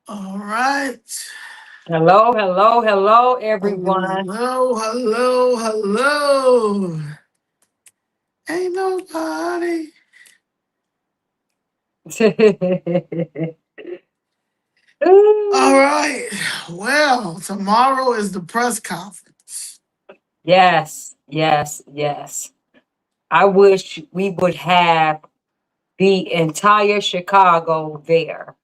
All right. Hello, hello, hello, everyone. Hello, hello, hello. Ain't nobody. All Ooh, right. Well, tomorrow is the press conference. yes, yes, yes. I wish we would have the entire Chicago there.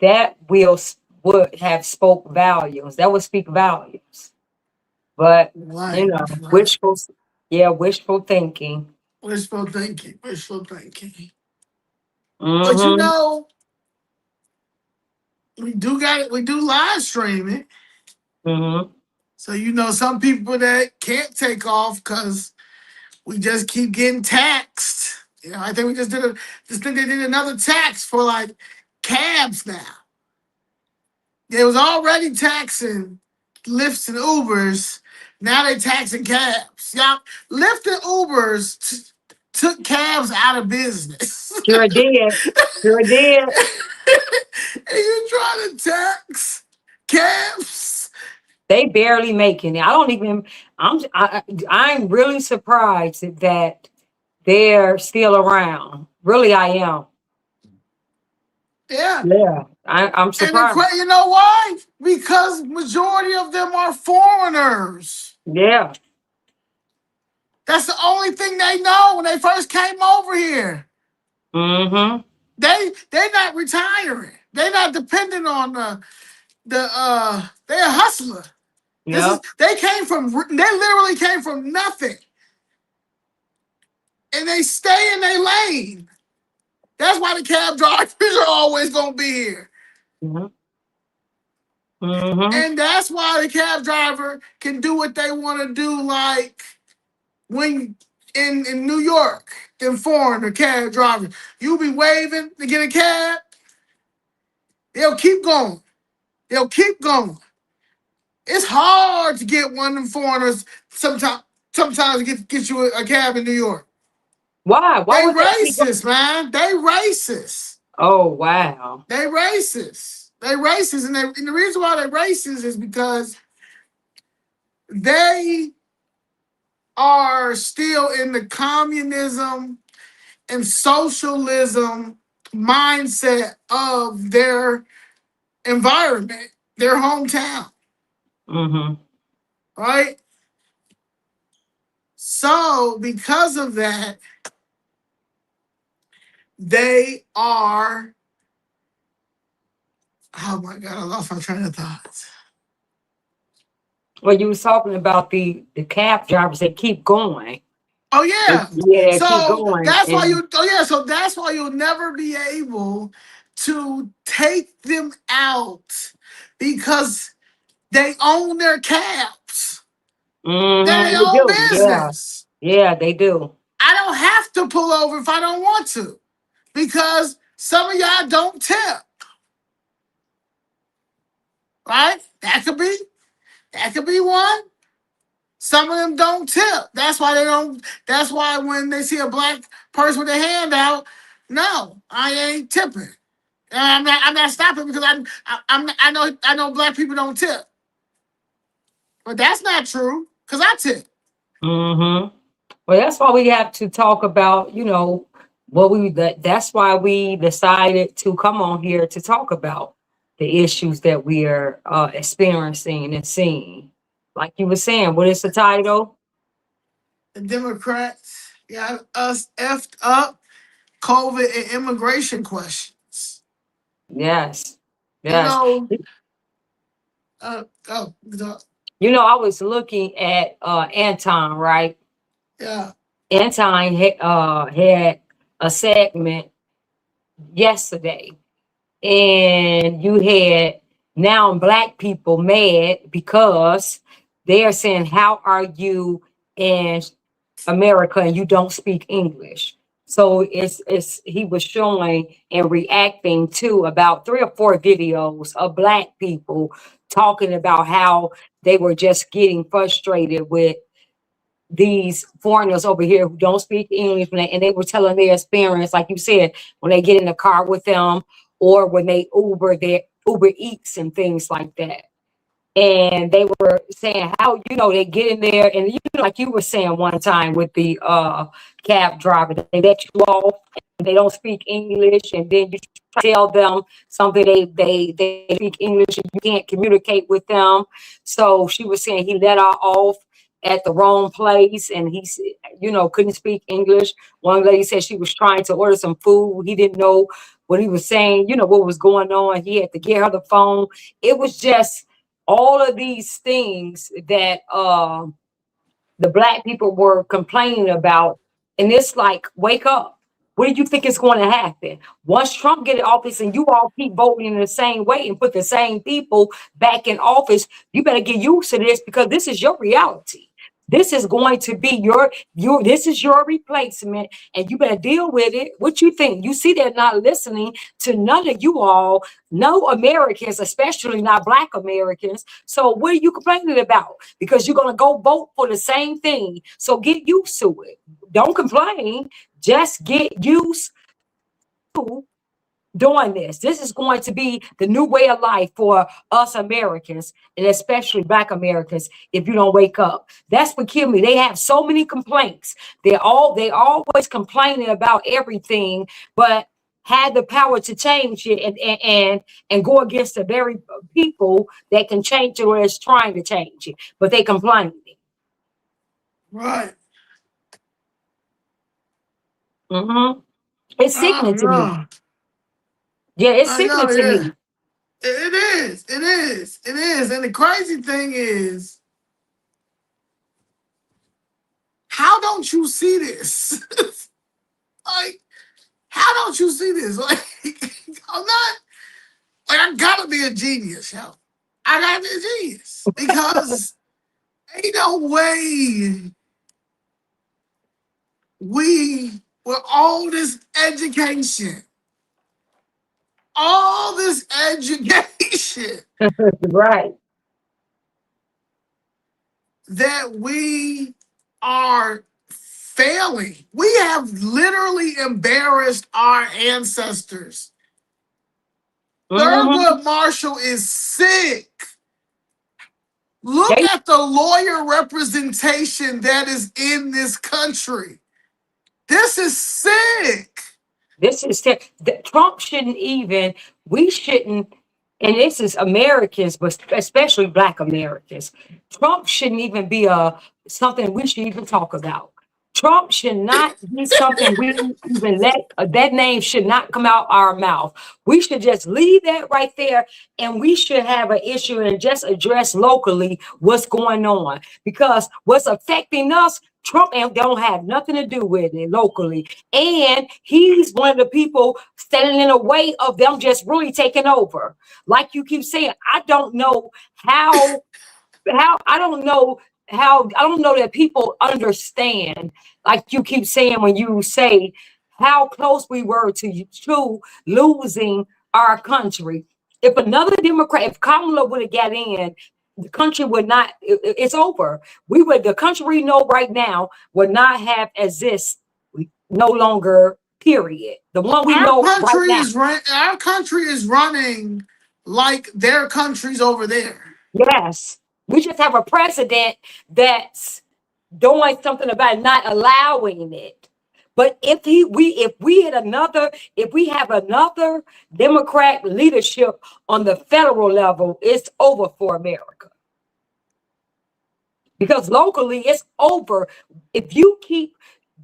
That would have spoke volumes. That would speak volumes. But Right, you know, right. wishful, yeah, wishful thinking. Wishful thinking, wishful thinking. But Mm-hmm. we do live stream it. Mm-hmm. So some people that can't take off because we just keep getting taxed. I think we just think they did another tax for like cabs now. They was already taxing Lyfts and Ubers. Now they taxing cabs. Y'all, Lyft and Ubers took cabs out of business. Sure did. Sure did. And you trying to tax cabs? They barely making it. I don't even. I'm really surprised that they're still around. Really, I am. Yeah. Yeah, I'm And surprised. you know why? Because majority of them are foreigners. Yeah. That's the only thing they know when they first came over here. Mm-hmm. They're not retiring. They're not dependent on they're a hustler. Yep. They literally came from nothing. And they stay in their lane. That's why the cab drivers are always gonna be here. Mm-hmm. Mm-hmm. And that's why the cab driver can do what they want to do, like when in New York, in foreign, the cab driver. You be waving to get a cab, they'll keep going. They'll keep going. It's hard to get one of them foreigners sometimes get you a cab in New York. Why? Why They would they keep going? racist, man. They racist. Oh wow. They racist. They racist. And the reason why they racist is because they are still in the communism and socialism mindset of their environment, their hometown, Mm-hmm. right? So because of that, they are, oh my God, I lost my train of thought. Well, you was talking about the cab drivers that keep going. Oh yeah. Yeah, keep going, and So that's why you'll never be able to take them out because they own their cabs. They're mm-hmm, their they own do. Yeah, business. yeah, they do. I don't have to pull over if I don't want to because some of y'all don't tip, right? That could be one. Some of them don't tip. That's why they don't. That's why when they see a black person with their hand out, no, I ain't tipping. And I'm not stopping because I know black people don't tip, but that's not true because I tip. Mm-hmm. Well, that's why we have to talk about, what that's why we decided to come on here to talk about the issues that we are experiencing and seeing. Like you were saying, what is the title? The Democrats got us effed up COVID and immigration questions. Yes. You Yes. know, oh, I was looking at Anton, right? yeah. Anton had a segment yesterday, and you had now black people mad because they are saying, how are you in America and you don't speak English? So it's he was showing and reacting to about 3 or 4 videos of black people talking about how they were just getting frustrated with these foreigners over here who don't speak English, and they were telling their experience, like you said, when they get in the car with them or when they Uber there. Uber Eats and things like that. And they were saying how, they get in there and, like you were saying one time with the cab driver, they let you off and they don't speak English, and then you tell them something, they speak English and you can't communicate with them. So she was saying he let her off at the wrong place, and he couldn't speak English. One lady said she was trying to order some food. He didn't know what he was saying, what was going on. He had to get her the phone. It was just all of these things that the Black people were complaining about. And it's like, wake up. What do you think is going to happen? Once Trump get in office and you all keep voting in the same way and put the same people back in office, you better get used to this, because this is your reality. This is going to be your this is your replacement, and you better deal with it. What you think? You see, they're not listening to none of you all, no Americans, especially not Black Americans. So what are you complaining about? Because you're going to go vote for the same thing. So get used to it. Don't complain. Just get used to doing this. This is going to be the new way of life for us Americans, and especially Black Americans, if you don't wake up. That's what killed me. They have so many complaints. They always complaining about everything, but had the power to change it and go against the very people that can change it or is trying to change it. But they complain. Right. Mm-hmm. It's sickening to me. No. Yeah, it's I sickening know, to yeah. me. It is. It is. It is. And the crazy thing is, how don't you see this? Like, how don't you see this? Like, I'm not, like, I gotta be a genius, yo. I gotta be a genius. Because ain't no way we, with all this education, Right. that we are failing. We have literally embarrassed our ancestors. Mm-hmm. Thurgood Marshall is sick. Look They at the lawyer representation that is in this country. This is sick. This is Trump shouldn't even, we shouldn't, and this is Americans, but especially Black Americans. Trump shouldn't even be something we should even talk about. Trump should not be something we even let, that name should not come out our mouth. We should just leave that right there, and we should have an issue and just address locally what's going on, because what's affecting us, Trump don't have nothing to do with it locally. And he's one of the people standing in the way of them just really taking over. Like you keep saying, I don't know that people understand, like you keep saying when you say how close we were to losing our country. If another Democrat, if Kamala would have got in, the country would not, it's over. The country we know right now would not have exist no longer, period. The one we know right now. Our country is running like their countries over there. Yes. We just have a president that's doing something about not allowing it. But if we have another Democrat leadership on the federal level, it's over for America. Because locally it's over. If you keep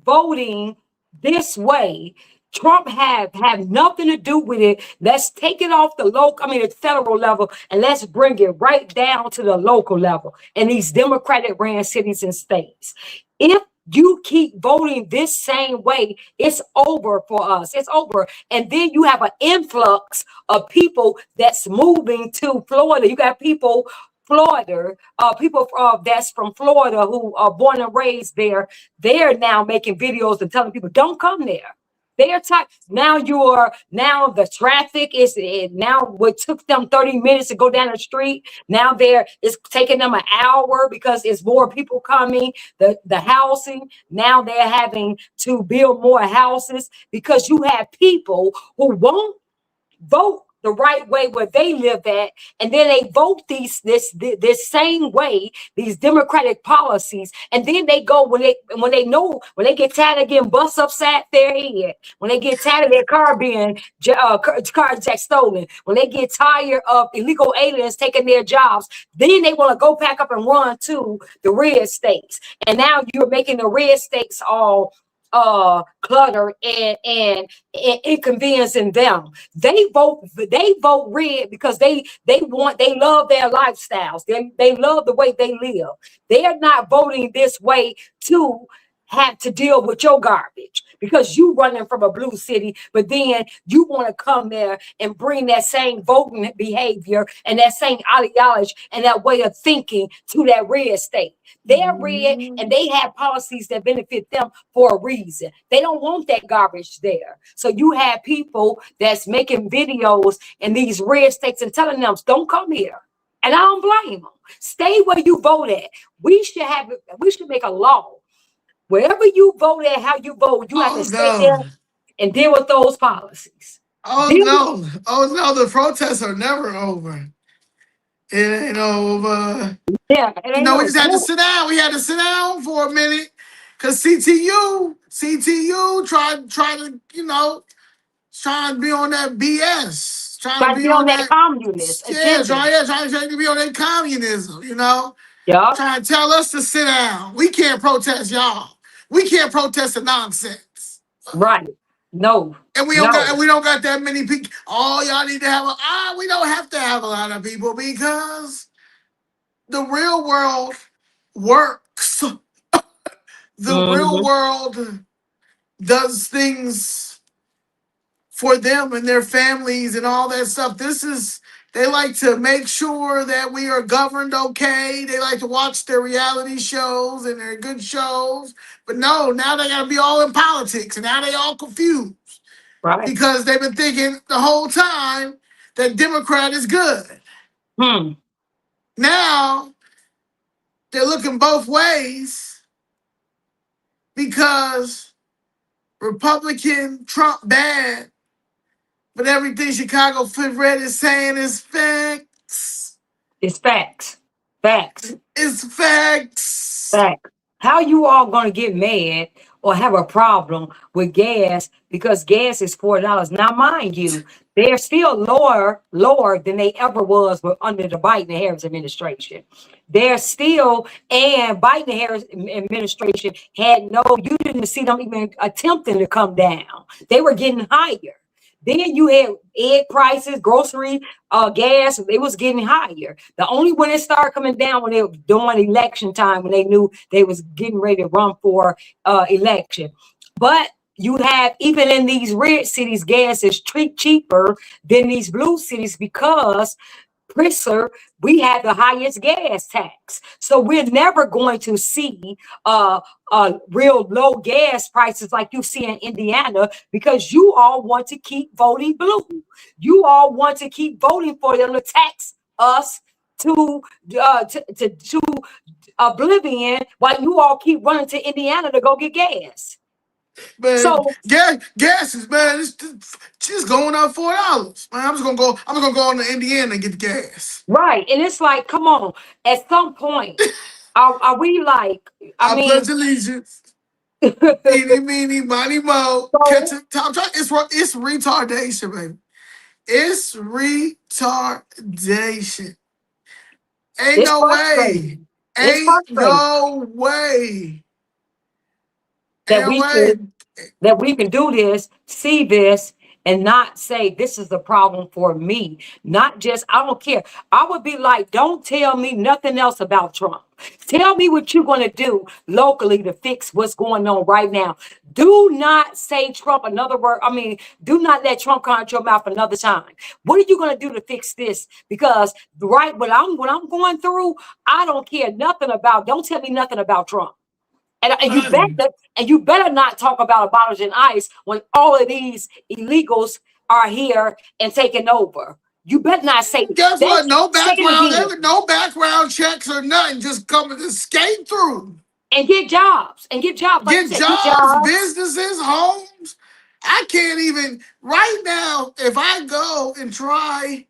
voting this way, Trump have nothing to do with it. Let's take it off the federal level, and let's bring it right down to the local level in these Democratic ran cities and states. If you keep voting this same way, it's over for us. It's over. And then you have an influx of people that's moving to Florida. You got people people that's from Florida who are born and raised there. They're now making videos and telling people, don't come there. They're now the traffic is now what took them 30 minutes to go down the street. Now it's taking them an hour because it's more people coming. The housing, now they're having to build more houses because you have people who won't vote the right way where they live at, and then they vote this same way, these democratic policies, and then they go when they get tired of getting bus upside their head, when they get tired of their car being car jack stolen, when they get tired of illegal aliens taking their jobs, then they want to go pack up and run to the red states. And now you're making the red states all clutter and inconveniencing them. They vote red because they love their lifestyles. They love the way they live. They are not voting this way to have to deal with your garbage because you running from a blue city, but then you want to come there and bring that same voting behavior and that same ideology and that way of thinking to that red state. They're red and they have policies that benefit them for a reason. They don't want that garbage there. So you have people that's making videos in these red states and telling them, don't come here. And I don't blame them. Stay where you vote at. We should make a law. Wherever you vote at, how you vote, you have to stay there and deal with those policies. Oh no, the protests are never over. It ain't over. Yeah, We just had to sit down. We had to sit down for a minute because CTU tried to, trying to be on that BS. Trying to be on that communist agenda. Trying to be on that communism, Yeah. Trying to tell us to sit down. We can't protest y'all. We can't protest the nonsense. Right. No. And we don't got that many people. Oh, y'all need to have we don't have to have a lot of people because the real world works. The real world does things for them and their families and all that stuff. They like to make sure that we are governed okay. They like to watch their reality shows and their good shows. But no, now they got to be all in politics. And now they all confused. Right. Because they've been thinking the whole time that Democrat is good. Now, they're looking both ways because Republican Trump bad. But everything Chicago Fifth Red is saying is facts. It's facts. Facts. It's facts. Facts. How you all gonna get mad or have a problem with gas because gas is $4? Now, mind you, they're still lower than they ever was under the Biden and Harris administration. They're still, and Biden and Harris administration you didn't see them even attempting to come down. They were getting higher. Then you had egg prices, grocery, gas, it was getting higher. The only when it started coming down when they were during election time, when they knew they was getting ready to run for election. But you have, even in these red cities, gas is cheaper than these blue cities because we have the highest gas tax. So we're never going to see real low gas prices like you see in Indiana because you all want to keep voting blue. You all want to keep voting for them to tax us to oblivion while you all keep running to Indiana to go get gas. Man, so gas is, man, it's just going up $4. Man, I'm just gonna go on to Indiana and get the gas. Right, and it's like, come on. At some point, are we like? I mean, pledge allegiance. Eeny, meeny, miny, mo. It's retardation, baby. It's retardation. Ain't no way. Ain't no way. That we can do this, see this, and not say this is the problem for me. Not just, I don't care. I would be like, don't tell me nothing else about Trump. Tell me what you're going to do locally to fix what's going on right now. Do not say Trump another word. I mean, do not let Trump come out your mouth another time. What are you going to do to fix this? Because when I'm going through, I don't care nothing about, don't tell me nothing about Trump. And you better not talk about abolishing ICE when all of these illegals are here and taking over. You better not say. Guess what? No background checks or nothing. Just come and skate through and get jobs Get jobs, businesses, homes. I can't even right now. If I go and try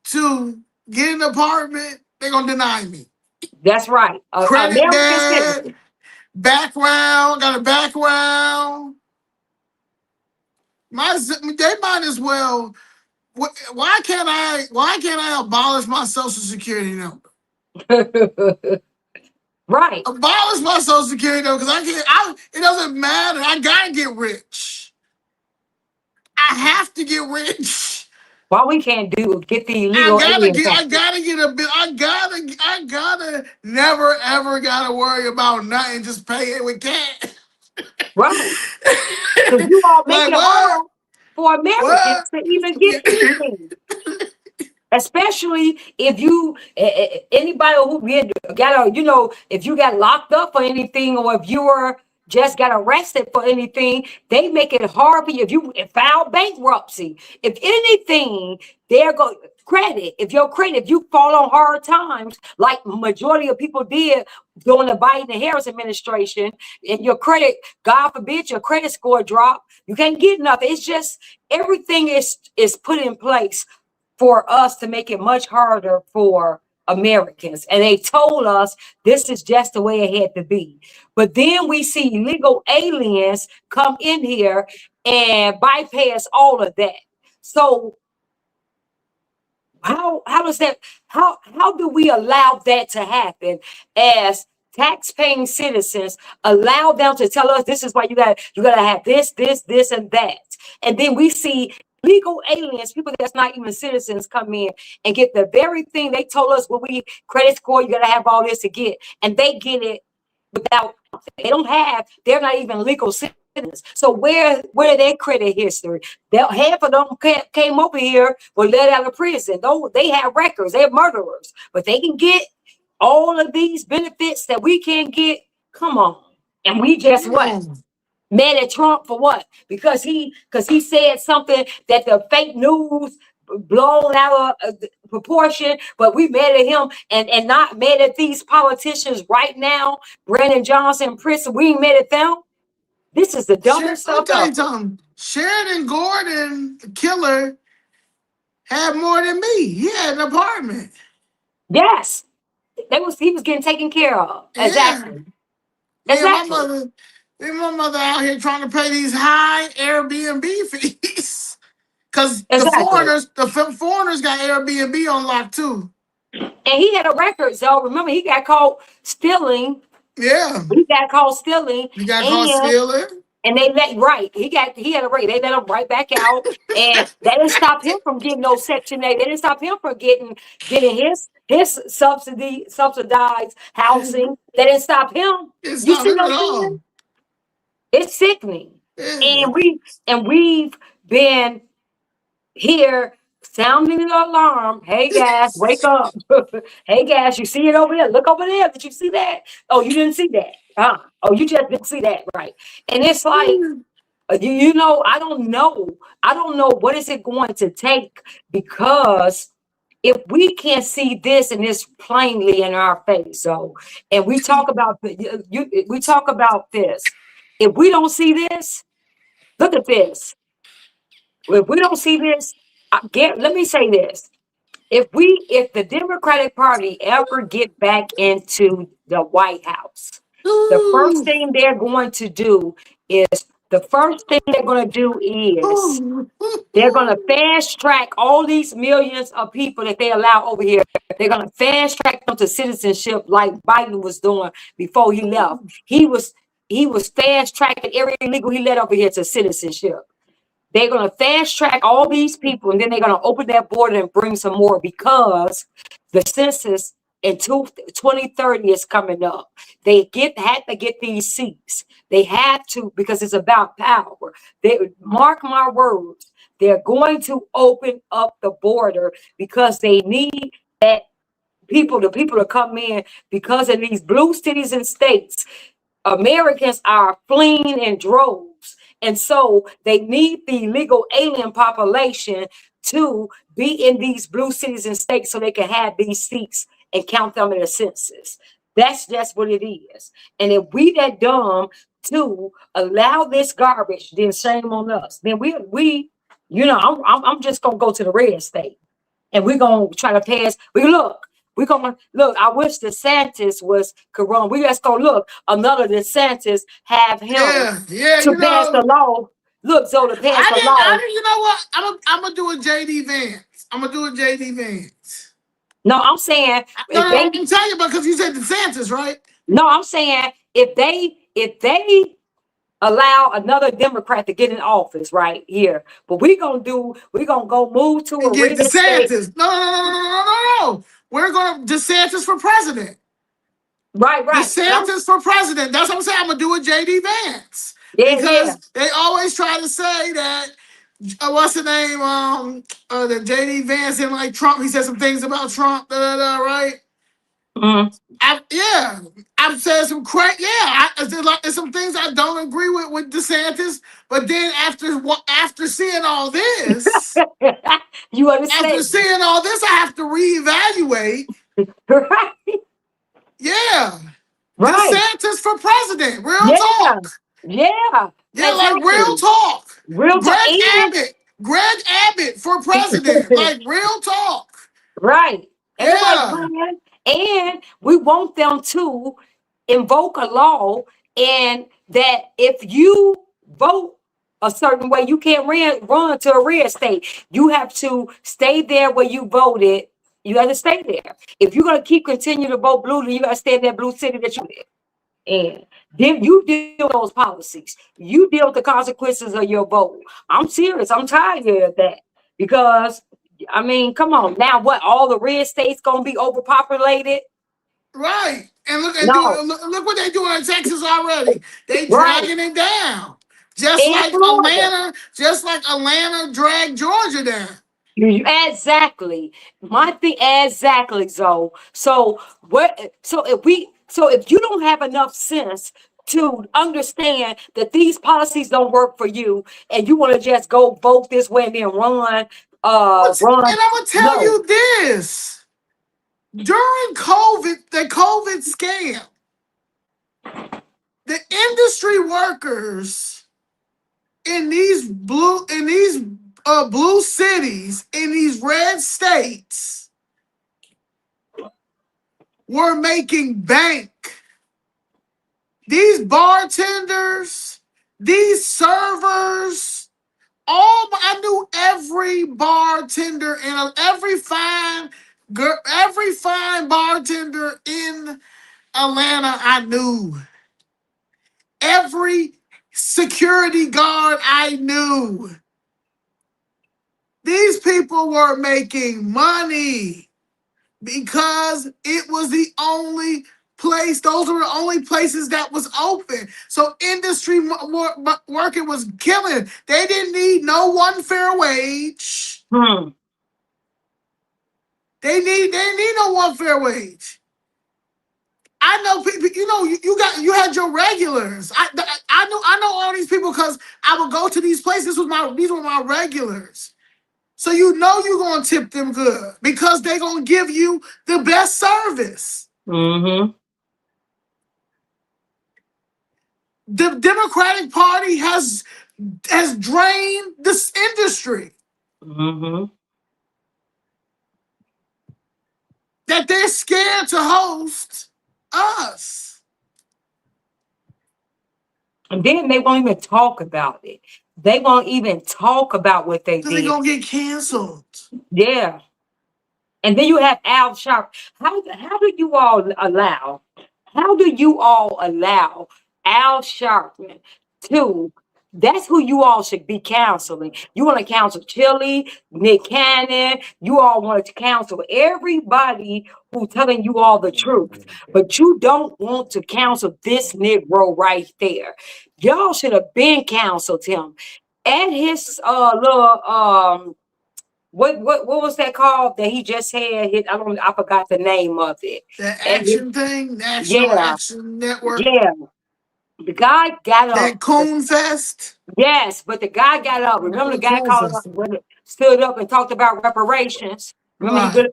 to get an apartment, they're gonna deny me. That's right. Credit American bad, citizen. background, got a background. They might as well. Why can't I? Why can't I abolish my social security number? Right. Abolish my social security number because I can't. It doesn't matter. I gotta get rich. I have to get rich. Why we can't get the I illegal gotta alien get. I country? gotta get a bit. I gotta. Never ever gotta worry about nothing. Just pay it with cash. Right. Because you all make Like it what? hard for Americans What? to even get anything. Especially if you anybody who got a, if you got locked up for anything, or if you were just got arrested for anything, they make it hard for you. If you file bankruptcy, if anything, they're going credit. If you fall on hard times, like majority of people did during the Biden and Harris administration, and your credit, God forbid, your credit score drop, you can't get nothing. It's just everything is put in place for us to make it much harder for Americans. And they told us this is just the way it had to be. But then we see illegal aliens come in here and bypass all of that. So how does that how do we allow that to happen as tax-paying citizens, allow them to tell us this is why you gotta have this and that, and then we see legal aliens, people that's not even citizens, come in and get the very thing they told us when we credit score, you gotta have all this to get, and they get it without, they're not even legal citizens. So where their credit history? Half of them came over here, were let out of prison. Though they have records, they're murderers, but they can get all of these benefits that we can't get. Come on. And we just Come what? on. Mad at Trump for what? Because he said something that the fake news blown out of proportion, but we mad at him and not mad at these politicians right now. Brandon Johnson in prison, we ain't mad at them. This is the dumbest Let me stuff tell you ever. something. Sheridan Gordon, the killer, had more than me. He had an apartment. Yes, he was getting taken care of. Yeah. Exactly. Me and my Exactly. mother, me and my mother out here trying to pay these high Airbnb fees. Cause Exactly. the foreigners got Airbnb on lock too. And he had a record. So remember, he got caught stealing. Yeah. He got caught stealing, You got caught and stealing. they let right. He had a rate. They let him right back out, and that didn't stop him from getting no Section 8. They didn't stop him from getting his subsidized housing. They didn't stop him. It's You not see him what at I'm all. saying? It's sickening, Yeah. and we've been here sounding the alarm. Hey guys, wake up. Hey guys, you see it over there? Look over there. Did you see that? Oh, you didn't see that. Oh, you just didn't see that, right? And it's like, I don't know. I don't know what is it going to take, because if we can't see this and this plainly in our face, so, and we talk about we talk about this. If we don't see this, look at this. If we don't see this, let me say this: if the Democratic Party ever get back into the White House, the first Ooh. thing they're going to do is they're going to fast track all these millions of people that they allow over here. They're going to fast track them to citizenship, like Biden was doing before he left. He was fast tracking every illegal he let over here to citizenship. They're going to fast track all these people, and then they're going to open that border and bring some more, because the census in 2030 is coming up. They had to get these seats. They had to, because it's about power. Mark my words, they're going to open up the border because they need the people to come in, because in these blue cities and states, Americans are fleeing in droves. And so they need the illegal alien population to be in these blue cities and states so they can have these seats and count them in the census. That's just what it is. And if we that dumb to allow this garbage, then shame on us. Then we, I'm just gonna go to the red state, and we're gonna try to pass. We're gonna look. I wish DeSantis could run. We just gonna look another DeSantis, have him Yeah, yeah, to pass the law. Look, so to pass the I law. didn't, you know what? I'm gonna do a JD Vance. I'm gonna do a JD Vance. No, I'm saying No, if no, they. I'm telling you because you said DeSantis, right? No, I'm saying if they allow another Democrat to get in office right here, but we're gonna go move to And a get red state. DeSantis. No, no, no, no, no, no, no, no. We're gonna DeSantis for president. Right, right. And I'm DeSantis for president. That's what I'm saying. I'm gonna do a JD Vance yeah, yeah. because they always try to say that what's the name? The JD Vance and like Trump. He said some things about Trump. Right? Mhm. Yeah, I've said some crazy. Yeah, there's some things I don't agree with DeSantis. But then after seeing all this, You after understand? seeing all this, I have to reevaluate. Right, Yeah, right. DeSantis for president. Real Yeah, talk. yeah. Yeah, like real Exactly. talk. Real talk. Greg And Abbott. Greg Abbott for president. Like real talk. right. Ain't nobody Yeah. playing. And we want them to invoke a law, and that if you vote a certain way, you can't run to a red state. You have to stay there where you voted. You have to stay there. If you're gonna continue to vote blue, then you gotta stay in that blue city that you live. And then you deal with those policies. You deal with the consequences of your vote. I'm serious. I'm tired of that. Because I mean, come on. Now what? All the red states gonna be overpopulated? Right. And No. look what they doing in Texas already. They Right. dragging it down. Just In like Florida. Atlanta dragged Georgia down. Exactly. My thing exactly, Zoe. So what if you don't have enough sense to understand that these policies don't work for you, and you want to just go vote this way and then run. And I'm gonna tell No. you this. During the COVID scam, the industry workers in these blue cities in these red states were making bank. These bartenders, these servers, I knew every bartender and every fine bartender in Atlanta. I knew every security guard. I knew these people were making money because it was the only place. Those were the only places that was open. So industry working was killing. They didn't need no one fair wage. Hmm. They didn't need no one fair wage. I know people. You had your regulars. I know all these people because I would go to these places. These were my regulars. So you're gonna tip them good because they're gonna give you the best service. Mm-hmm. The Democratic Party has drained this industry. Mm-hmm. That they're scared to host us. And then they won't even talk about it. They won't even talk about what they So they're did. gonna get canceled. Yeah. And then you have Al Sharp. How do you all allow? How do you all allow Al Sharpton to? That's who you all should be counseling. You want to counsel Chili, Nick Cannon. You all want to counsel everybody who's telling you all the truth, but you don't want to counsel this Negro right there. Y'all should have been counseled him and his little what was that called that he just had? I forgot the name of it. The And action thing, National yeah, Action Network, yeah. The guy got that up. Coon Fest. Yes, but the guy got up. Remember the guy Coon called up, Fest. stood up and talked about reparations. Remember, Right.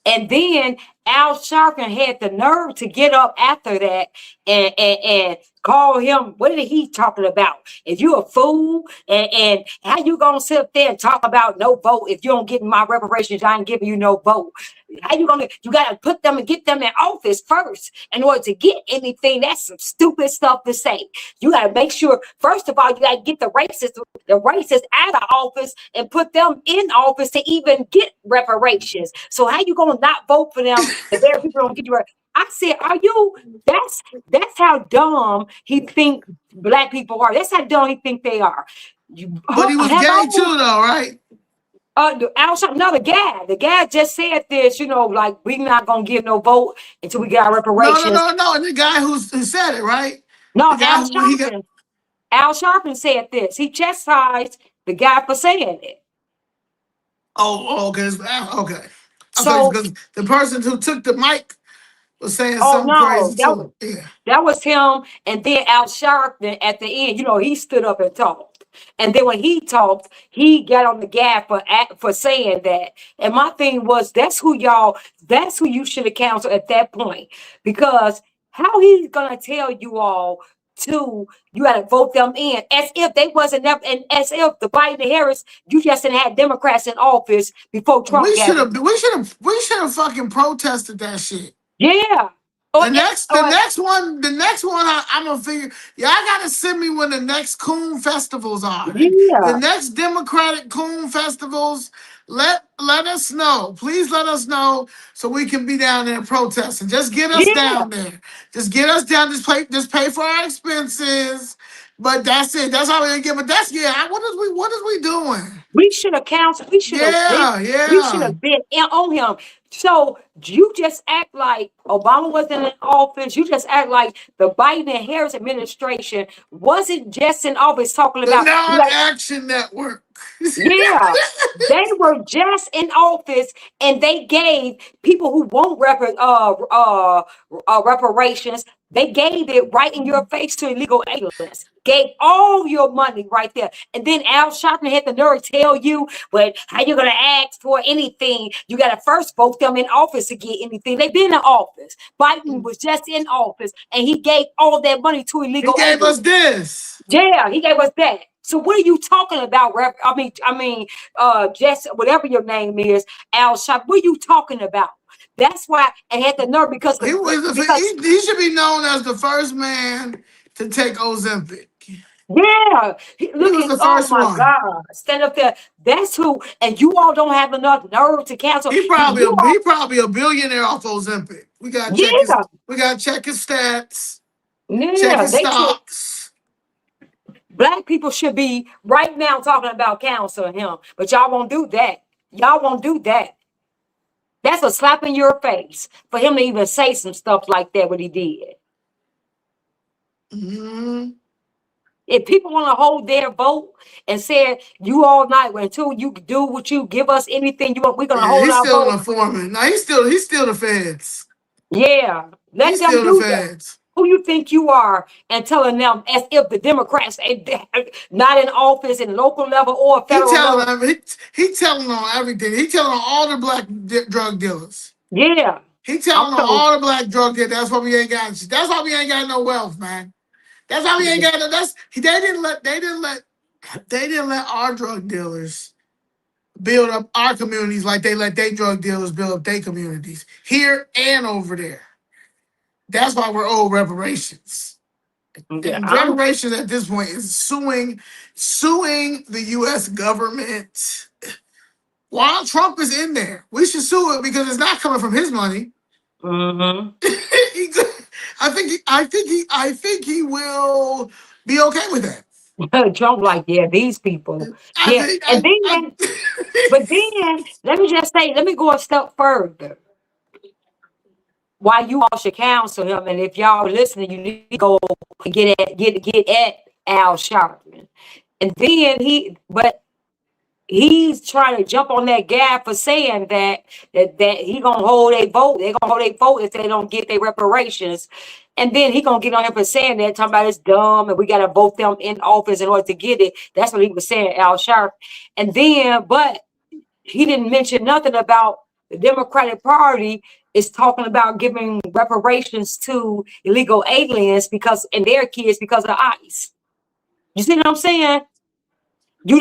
and then Al Sharpton had the nerve to get up after that and call him. What did he talking about? If you a fool, and how you gonna sit up there and talk about no vote if you don't get my reparations? I ain't giving you no vote. How you gonna? You gotta put them and get them in office first in order to get anything. That's some stupid stuff to say. You gotta make sure first of all you gotta get the racists out of office and put them in office to even get reparations. So how you gonna not vote for them if their people don't get you? I said, are you? That's how dumb he think black people are. That's how dumb he think they are. But he was Have I gay too, though, right? no, the guy just said this, like we not gonna give no vote until we get our No, no, reparations. no, no. And the guy who said it, right? No, The guy who he got. Al Sharpton said this. He chastised the guy for saying it. Oh, okay, okay. So, Because the person who took the mic was saying oh something no, crazy too. Yeah. that was him. And then Al Sharpton at the end, he stood up and talked. And then when he talked, he got on the gas for saying that. And my thing was, that's who you should have counseled at that point. Because how he's gonna tell you all to you gotta vote them in as if they wasn't there, and as if the Biden and Harris, you just didn't have Democrats in office before Trump We got should it. have fucking protested that shit. Yeah. The next one, I'm gonna figure. Y'all gotta send me when the next Coon festivals are. The Yeah. next Democratic Coon festivals. Let us know. Please let us know so we can be down there protesting. Just get us Yeah. down there. Just get us down. Just pay for our expenses. But that's it. That's all we're gonna get. But that's what is we doing? We should have counseled. Yeah, We should yeah. have been on him. So you just act like Obama wasn't in office. You just act like the Biden and Harris administration wasn't just in office talking The about. non-action network. Yeah, they were just in office, and they gave people who want reparations. They gave it right in your face to illegal aliens. Gave all your money right there, and then Al Sharpton had the nerve to tell you, "Well, how you gonna ask for anything? You gotta first vote them in office to get anything." They've been in office. Biden was just in office, and he gave all that money to He illegal gave aliens. us this. Yeah, he gave us that. So what are you talking about, just whatever your name is, Al Sharpton? What are you talking about? That's why I had the nerve because He should be known as the first man to take Ozempic. yeah, He look was at the oh first my one. God, stand up there. That's who, and you all don't have enough nerve to cancel. He probably a billionaire off Ozempic. We gotta check his stats, check Yeah, his they should. stocks. Black people should be right now talking about counseling him, but y'all won't do that. Y'all won't do that. That's a slap in your face for him to even say some stuff like that, what he did. Mm-hmm. If people want to hold their vote and say you all night until you do what you give us anything you want, we're gonna hold He's our still an vote. informant. No, he's still the feds. Yeah, let He's them still the do that. feds. Who you think you are, and telling them as if the Democrats not in office in local level or federal level. He telling on everything. He telling on all the black drug dealers. Yeah, He I'm telling on so all the black drug dealers. That's why we ain't got. That's why we ain't got no wealth, man. That's why we ain't got no. They didn't let our drug dealers build up our communities like they let their drug dealers build up their communities here and over there. That's why we're owed reparations. yeah. And reparations at this point is suing the U.S. government. While Trump is in there, we should sue it because it's not coming from his money. Mm-hmm. I think he will be okay with that. Trump like, yeah, these people. I Yeah. think And then, but then let me just say, let me go a step further. Why you all should counsel him, and if y'all listening, you need to go and get at Al Sharpton. And then he's trying to jump on that guy for saying that he gonna hold a vote. They're gonna hold a vote if they don't get their reparations. And then he gonna get on him for saying that, talking about it's dumb and we gotta vote them in office in order to get it. That's what he was saying, Al Sharpton. And then, but he didn't mention nothing about the Democratic Party is talking about giving reparations to illegal aliens because and their kids because of ICE. You see what I'm saying? You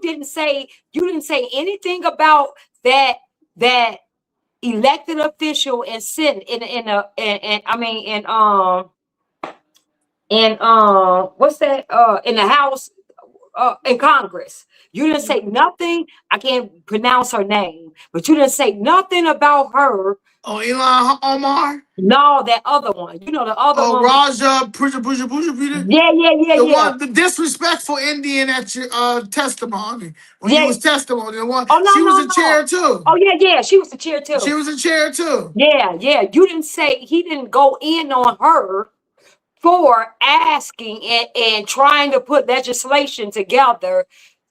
didn't say anything about that elected official and sit in a and I mean in what's that in the House in Congress. You didn't say nothing. I can't pronounce her name, but you didn't say nothing about her. Oh, Elon Omar. No, that other one. You know the other Oh, one. Raja Puja. Yeah. The disrespectful Indian at your testimony when you Yeah. was testimony. The one Oh no, she was no, a no. chair too. Oh yeah. She was the chair She too. was a chair too. Yeah. You didn't say he didn't go in on her for asking and trying to put legislation together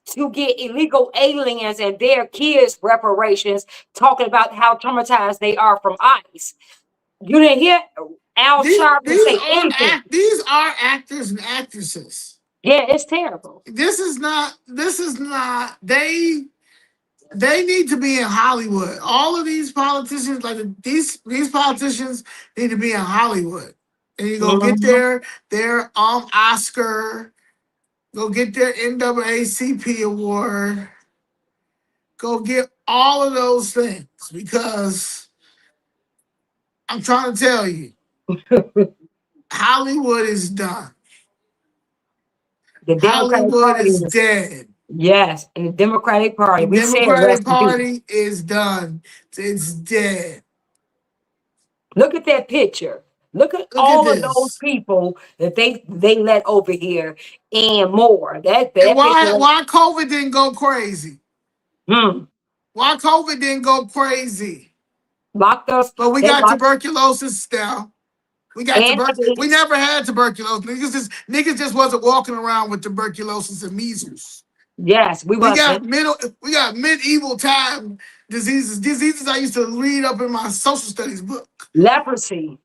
to get illegal aliens and their kids reparations, talking about how traumatized they are from ICE. You didn't hear Al Sharpton say anything. These are actors and actresses. Yeah, it's terrible. This is not they need to be in Hollywood. All of these politicians, like these politicians need to be in Hollywood. And you go get Mhm. their Oscar, go get their NAACP award, go get all of those things because I'm trying to tell you, Hollywood is done. The Democratic Hollywood Party is is, dead. yes, and the Democratic Party. The We said rest Democratic in peace. Party is done. It's dead. Look at that picture. Look at Look at all of those this. people that they let over here and more. And That picture, why COVID didn't go crazy? hmm, Why COVID didn't go crazy? locked us. But we They got locked tuberculosis now. We got and tuberculosis. We AIDS. never had tuberculosis. Niggas just wasn't walking around with tuberculosis and measles. Yes, we wasn't. We got medieval time diseases I used to read up in my social studies book. Leprosy.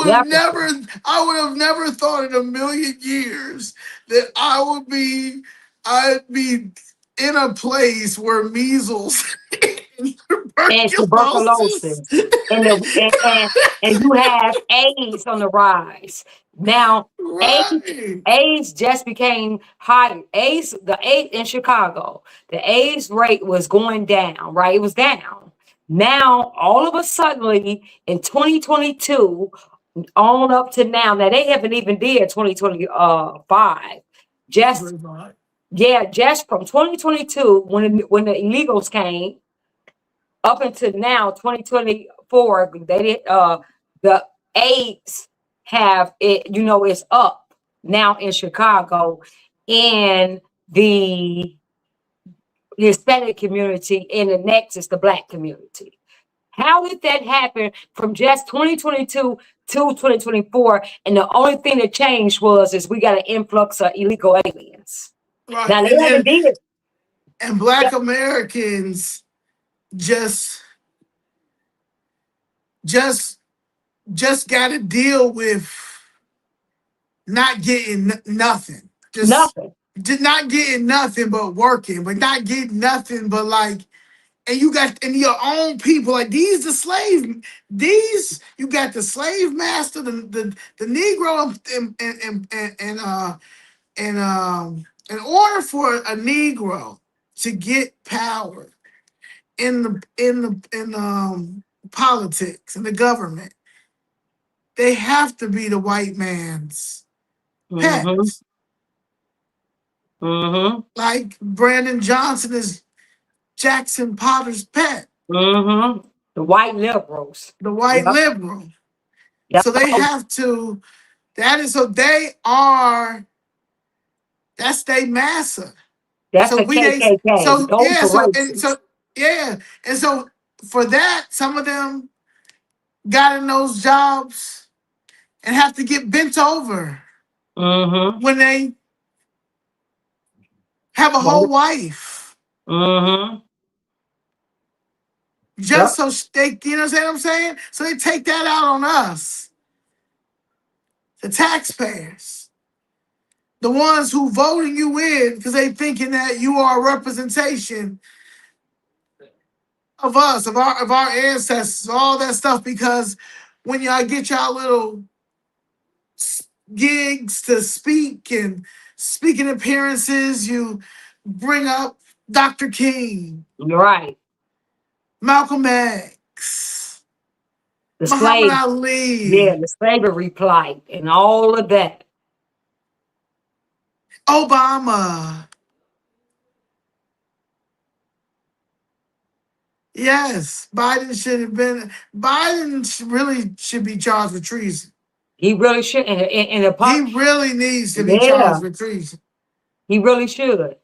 Leprosy. I would have never thought in a million years that I'd be in a place where measles and And tuberculosis. tuberculosis. And you have AIDS on the rise. Now, AIDS, Right. AIDS just became high. The AIDS in Chicago, the AIDS rate was going down, right? It was down. Now, all of a sudden, in 2022, on up to now they haven't even did 2025. Just just from 2022 when the illegals came up until now, 2024, they did the AIDS have it, it's up now in Chicago in the Hispanic community, and the next is the Black community. How did that happen from just 2022 to 2024? And the only thing that changed is we got an influx of illegal aliens. Right. Now they haven't did And Black Americans just got to deal with not getting nothing. nothing. Just not getting nothing but working, but not getting nothing but like, and you got and your own people like these you got the slave master, the Negro, in order for a Negro to get power in politics and the government, they have to be the white man's pet. Mm-hmm. Mm-hmm. Like Brandon Johnson is Jackson Potter's pet. Mm-hmm. The white liberals. The white Yep. liberal. Yep. So they have to, they are, that's their massa. That's So the KKK. Those are racist. And so for that, some of them got in those jobs and have to get bent over Mm-hmm. when they have a whole wife. Mm-hmm. Just so they, you know what I'm saying? So they take that out on us, the taxpayers. The ones who voting you in because they thinking that you are a representation of us, of our ancestors, all that stuff. Because when y'all get y'all little gigs to speak and speaking appearances, you bring up Dr. King, Right. Malcolm X, The Muhammad slave, yeah, Ali, the slavery plight and all of that. Obama. Yes, Biden should have been. Really should be charged with treason. He really should. And the He part, really needs to be yeah, charged with treason. he really should.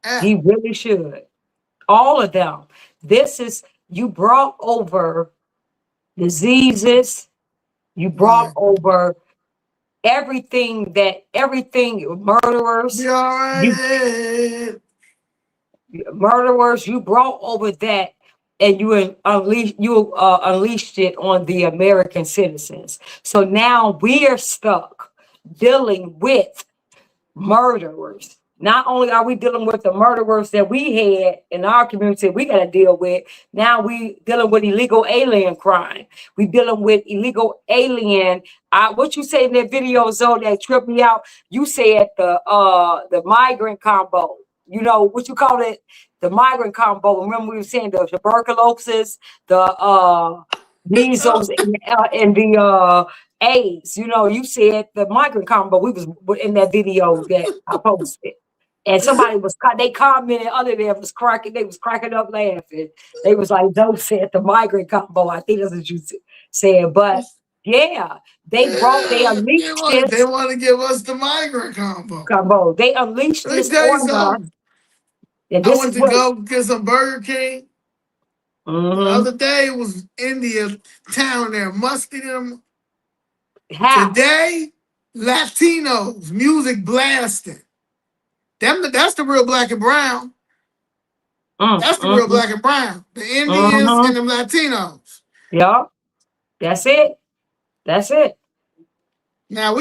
Yeah, He really should. All of them. This is, you brought over diseases. You brought right. over everything, Be murderers. all You right. murderers. You brought over that, and unleashed it on the American citizens. So now we're stuck dealing with murderers. Not only are we dealing with the murderers that we had in our community, we got to deal with. Now we dealing with illegal alien crime. We dealing with illegal alien. What you say in that video, Zoe, that tripped me out? You said the migrant combo. You know what you call it? The migrant combo. Remember we were saying the tuberculosis, the measles, and the AIDS. You know, you said the migrant combo. We was in that video that I posted. And somebody was, they commented under there, was cracking, they was cracking up laughing. They was like, "Don't say the migrant combo." I think that's what you said. But yeah, they Yeah, unleashed they this want to give us the migrant combo. combo. They unleashed Let me this tell you on us. something. And I this went is to what, go get some Burger King. The mm-hmm, other day was India town there, musty them. how? Today, Latinos music blasting. That's the real black and brown. That's the real Mm-hmm, black and brown. The Indians mm-hmm. and the Latinos. Yeah, that's it. That's it. Now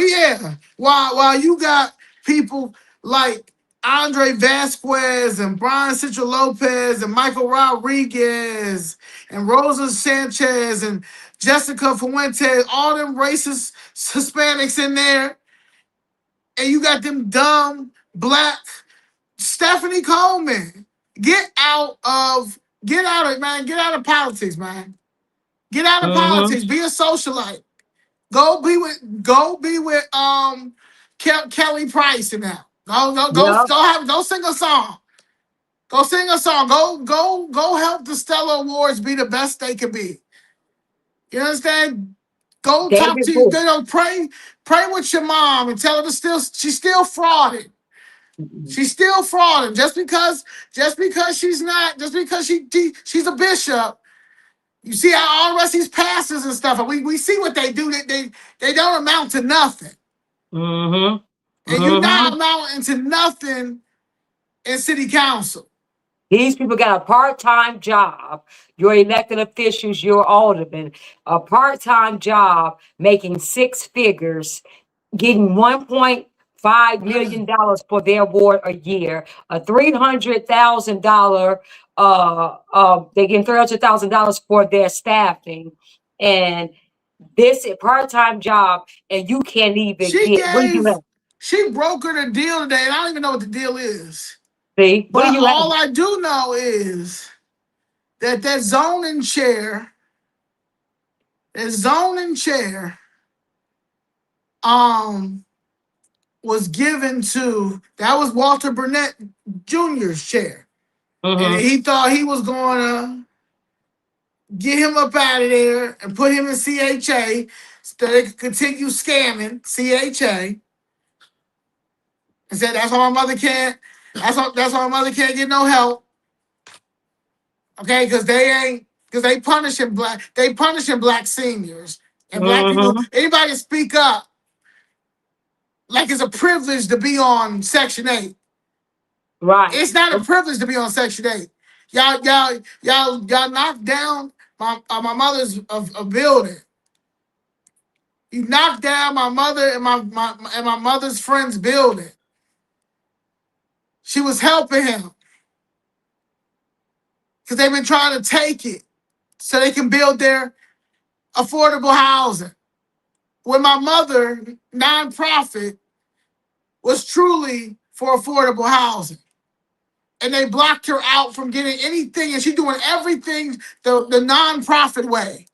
while you got people like Andre Vasquez and Brian Central Lopez and Michael Rodriguez and Rosa Sanchez and Jessica Fuentes, all them racist Hispanics in there, and you got them dumb black Stephanie Coleman. Get out of man. Get out of politics, man. Get out of Mm-hmm. politics. Be a socialite. Go be with Kelly Price and now. Yeah, Go sing a song. Go sing a song. Go help the Stella Awards be the best they can be. You understand? Go talk David to you Booth. know, pray with your mom and tell her she's still frauding. She's still frauding. Just because she's a bishop. You see how all the rest of these pastors and stuff, and we see what they do. They don't amount to nothing. Mm-hmm. And you're Mm-hmm. not amounting to nothing in city council. These people got a part-time job. Your elected officials, your aldermen, a part-time job making six figures, getting $1.5 million for their award a year, a $300,000 they get $300,000 for their staffing, and this part-time job, and you can't even She get, what do you gave, have? she brokered a deal today, and I don't even know what the deal is. See, what do But you have? all I do know is that zoning chair, um, was given to that was Walter Burnett Jr.'s chair, and Mm-hmm. he thought he was going to get him up out of there and put him in CHA so they could continue scamming CHA. And said that's why my mother can't. That's why my mother can't get no help. Okay, because they punishing black seniors and black people. Mm-hmm. Anybody speak up like it's a privilege to be on Section 8. Right. It's not a privilege to be on Section 8. Y'all knocked down my mother's a building. He knocked down my mother and my mother's friend's building. She was helping him because they've been trying to take it so they can build their affordable housing. When my mother, nonprofit, was truly for affordable housing. And they blocked her out from getting anything, and she's doing everything the nonprofit way.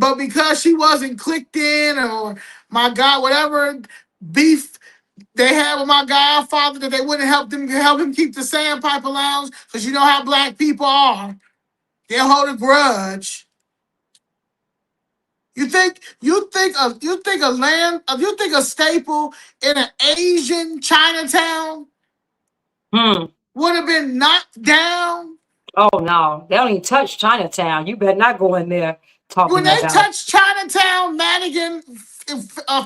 But because she wasn't clicked in, or my God, whatever beef they had with my godfather, that they wouldn't help him keep the sandpiper lounge, because you know how black people are. They'll hold a grudge. You think a staple in an Asian Chinatown would have been knocked down? Oh no, they don't even touch Chinatown. You better not go in there When talking they about. touched Chinatown, Madigan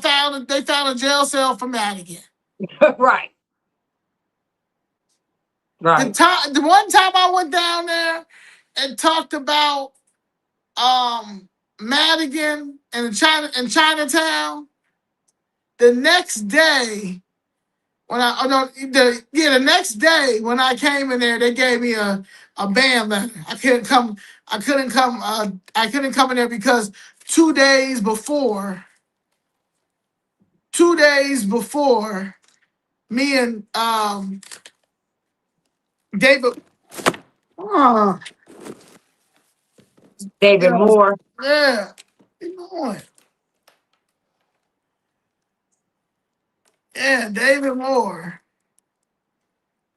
found a jail cell for Madigan. Right. Right. The one time I went down there and talked about Madigan and Chinatown, the next day the next day when I came in there, they gave me a ban letter. I couldn't come in there because 2 days before, me and David, David Moore. yeah, keep going. Yeah, David Moore.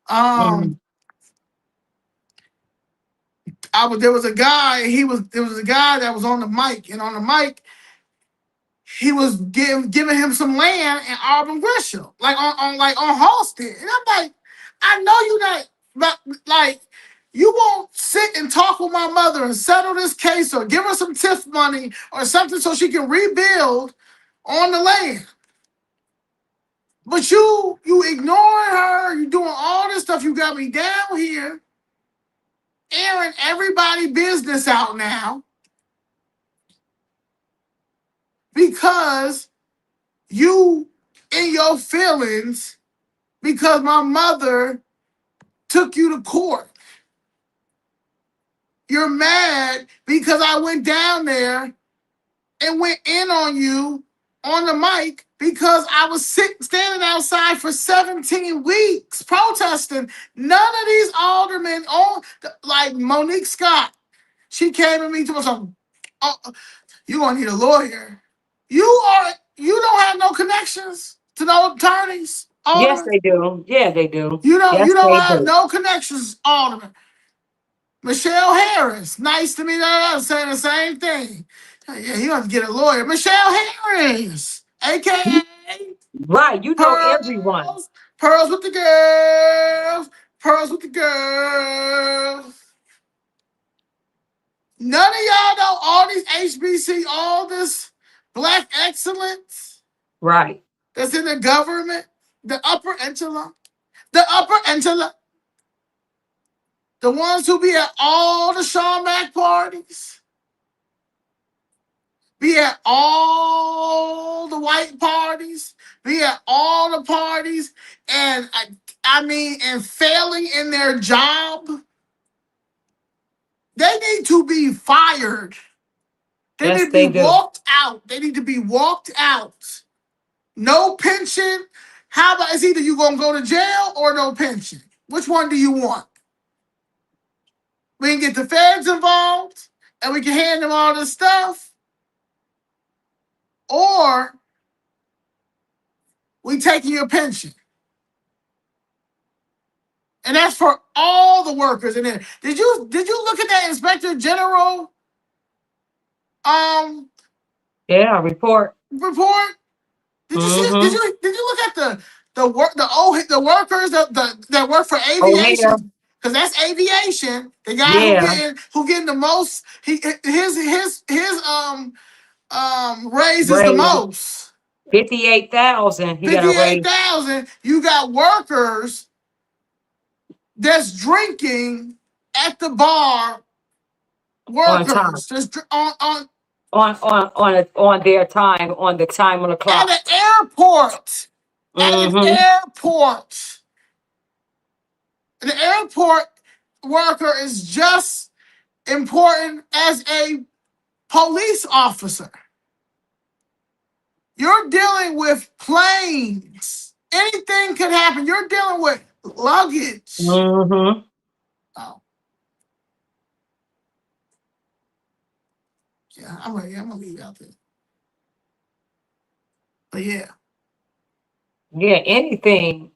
Mm. There was a guy. There was a guy that was on the mic, and on the mic, he was giving him some land in Auburn Gresham, like on Halstead. And I'm like, I know you not, but like, you won't sit and talk with my mother and settle this case or give her some TIF money or something so she can rebuild on the land. But you ignoring her, you doing all this stuff. You got me down here, airing everybody business out now because you in your feelings because my mother took you to court. You're mad because I went down there and went in on you on the mic because I was standing outside for 17 weeks protesting. None of these aldermen, like Monique Scott, she came to me to something. Oh, you're gonna need a lawyer. You don't have no connections to no attorneys. Yes, Alderman. they do. Yeah, they do. You Yes, don't they have do. no connections, Alderman. Michelle Harris, nice to meet her, saying the same thing. Yeah, you have to get a lawyer. Michelle Harris, aka Right. You know everyone. Pearls with the girls, Pearls with the girls. None of y'all know all these HBC, all this black excellence. Right. That's in the government, the upper echelon, the ones who be at all the Sean Mack parties, be at all the white parties, be at all the parties, and and failing in their job. They need to be fired. They Yes, need to be they do. walked out. They need to be walked out. No pension. How about it's either you gonna go to jail or no pension? Which one do you want? We can get the feds involved and we can hand them all this stuff, or we taking your pension. And that's for all the workers in there. Did you look at that Inspector General report? Did you see? Did you look at the workers that work for Oh, yeah. aviation? Because that's aviation. The guy Yeah. who getting the most. His raises the Raise most. 58,000. He got a raise. 58,000. You got workers that's drinking at the bar. On time. Workers just on on their time, on the time on the At clock. an airport. At an Mm-hmm. airport. An airport worker is just important as a police officer. You're dealing with planes. Anything could happen. You're dealing with luggage. Mm-hmm. Oh, yeah, I'm gonna leave it out there. But yeah, Yeah,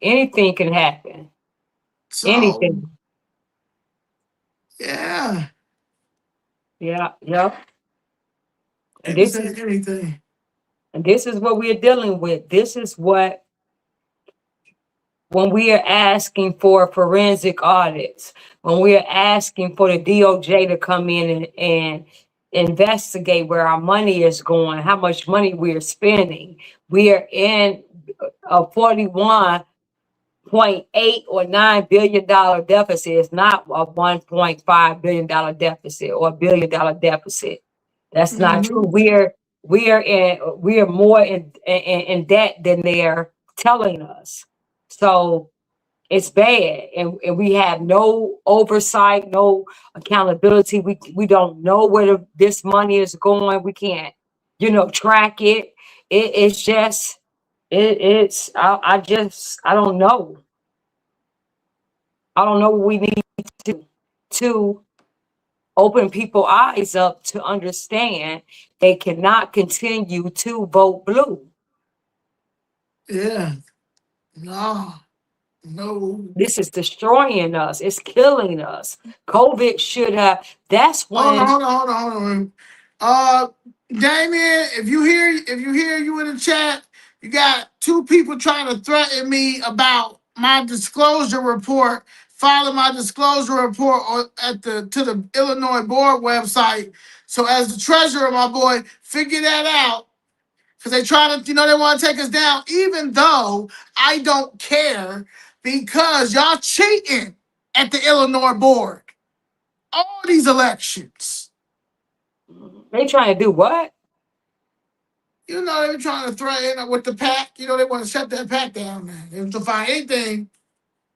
anything can happen. so Anything. yeah, Yeah, yeah. And maybe this say is anything. and this is what we're dealing with. This is what when we are asking for forensic audits, when we are asking for the DOJ to come in and investigate where our money is going, how much money we are spending. We are in a 41.8 or $9 billion deficit. It's not a $1.5 billion deficit or $1 billion deficit. That's not true. Mm-hmm. We are more in debt than they're telling us. So it's bad, and we have no oversight, no accountability. We don't know where this money is going. We can't, track it. It's just it's I don't know. I don't know what we need to open people's eyes up to understand they cannot continue to vote blue. Yeah, no, no. This is destroying us. It's killing us. COVID should have. That's Hold on, when. hold on, hold on, hold on. Uh, Damien, if you hear you in the chat, you got two people trying to threaten me about my disclosure report. Filing my disclosure report to the Illinois board website. So as the treasurer, my boy, figure that out. Because they try to, they want to take us down, even though I don't care because y'all cheating at the Illinois board. All these elections. They trying to do what? They were trying to threaten with the pack. They want to shut that pack down, man. They want to find anything.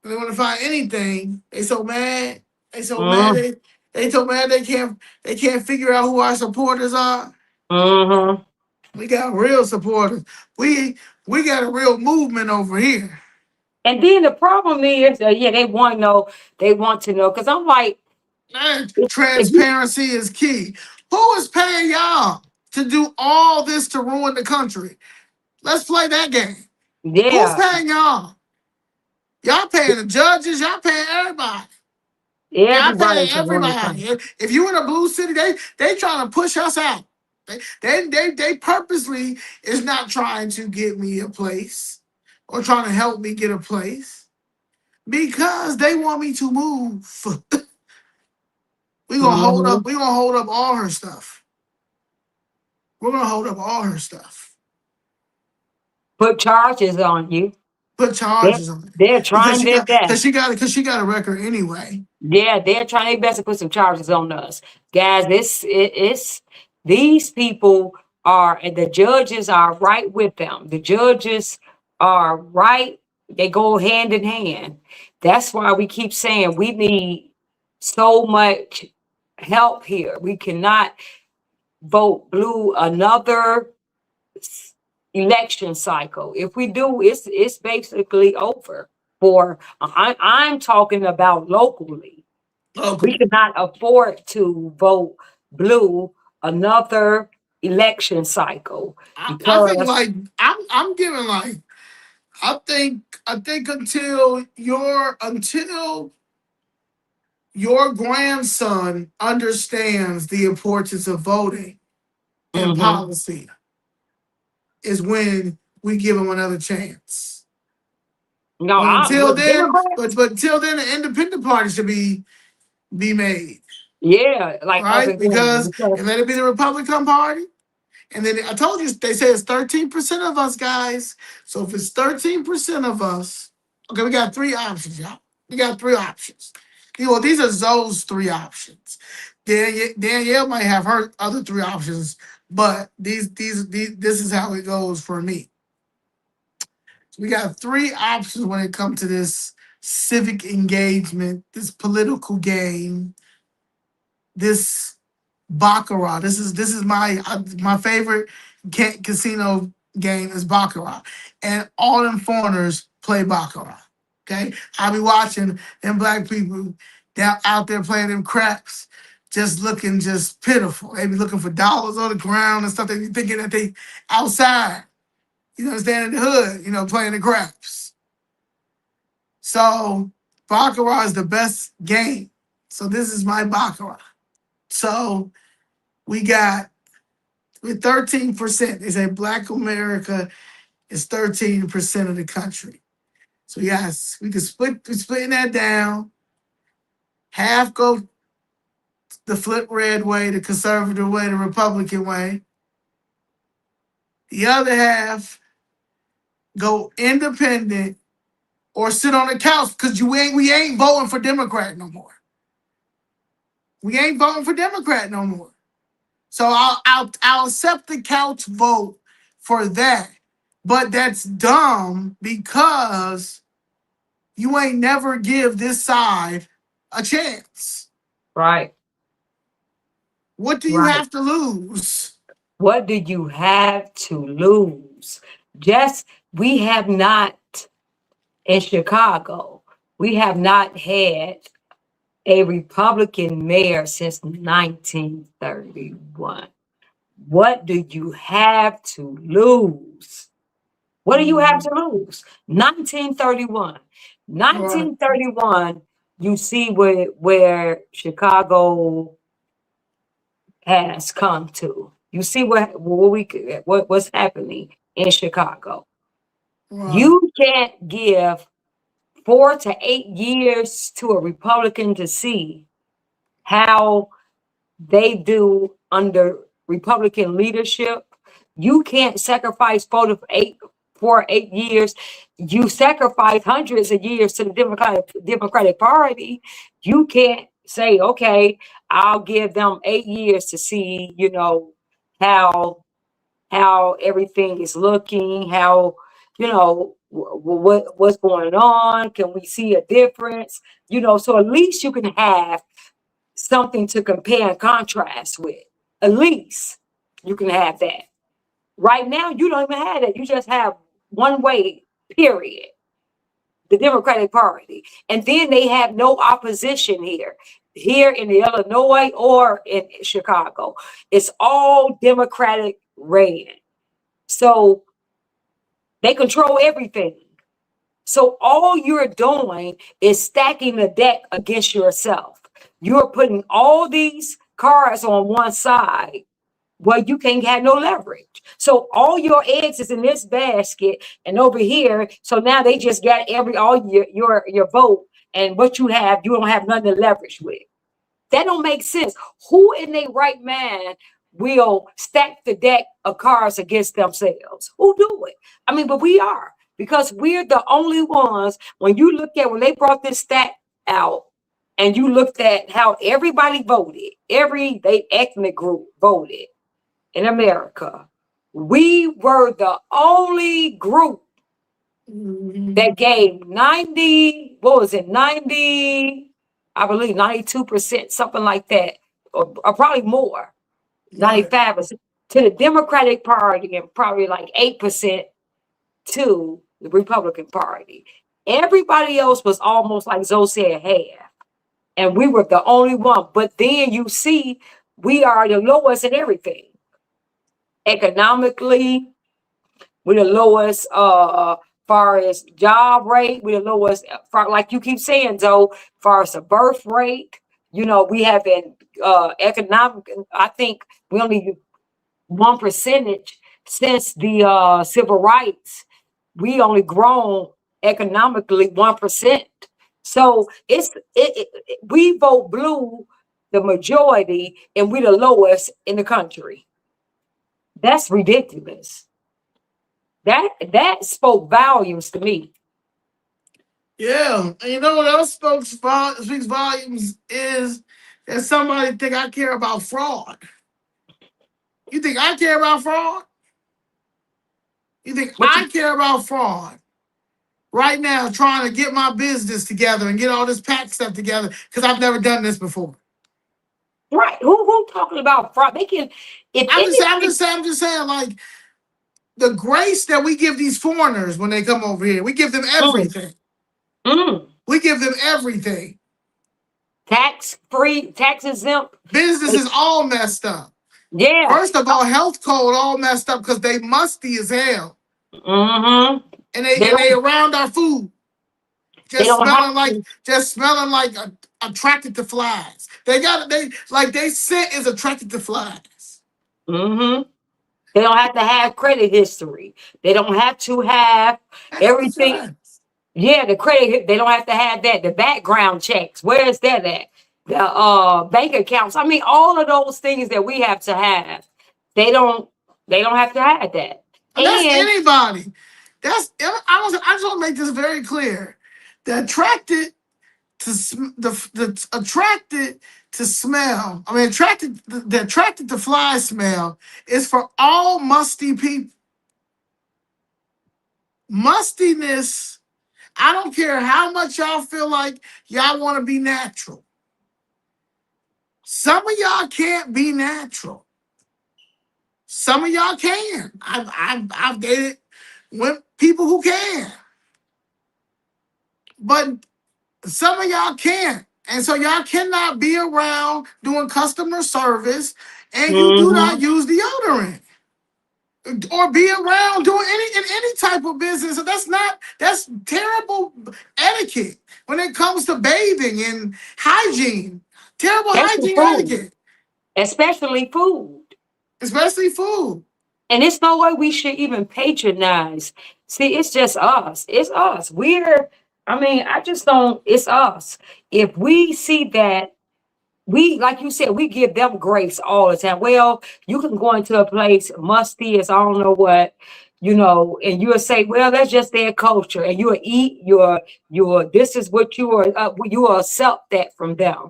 They want to find anything. They so mad. They so mad. Mm, They so mad they can't figure out who our supporters are. mm-hmm. We got real supporters. We got a real movement over here. And then the problem is, yeah, they want to know. They want to know because I'm like, Man, if you, transparency is key. Who is paying y'all to do all this to ruin the country? Let's play that game. Who's yeah, paying y'all? Y'all paying the judges. Y'all paying everybody. Y'all everybody paying to run the everybody. country. If you in a blue city, they trying to push us out. They purposely is not trying to get me a place or trying to help me get a place because they want me to move. We gonna hold Mm-hmm. up. We gonna hold up all her stuff. We're gonna hold up all her stuff. Put charges on you. Put They're, charges on it they're because trying their best. she got a record anyway. Yeah, they're trying their best to put some charges on us, guys. It's these people are, and the judges are right with them. The judges are right; they go hand in hand. That's why we keep saying we need so much help here. We cannot vote blue another election cycle. If we do, it's basically over. For I'm talking about locally. We Locally, cannot afford to vote blue another election cycle I think because like I'm giving like I think until your grandson understands the importance of voting and mhm. policy is when we give him another chance. No, But I until with then, Democrats, but until then, the independent party should be made, yeah, like up right? and going Because because and let it be the Republican Party. And then I told you they say it's 13% of us guys. So if it's 13% of us, okay, we got three options, y'all. We got three options. These are Zoe's three options. Danielle might have her other three options But this is how it goes for me. We got three options when it comes to this civic engagement, this political game, this baccarat. This is my favorite casino game is baccarat, and all them foreigners play baccarat. Okay, I be watching them black people down out there playing them craps, just looking just pitiful. They be looking for dollars on the ground and stuff. They be thinking that they outside. You understand, in the hood, playing the craps. So baccarat is the best game. So this is my baccarat. So we got with 13%. They say Black America is 13% of the country. So yes, we can splitting that down. Half go the flip red way, the conservative way, the Republican way. The other half go independent or sit on the couch because we ain't voting for Democrat no more. We ain't voting for Democrat no more. So I'll accept the couch vote for that. But that's dumb because you ain't never give this side a chance. Right. What do you Right. have to lose? What do you have to lose? We have not, in Chicago, we have not had a Republican mayor since 1931. What do you have to lose? What do you have to lose? 1931. Right. 1931, you see where Chicago has come to. You see what's happening in Chicago. Right. You can't give 4 to 8 years to a Republican to see how they do under Republican leadership. You can't sacrifice 4 to 8 years. You sacrifice hundreds of years to the Democratic Party. You can't say, okay, I'll give them 8 years to see, how everything is looking, how what's going on. Can we see a difference? So at least you can have something to compare and contrast with. At least you can have that. Right now, you don't even have that. You just have one way, period. The Democratic Party. And then they have no opposition here in the Illinois or in Chicago. It's all Democratic ran. So they control everything. So all you're doing is stacking the deck against yourself. You're putting all these cards on one side where you can't have no leverage. So all your eggs is in this basket and over here. So now they just got all your vote, and what you don't have nothing to leverage with. That don't make sense. Who in their right mind will stack the deck of cards against themselves? Who do it? I mean, but we are, because we're the only ones. When they brought this stat out, and you looked at how everybody voted, they ethnic group voted in America, we were the only group that gave 90, what was it, 90, I believe 92%, something like that, or probably more, Right. 95% to the Democratic Party and probably like 8% to the Republican Party. Everybody else was almost like Zoe said, half. And we were the only one. But then you see, we are the lowest in everything. Economically, we're the lowest far as job rate. We're the lowest, like you keep saying, Zoe, far as the birth rate. We have been economic. I think we only 1% since the civil rights. We only grown economically 1%. So we vote blue, the majority, and we the lowest in the country. That's ridiculous. That spoke volumes to me. Yeah. And you know what else speaks volumes is that somebody think I care about fraud. You think I care about fraud? You think What I you care about fraud? Right now, trying to get my business together and get all this pack stuff together because I've never done this before. right? Who talking about fraud? They can, if anything. I'm just saying, like the grace that we give these foreigners when they come over here, we give them Mm, everything. mm, We give them everything. tax free, tax exempt. Business is all messed up. Yeah. First of all, health code all messed up because they musty as hell, Mm-hmm. and They they don't. around our food, They don't have to. just smelling like attracted to flies. They scent is attracted to flies. Mm-hmm. They don't have to have credit history. They don't have to have everything. Exercise. Yeah, the credit. They don't have to have that. The background checks. Where is that at? The bank accounts. I mean, all of those things that we have to have. They don't. They don't have to have that. And that's And anybody. I just want to make this very clear. The attracted the attracted to smell. I mean, the attracted to fly smell is for all musty people. Mustiness. I don't care how much y'all feel like y'all want to be natural. Some of y'all can't be natural. Some of y'all can. I've dated people who can, but some of y'all can't. And so y'all cannot be around doing customer service and you do not mhm, use deodorant or be around doing any type of business. So that's terrible etiquette when it comes to bathing and hygiene. Terrible especially hygiene food, etiquette, especially food. especially food. And it's no way we should even patronize. See, it's just us. It's us. We're. I mean, I just don't. It's us. If we see that, we, like you said, we give them grace all the time. Well, you can go into a place musty as I don't know what, and you'll say, well, that's just their culture, and you'll eat your. This is what you will accept that from them.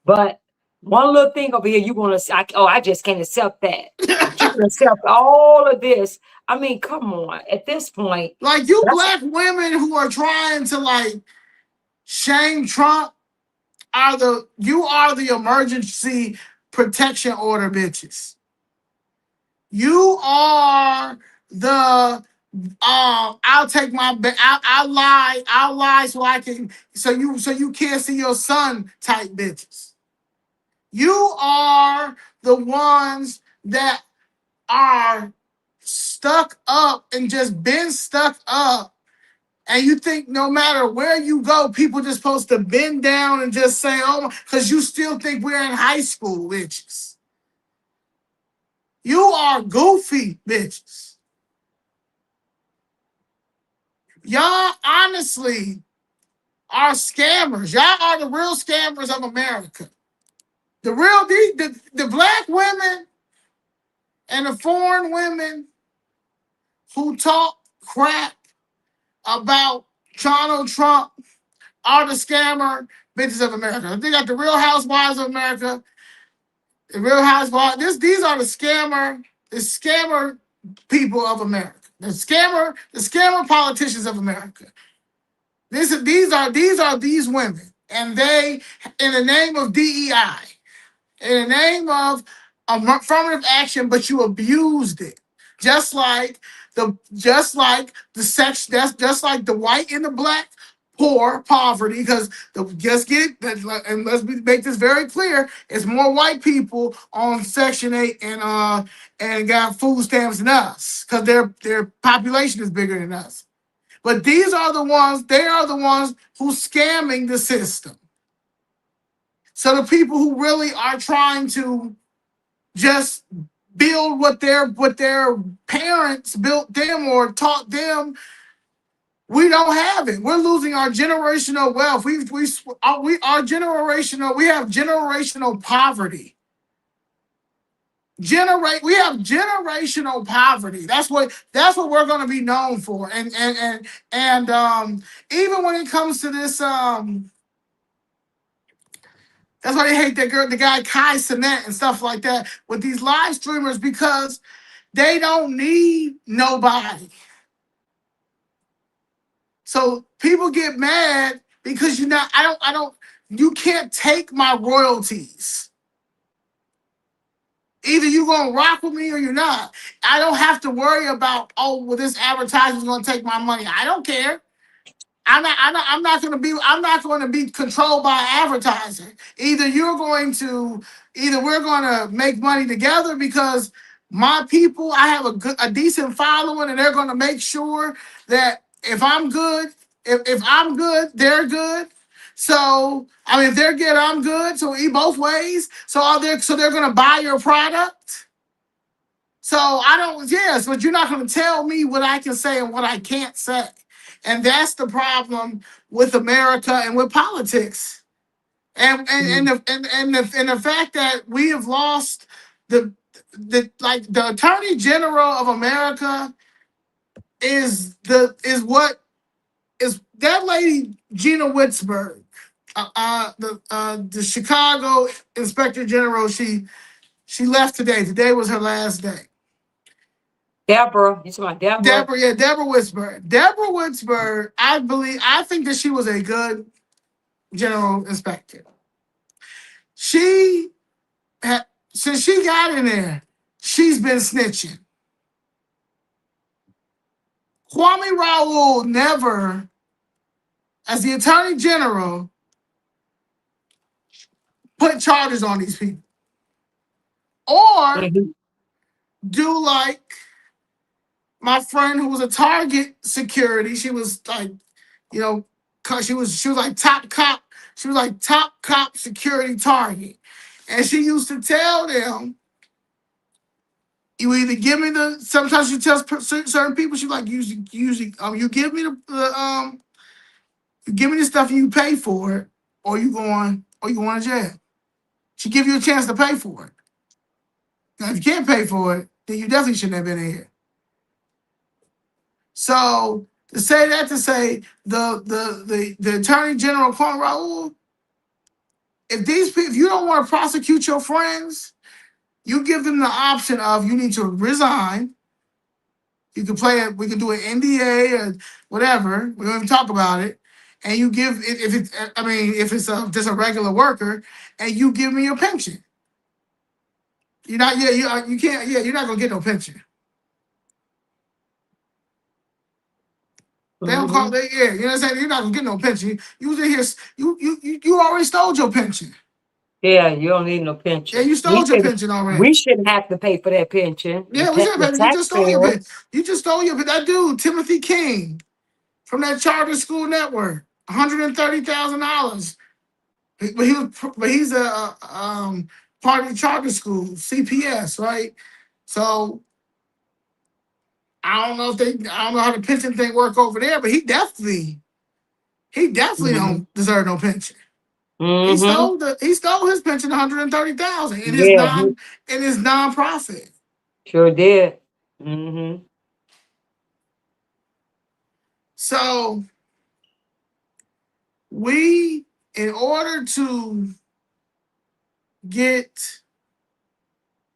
But one little thing over here, you want to, oh, I just can't accept that. But you can accept all of this. I mean, come on. At this point, Like you that's black women who are trying to like shame Trump you are the emergency protection order bitches. You are the I'll take I'll lie so you can't see your son type bitches. You are the ones that are stuck up and just been stuck up. And you think no matter where you go, people just supposed to bend down and just say, oh, because you still think we're in high school, bitches. You are goofy, bitches. Y'all honestly are scammers. Y'all are the real scammers of America. The black women and the foreign women who talk crap about Donald Trump are the scammer bitches of America. They got the Real Housewives of America, the Real Housewives. These are the scammer people of America. The scammer politicians of America. These are these women, and they, in the name of DEI, in the name of affirmative action, but you abused it. Just like the sex, that's just like the white and the black poverty, because just get it, and make this very clear, it's more white people on Section 8 and got food stamps than us, because their population is bigger than us. But they are the ones who scamming the system. So the people who really are trying to just build what their parents built them or taught them, we don't have it. We're losing our generational wealth. We have generational poverty. We have generational poverty. That's what we're going to be known for. And even when it comes to this That's why they hate that girl, the guy Kai Cenat and stuff like that with these live streamers, because they don't need nobody. So people get mad because you're not. You can't take my royalties. Either you're gonna rock with me or you're not. I don't have to worry about, oh, well, this advertiser's gonna take my money. I don't care. I'm not going to be. I'm not going to be controlled by advertising. Either we're going to make money together because my people. I have a decent following, and they're going to make sure that if I'm good, if I'm good, they're good. So I mean, if they're good, I'm good. So we both ways. So they're going to buy your product. So I don't. Yes, but you're not going to tell me what I can say and what I can't say. And that's the problem with America and with politics. And the fact that we have lost the the Attorney General of America is that lady Gina Witzberg, the Chicago Inspector General. She left today. Today was her last day. Deborah, you talking about Deborah? Deborah Witzberg. Deborah Witzberg, I think that she was a good general inspector. She had, since she got in there, she's been snitching. Kwame Raoul never, as the Attorney General, put charges on these people. Or do like my friend who was a Target security. She was like, cause she was like top cop. She was like top cop security Target, and she used to tell them, you either give me the. Sometimes she tells certain people, she like usually you give me you give me the stuff and you pay for it, or you going to jail. She give you a chance to pay for it. Now, if you can't pay for it, then you definitely shouldn't have been in here. So to say the Attorney General Kwame Raoul, if you don't want to prosecute your friends, you give them the option of, you need to resign. You can we can do an NDA or whatever. We don't even talk about it. And you give, if it's just a regular worker, and you give me your pension. You're not, you can't, you're not gonna get no pension. They don't call you know what I'm saying? You're not gonna get no pension. You was in here, you already stole your pension. Yeah, you don't need no pension. Yeah, you stole your pension already. We shouldn't have to pay for that pension. Yeah, we should have. You just stole your pension. You just stole your pension. That dude, Timothy King, from that charter school network, $130,000. But he's a part of the charter school, CPS, right? So I don't know how the pension thing work over there, but he definitely don't deserve no pension. He stole his pension, $130,000 in his nonprofit. Sure did. So we, in order to get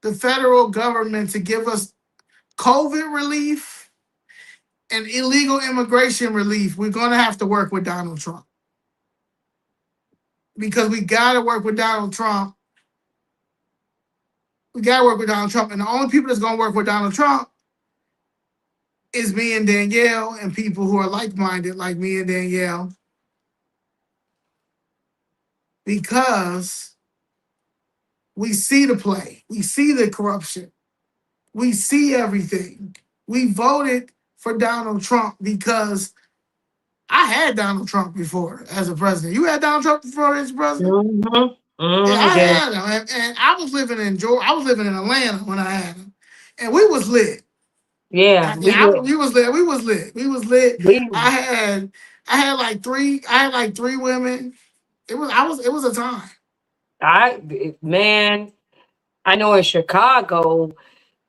the federal government to give us COVID relief and illegal immigration relief, we're going to have to work with Donald Trump. Because we got to work with Donald Trump. We got to work with Donald Trump. And the only people that's going to work with Donald Trump is me and Danielle, and people who are like-minded like me and Danielle. Because we see the play. We see the corruption. We see everything. We voted for Donald Trump because I had Donald Trump before as a president. You had Donald Trump before as president? Yeah, I had him. And I was living in Georgia. I was living in Atlanta when I had him. And we was lit. Yeah, we was lit. We was lit. I had like three women. It was a time. I know in Chicago,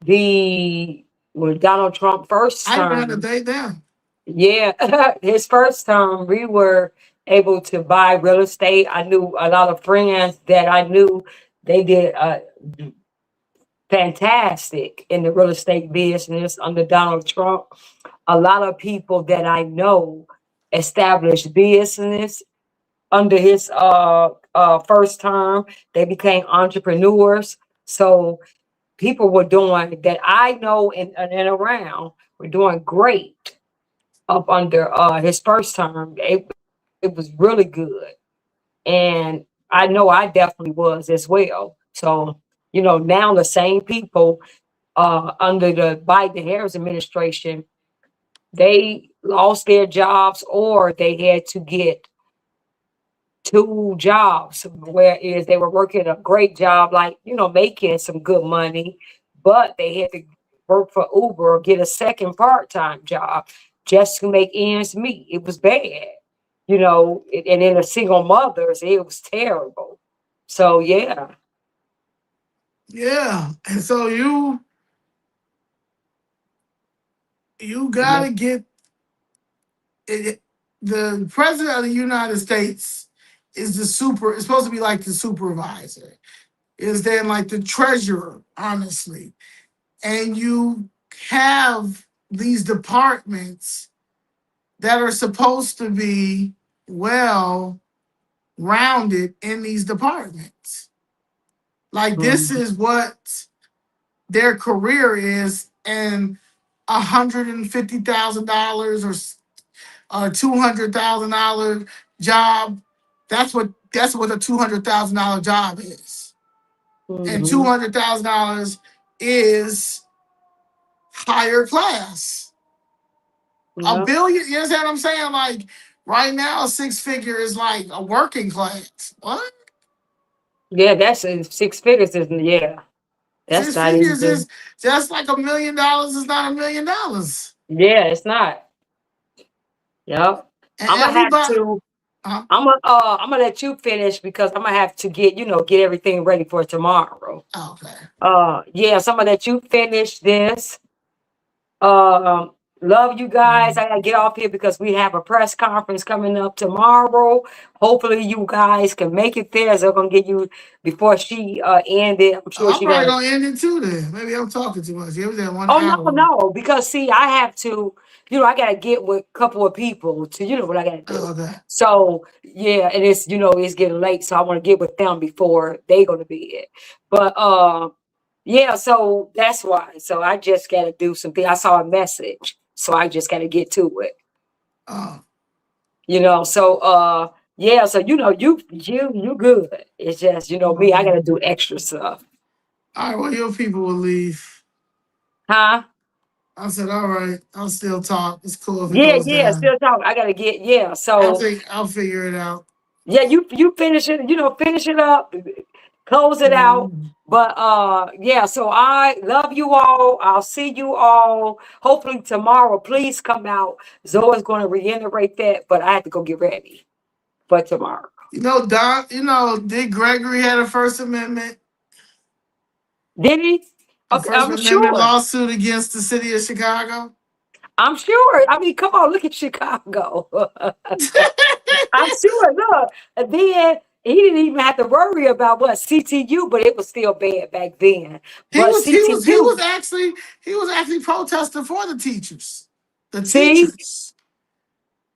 when Donald Trump first term, I had to date them. Yeah, his first term, we were able to buy real estate. I knew a lot of friends that I knew they did fantastic in the real estate business under Donald Trump. A lot of people that I know established business under his first term. They became entrepreneurs. So people were doing that I know and around were doing great up under his first term. It was really good. And I know I definitely was as well. So, now the same people under the Biden Harris administration, they lost their jobs or they had to get two jobs, whereas they were working a great job, like, making some good money, but they had to work for Uber or get a second part-time job just to make ends meet. It was bad, and then the single mothers, it was terrible. So yeah. Yeah. And so you Yeah. gotta get it. The president of the United States is supposed to be like the supervisor. Is then like the treasurer, honestly. And you have these departments that are supposed to be well rounded in these departments. Like this Mhm. is what their career is, and $150,000 or a $200,000 job. That's what a $200,000 job is, and two Mhm. hundred thousand dollars is higher class. A Yeah. billion, you understand what I'm saying? Like right now, a six figure is like a working class. What? Yeah, that's six figures, isn't it? Yeah. That's Six not figures even. is just like $1 million is not $1 million. Yeah, it's not. Yep. And I'm gonna have everybody, to. uh, I'm gonna let you finish because I'm gonna have to get everything ready for tomorrow. okay. Yeah, so I'm gonna let you finish this. Um, love you guys. I gotta get off here because we have a press conference coming up tomorrow. Hopefully, you guys can make it there. So I'm gonna get you before she ended. I'm sure I'm she probably gotta. gonna end it too then. Maybe I'm talking too much. It was at one Oh no, hour. no, because see, I have to, I gotta get with a couple of people to, what I gotta do. Oh, okay. So yeah, and it's getting late, so I want to get with them before they go to bed. But yeah, so that's why. So I just gotta do something. I saw a message, so I just gotta get to it. Oh, So yeah, so you good. It's just, me, I gotta all do extra stuff. right. Well, your people will leave. Huh? I said, all right. I'll still talk. It's cool if it Yeah, goes yeah, down. still talking. I gotta get, yeah. I So think I'll figure it out. yeah, you finish it, finish it up, close it out. Mhm. But yeah, so I love you all. I'll see you all hopefully tomorrow. Please come out. Zoe's gonna reiterate that, but I have to go get ready for tomorrow. Don. Dick Gregory had a First Amendment, Did he? a Okay, First I'm Amendment sure. lawsuit against the city of Chicago. I'm sure. I mean, come on, look at Chicago. I'm sure. Look, and then he didn't even have to worry about what CTU, but it was still bad back then. He But was he was he was CTU, actually he was actually protesting for the teachers. The see, teachers.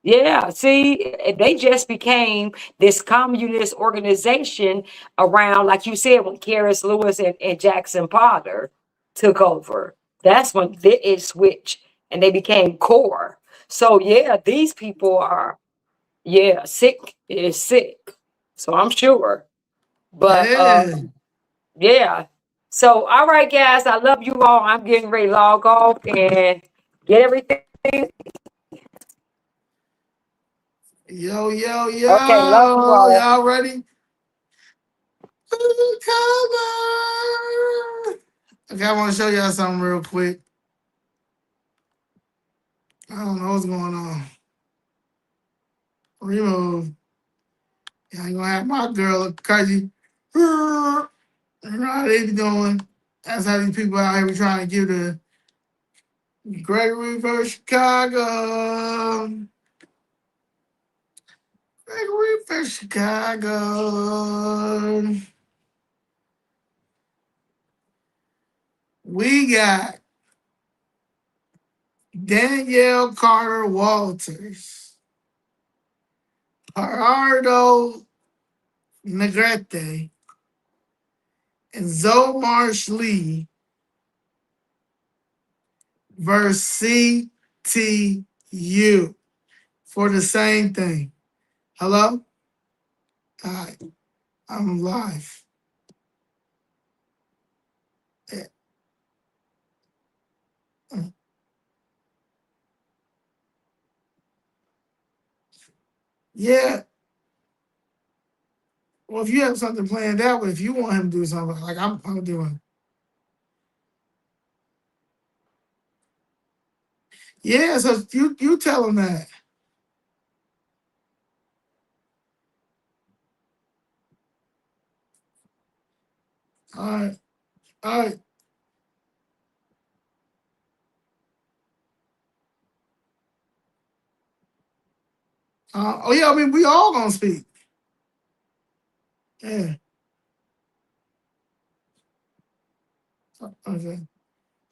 yeah, see, they just became this communist organization around, like you said, when Karis Lewis and Jackson Potter took over. That's when it switched and they became core. So yeah, these people are, yeah, sick is sick. So I'm sure. But Yeah. yeah. So all right, guys, I love you all. I'm getting ready to log off and get everything. Yo, yo, Okay, love you yo. all. Y'all ready? Cover. Okay, I want to show y'all something real quick. I don't know what's going on. Remove. Yeah, you gonna have my girl look crazy. You know how they be doing. That's how these people out here be trying to give the Gregory versus Chicago. Gregory for Chicago. We got Danielle Carter Walters, Gerardo Negrete, and Zoe Marsh Lee versus CTU for the same thing. Hello? Hi, I'm live. Eh, mm. Yeah. Well, if you have something planned out, if you want him to do something, like I'm doing. Yeah, so you tell him that. All right. All right. Oh yeah, I mean we all gonna speak. Yeah. Okay.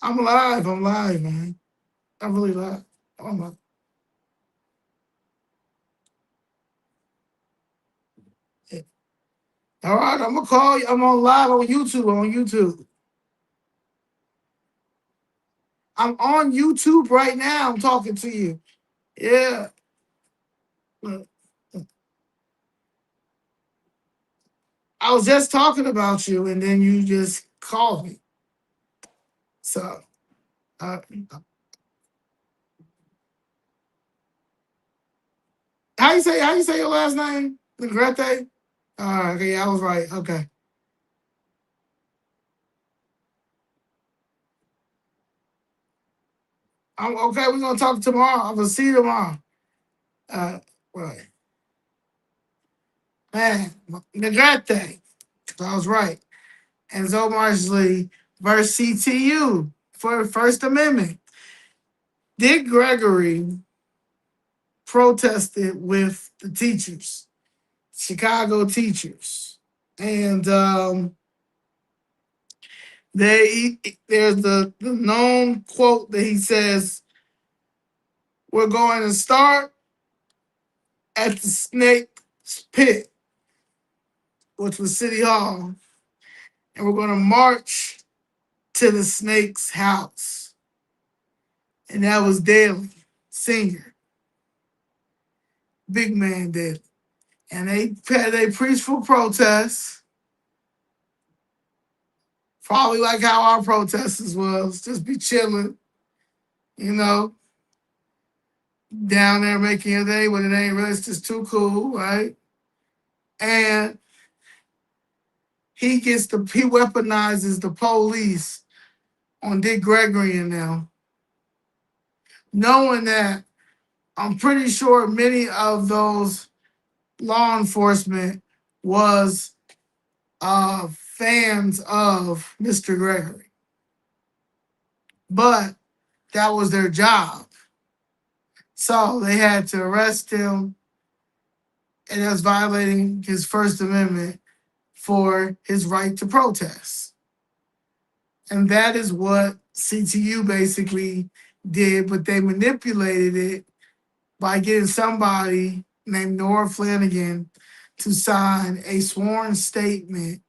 I'm live. I'm live, man. I'm really live. I'm live. Yeah. All right, I'm gonna call you. I'm on live on YouTube. On YouTube. I'm on YouTube right now. I'm talking to you. Yeah. Look, I was just talking about you, and then you just called me. So, uh, how you say your last name? Negrete? All right. Okay. I was right. Okay. I'm okay. We're gonna talk tomorrow. I'm gonna see you tomorrow. Right. Man, Negrete. I was right. And Zoe Marsley versus CTU for the First Amendment. Dick Gregory protested with the teachers, Chicago teachers. And there's the known quote that he says, "We're going to start at the snake pit," which was City Hall, "and we're going to march to the snake's house." And that was Daly, senior, big man Daly. And they preached for protests, probably like how our protesters was, just be chilling, you know, down there making a day when it ain't really, it's just too cool, right? And he weaponizes the police on Dick Gregory and them, knowing that I'm pretty sure many of those law enforcement was fans of Mr. Gregory, but that was their job. So they had to arrest him, and that's violating his First Amendment for his right to protest. And that is what CTU basically did, but they manipulated it by getting somebody named Nora Flanagan to sign a sworn statement.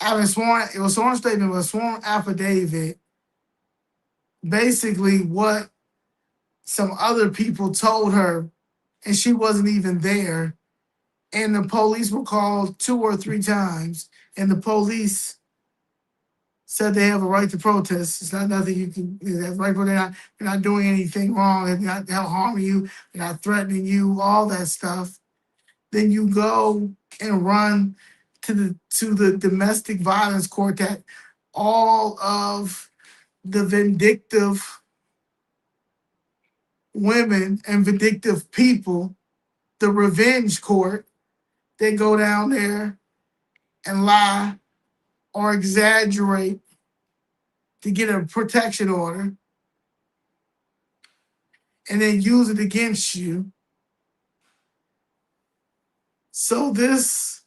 It was sworn statement, but a sworn affidavit, basically what some other people told her, and she wasn't even there. And the police were called 2 or 3 times, and the police said they have a right to protest. It's not nothing you can. They have a right, but they're not doing anything wrong. They're not harming you. They're not threatening you. All that stuff. Then you go and run to the domestic violence court that all of the vindictive women and vindictive people, the revenge court, they go down there and lie or exaggerate to get a protection order and then use it against you. So this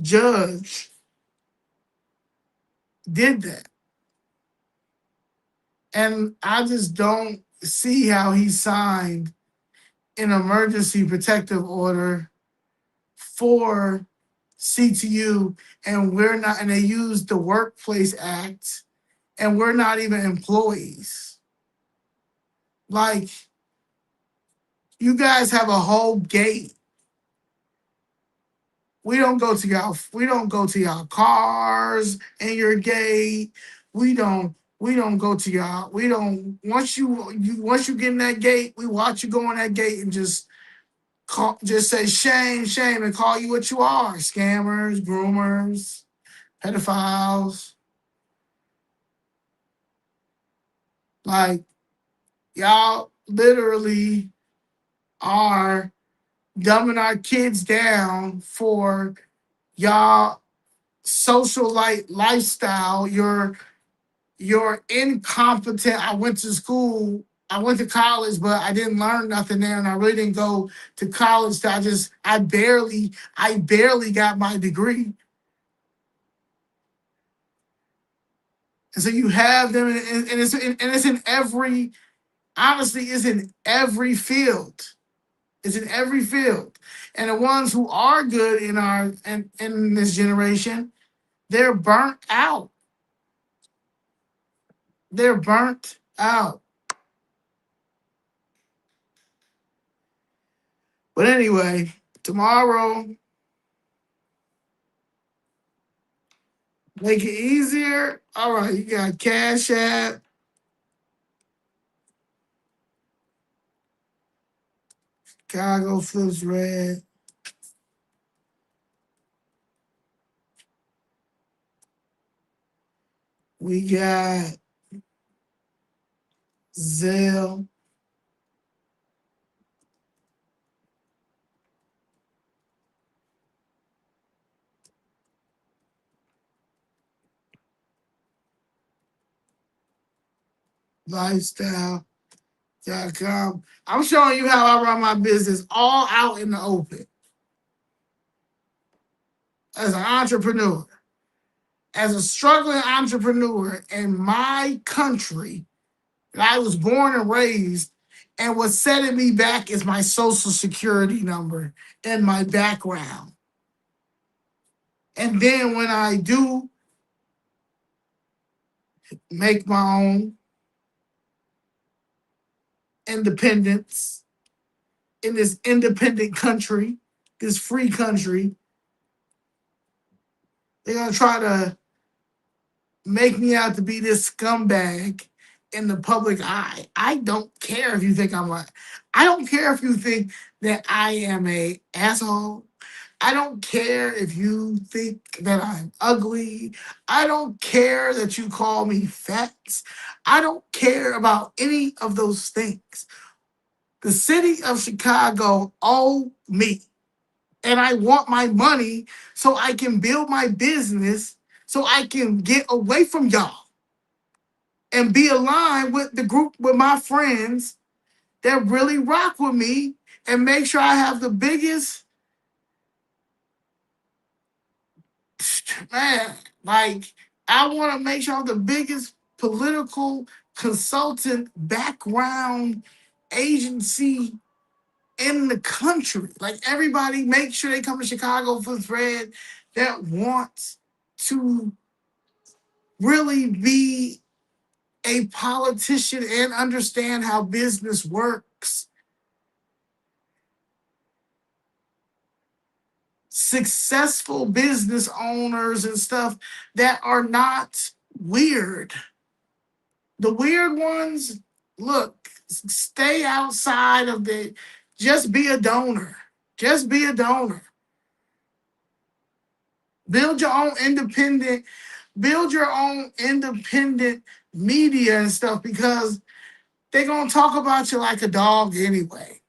judge did that. And I just don't see how he signed an emergency protective order for CTU, and we're not, and they used the Workplace Act, and we're not even employees. Like, you guys have a whole gate. We don't go to y'all cars in your gate. We don't go to y'all. We don't once you get in that gate, we watch you go in that gate and just say shame, shame, and call you what you are. Scammers, groomers, pedophiles. Like, y'all literally are dumbing our kids down for y'all lifestyle. You're incompetent. I went to college, but I didn't learn nothing there, and I really didn't go to college. I barely got my degree. And so you have them, and it's in every, honestly, it's in every field. It's in every field. And the ones who are good in this generation, they're burnt out. They're burnt out. But anyway, tomorrow, make it easier. All right, you got Cash App, Chicago Flips Red. We got Zelle. Lifestyle.com. I'm showing you how I run my business all out in the open as an entrepreneur, as a struggling entrepreneur in my country that I was born and raised. And what's setting me back is my social security number and my background. And then when I do make my own independence in this independent country, this free country, they're going to try to make me out to be this scumbag in the public eye. I don't care if you think I don't care if you think that I am a asshole. I don't care if you think that I'm ugly. I don't care that you call me fat. I don't care about any of those things. The city of Chicago owe me, and I want my money so I can build my business, so I can get away from y'all and be aligned with the group, with my friends that really rock with me, and make sure I have the biggest, man, like, I want to make sure I have the biggest political consultant background agency in the country. Like, everybody, make sure they come to Chicago for Fred that wants to really be a politician and understand how business works. Successful business owners and stuff that are not weird. The weird ones, look, stay outside of just be a donor. Just be a donor. Build your own independent media and stuff, because they're gonna talk about you like a dog anyway.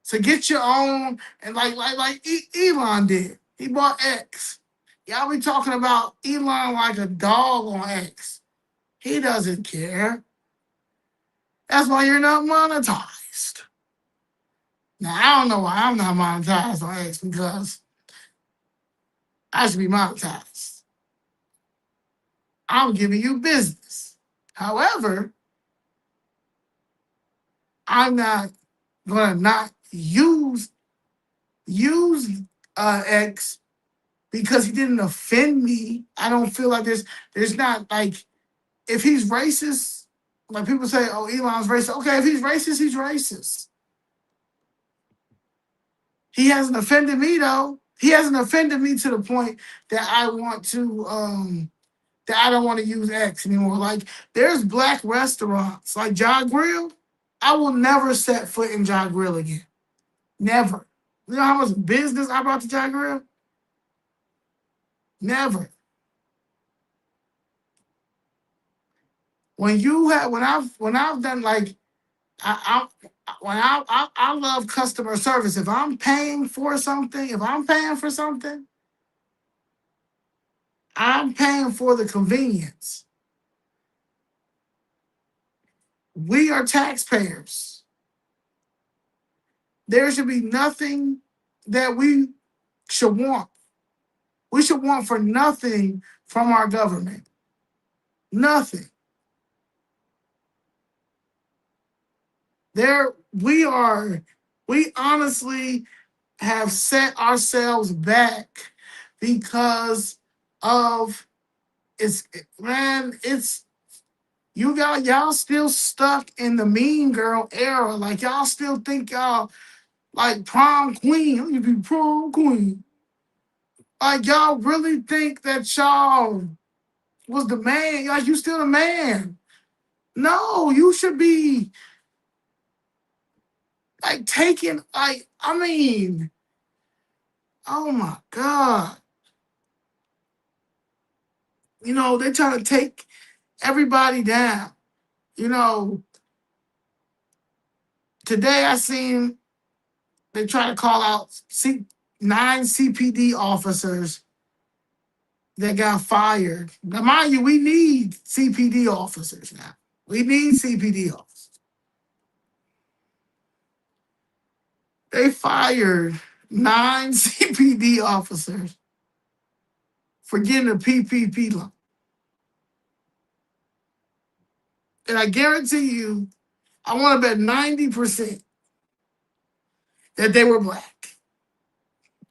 So get your own, and Elon did. He bought X. Y'all be talking about Elon like a dog on X. He doesn't care. That's why you're not monetized. Now I don't know why I'm not monetized on X because I should be monetized. I'm giving you business. However, I'm not gonna not use X because he didn't offend me. I don't feel like there's not like if he's racist, like people say, oh, Elon's racist. Okay, if he's racist, he's racist. He hasn't offended me though. He hasn't offended me to the point that I want to that I don't want to use X anymore. Like there's black restaurants like Ja Grill. I will never set foot in Ja Grill again. Never. You know how much business I brought to Ja Grill? Never. When I've done like I love customer service. If I'm paying for something, I'm paying for the convenience. We are taxpayers. There should be nothing that we should want. We should want for nothing from our government. Nothing. There we honestly have set ourselves back because of it's y'all still stuck in the mean girl era. Like y'all still think y'all like prom queen. You be prom queen. Like y'all really think that y'all was the man. Like you still the man. No, you should be like taking like I mean, oh my God. They're trying to take everybody down. You know, today I seen they try to call out 9 CPD officers that got fired. Now, mind you, we need CPD officers now. We need CPD officers. They fired 9 CPD officers for getting a PPP loan. And I guarantee you, I want to bet 90% that they were black.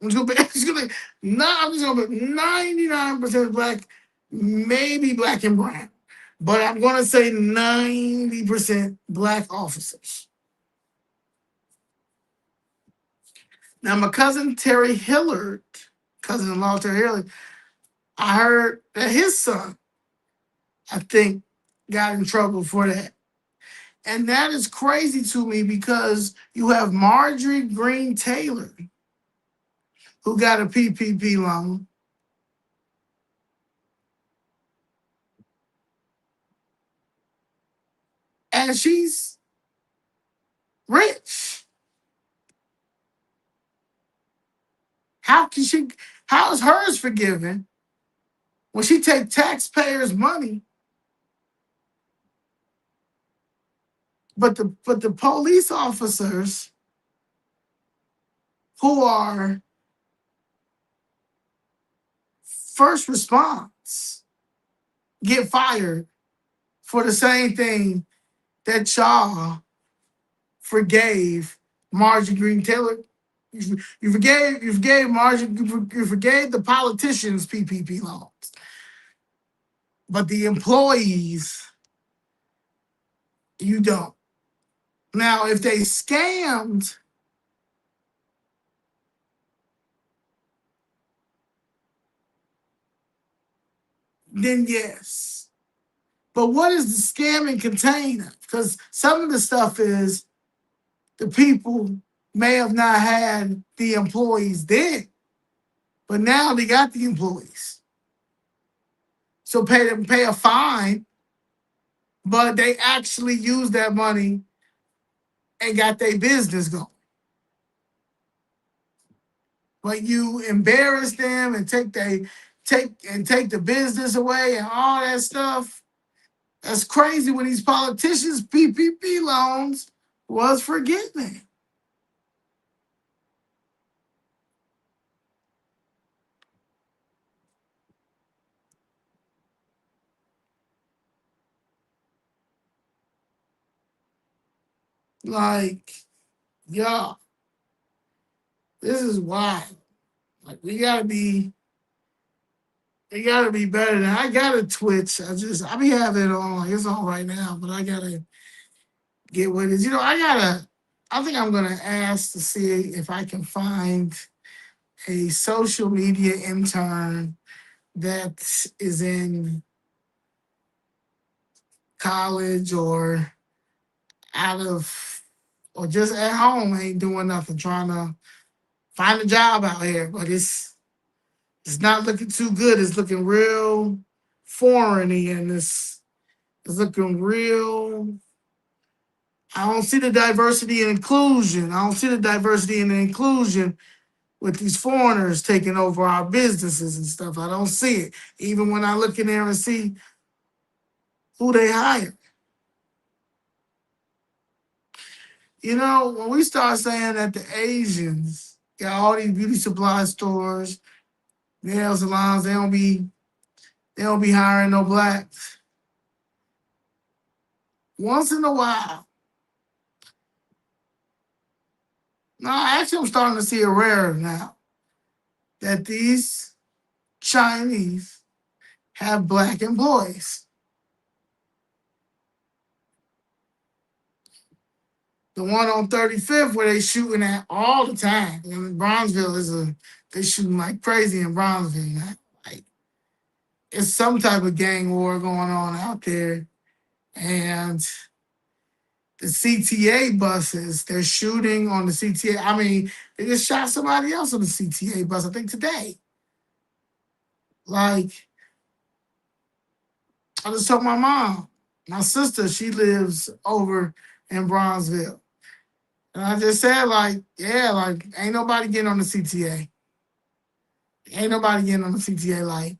I'm just gonna bet 99% black, maybe black and brown. But I'm gonna say 90% black officers. Now my cousin Terry Hillard, cousin-in-law Terry Hillard, I heard that his son, I think, got in trouble for that. And that is crazy to me because you have Marjorie Green Taylor, who got a PPP loan. And she's rich. How is hers forgiven when she take taxpayers' money, but the police officers who are first response get fired for the same thing that y'all forgave Marjorie Green Taylor. You forgave Marjorie, you forgave the politicians' PPP loans. But the employees, you don't. Now, if they scammed, then yes. But what is the scamming container? Because some of the stuff is the people may have not had the employees then, but now they got the employees. So pay a fine, but they actually use that money and got their business going. But you embarrass them and take the business away and all that stuff. That's crazy when these politicians' PPP loans was forgiven. Like, y'all, this is wild. Like, we gotta be better than I got a Twitch. I be having it on, like it's on right now, but I gotta get with it. I think I'm gonna ask to see if I can find a social media intern that is in college or out of or just at home, ain't doing nothing, trying to find a job out here. But it's not looking too good. It's looking real foreigny, and it's looking real. I don't see the diversity and inclusion. I don't see the diversity and the inclusion with these foreigners taking over our businesses and stuff. I don't see it. Even when I look in there and see who they hire. You know, when we start saying that the Asians got all these beauty supply stores, nail salons, they don't be hiring no blacks. Once in a while. No, actually I'm starting to see it rare now that these Chinese have black employees. The one on 35th where they shooting at all the time. And Bronzeville they shooting like crazy in Bronzeville, man. Like it's some type of gang war going on out there. And the CTA buses, they're shooting on the CTA. I mean, they just shot somebody else on the CTA bus, I think today. Like, I just told my sister, she lives over in Bronzeville. And I just said, like, yeah, like, ain't nobody getting on the CTA. Ain't nobody getting on the CTA. Like,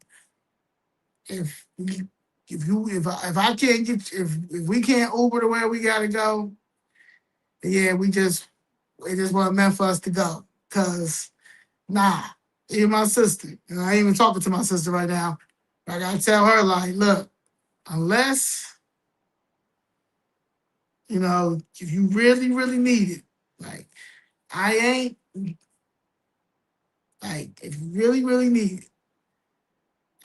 if we- if I can't get if we can't Uber to where we gotta go, yeah, it just wasn't meant for us to go. Cause nah, even my sister, and I ain't even talking to my sister right now. I gotta tell her, like, look, unless, if you really, really need it, like, I ain't, like, if you really, really need it,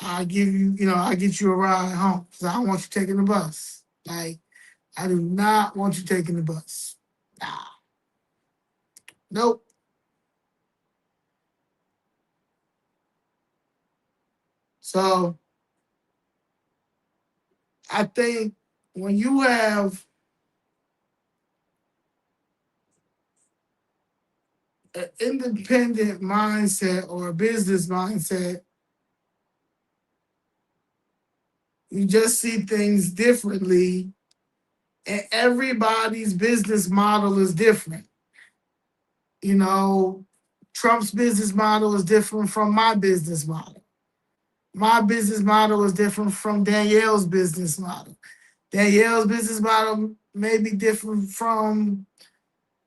I'll get you a ride home. Cause I don't want you taking the bus. Like, I do not want you taking the bus. Nah, nope. So I think when you have an independent mindset or a business mindset, you just see things differently, and everybody's business model is different. You know, Trump's business model is different from my business model. My business model is different from Danielle's business model. Danielle's business model may be different from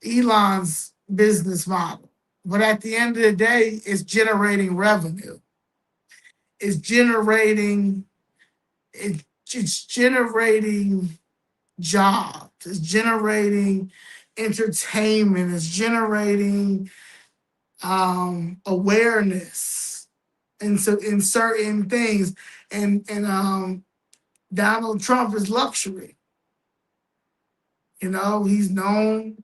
Elon's business model. But at the end of the day, it's generating revenue. It's generating it's generating jobs. It's generating entertainment. It's generating awareness in certain things. And Donald Trump is luxury. He's known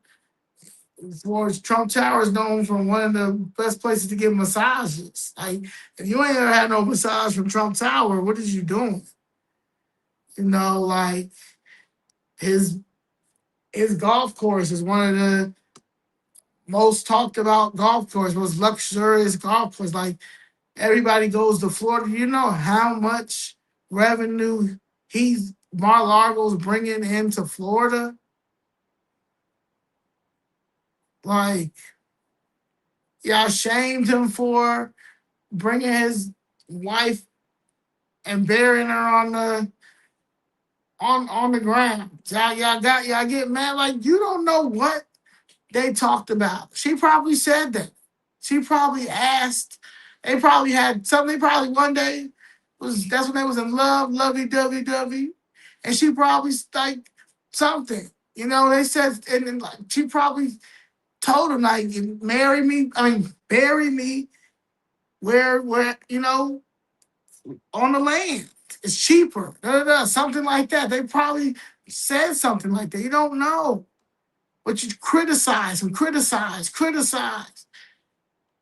for his Trump Tower is known for one of the best places to get massages. Like, if you ain't ever had no massage from Trump Tower, what is you doing? Like his his golf course is one of the most talked about golf course, most luxurious golf course. Like, everybody goes to Florida. You know how much revenue Mar-a-Lago's bringing into Florida? Like, y'all shamed him for bringing his wife and burying her on the ground. Y'all get mad. Like, you don't know what they talked about. She probably said that. She probably asked. They probably had something. They probably one day that's when they was in love, lovey dovey dovey, and she probably like something. You know, they said, and then like she probably told him like, marry me. I mean, bury me where on the land. It's cheaper. Da, da, da, something like that. They probably said something like that. You don't know, but you criticize and criticize, criticize.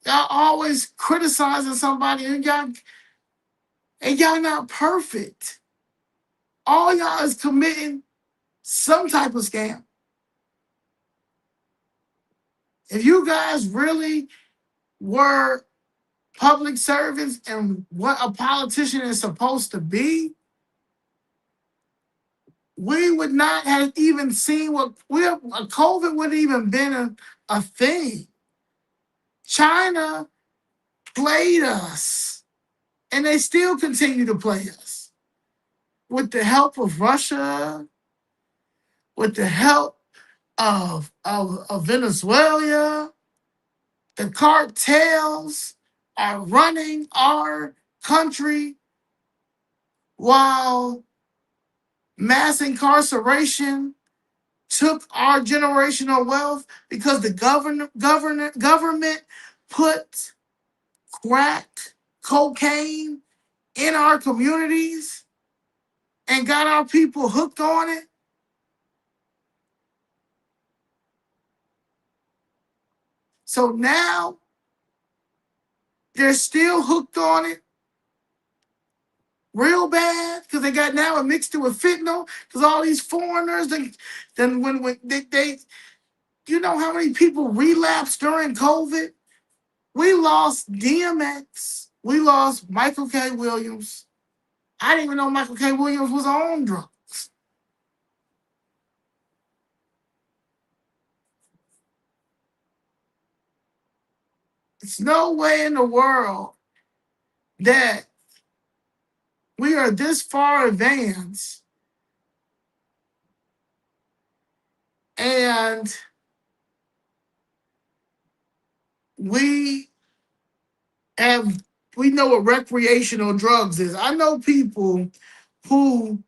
Y'all always criticizing somebody, and y'all not perfect. All y'all is committing some type of scam. If you guys really were public servants and what a politician is supposed to be, we would not have even seen COVID wouldn't even been a thing. China played us, and they still continue to play us with the help of Russia, with the help of Venezuela. The cartels are running our country while mass incarceration took our generational wealth because the government put crack cocaine in our communities and got our people hooked on it. So now they're still hooked on it real bad because they got now it mixed it with fentanyl because all these foreigners, then when they you know how many people relapsed during COVID? We lost DMX. We lost Michael K. Williams. I didn't even know Michael K. Williams was on drugs. It's no way in the world that we are this far advanced and we have we know what recreational drugs is. I know people who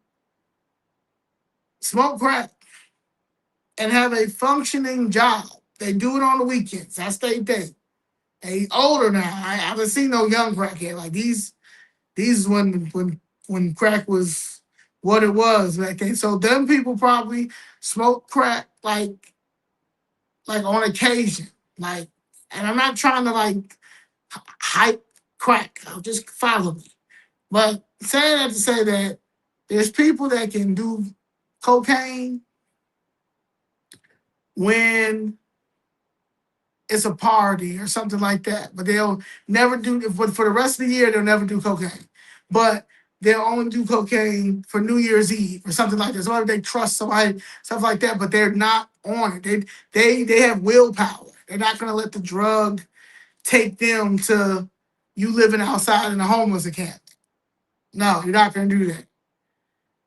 smoke crack and have a functioning job. They do it on the weekends. That's their thing. They older now. I haven't seen no young crackhead like these. These is when crack was what it was back then. So them people probably smoke crack like on occasion. Like, and I'm not trying to like hype crack. I'll just follow me. But saying that to say that there's people that can do cocaine when it's a party or something like that, but they'll never do. But for the rest of the year, they'll never do cocaine. But they'll only do cocaine for New Year's Eve or something like that. So they trust somebody, stuff like that, but they're not on it. They have willpower. They're not gonna let the drug take them to you living outside in a homeless encampment. No, you're not gonna do that.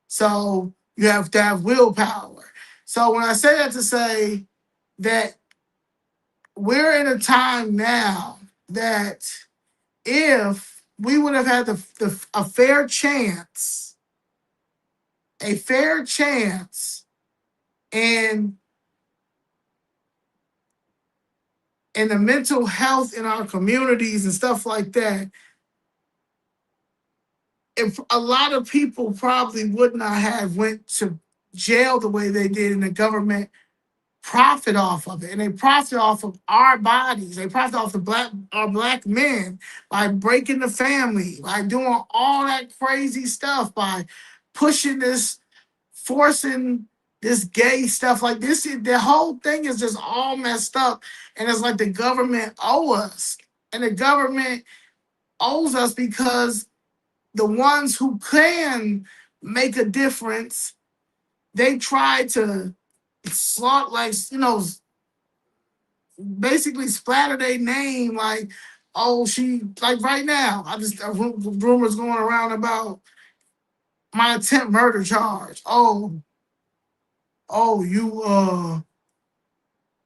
So you have to have willpower. So when I say that to say that we're in a time now that if we would have had a fair chance in the mental health in our communities and stuff like that, if a lot of people probably would not have went to jail the way they did, and the government profit off of it, and they profit off of our bodies. They profit off our black men by breaking the family, by doing all that crazy stuff, by pushing this, forcing this gay stuff. Like this, the whole thing is just all messed up, and it's like the government owe us, and the government owes us because the ones who can make a difference, they try to slot like basically splatter their name like, oh, she like right now. I just rumors going around about my attempt murder charge. Oh,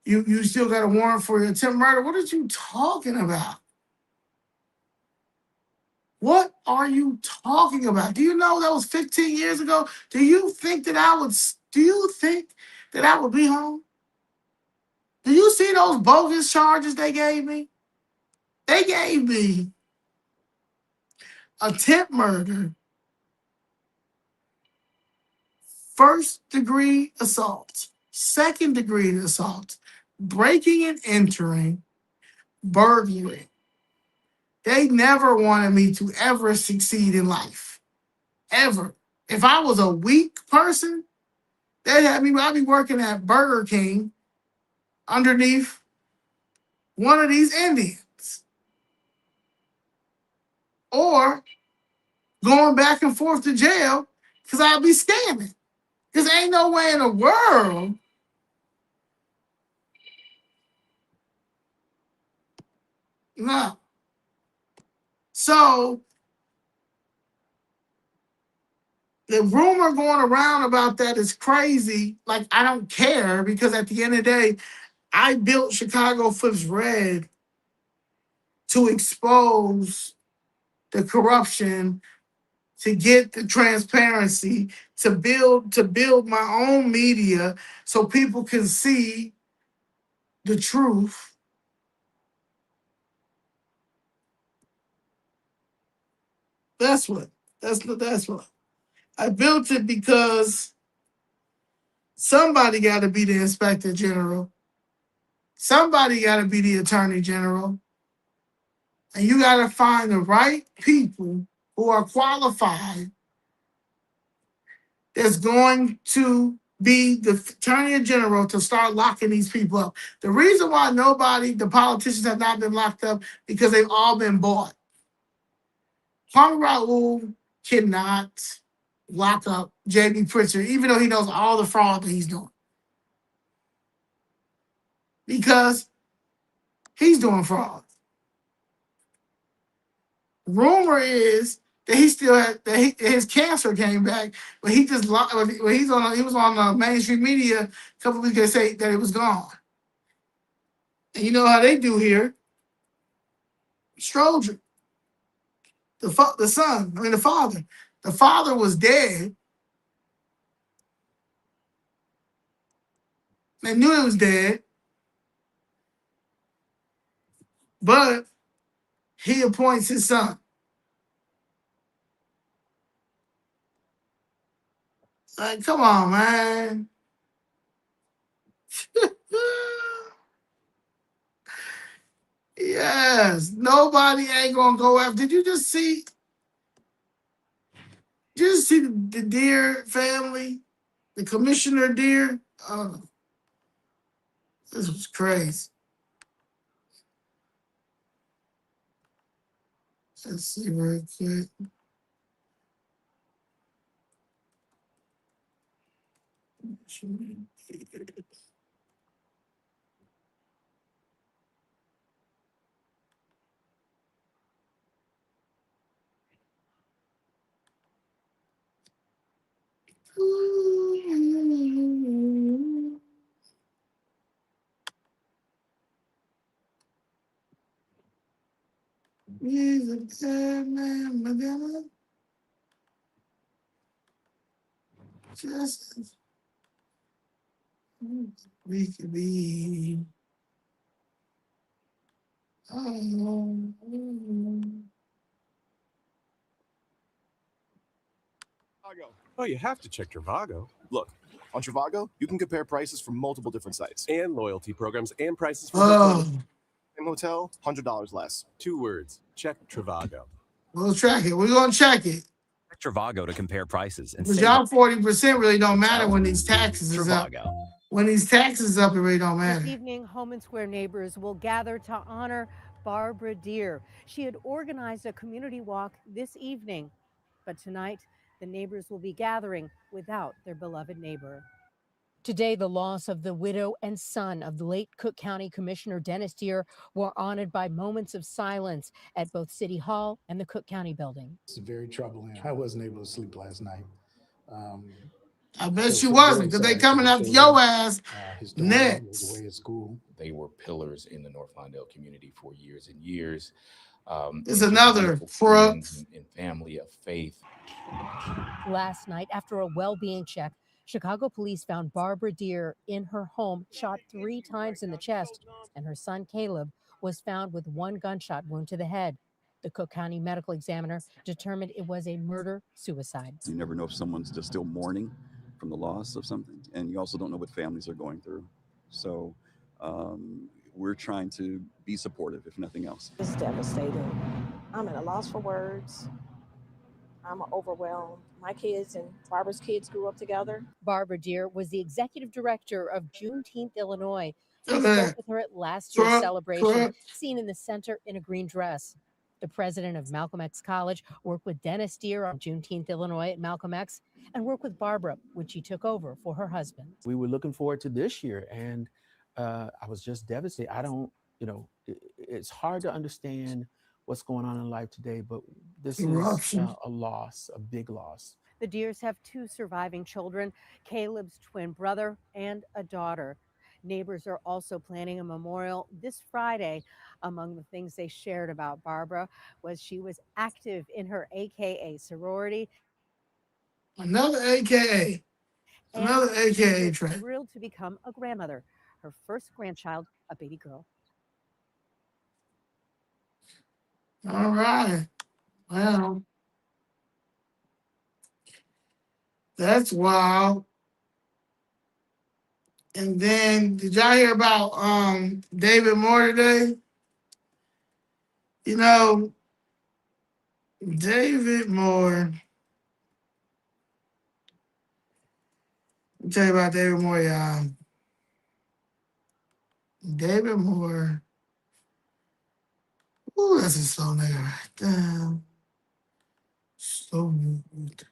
you still got a warrant for your attempt murder. What are you talking about? What are you talking about? Do you know that was 15 years ago? Do you think that I would be home? Do you see those bogus charges they gave me? They gave me attempt murder, first degree assault, second degree assault, breaking and entering, burglary. They never wanted me to ever succeed in life. Ever. If I was a weak person, I'd be working at Burger King underneath one of these Indians. Or going back and forth to jail because I'd be scamming. Because ain't no way in the world no. So the rumor going around about that is crazy. Like, I don't care because at the end of the day, I built Chicago Flips Red to expose the corruption, to get the transparency, to build my own media so people can see the truth. That's what. That's what. I built it because somebody got to be the inspector general. Somebody got to be the attorney general. And you got to find the right people who are qualified that's going to be the attorney general to start locking these people up. The reason why the politicians have not been locked up, because they've all been bought. Kwame Raoul cannot lock up J.B. Pritzker, even though he knows all the fraud that he's doing. Because he's doing fraud. Rumor is that he still had his cancer came back, but he just he was on mainstream media a couple weeks ago to say that it was gone. And you know how they do here. Stroger, the father. The father was dead. They knew he was dead, but he appoints his son. Like, come on, man. Yes, nobody ain't gonna go after. Did you just see? Did you see the Deer family, the commissioner Deer? Oh, this was crazy. Let's see real quick. He's a dead man, Madonna. Just we could be. Oh, Oh, you have to check Trivago. Look, on Trivago, you can compare prices from multiple different sites. And loyalty programs and prices for hotels. Same hotel, $100 less. 2 words. Check Trivago. We'll track it. We're going to check it. Check Trivago to compare prices. And because y'all 40% really don't matter when these taxes is up. Trivago. When these taxes up, it really don't matter. This evening, Home and Square neighbors will gather to honor Barbara Deer. She had organized a community walk this evening, but tonight, the neighbors will be gathering without their beloved neighbor. Today, the loss of the widow and son of the late Cook County Commissioner Dennis Deer were honored by moments of silence at both City Hall and the Cook County building. It's very troubling. I wasn't able to sleep last night. I bet you wasn't, because they coming after your ass his next. Was away at school. They were pillars in the North Lawndale community for years and years. It's another friends and family of faith. Last night, after a well-being check, Chicago police found Barbara Deer in her home, shot 3 times in the chest, and her son Caleb was found with 1 gunshot wound to the head. The Cook County medical examiner determined it was a murder-suicide. You never know if someone's just still mourning from the loss of something, and you also don't know what families are going through. So we're trying to be supportive, if nothing else. It's devastating. I'm at a loss for words. I'm overwhelmed. My kids and Barbara's kids grew up together. Barbara Deer was the executive director of Juneteenth, Illinois. We Look at spoke with her at last Trump, year's celebration, Trump. seen in the center in a green dress. The president of Malcolm X College worked with Dennis Deer on Juneteenth, Illinois at Malcolm X, and worked with Barbara, which he took over for her husband. We were looking forward to this year, and I was just devastated. I don't, it's hard to understand what's going on in life today, but this is a loss, a big loss. The Deers have 2 surviving children, Caleb's twin brother and a daughter. Neighbors are also planning a memorial this Friday. Among the things they shared about Barbara was she was active in her AKA sorority. Another AKA. Another AKA track. Thrilled to become a grandmother. Her first grandchild, a baby girl. All right. Well, that's wild. And then, did y'all hear about David Moore today? You know, David Moore. Let me tell you about David Moore, y'all. David Moore. Ooh, that's a slow nigga right there. So good.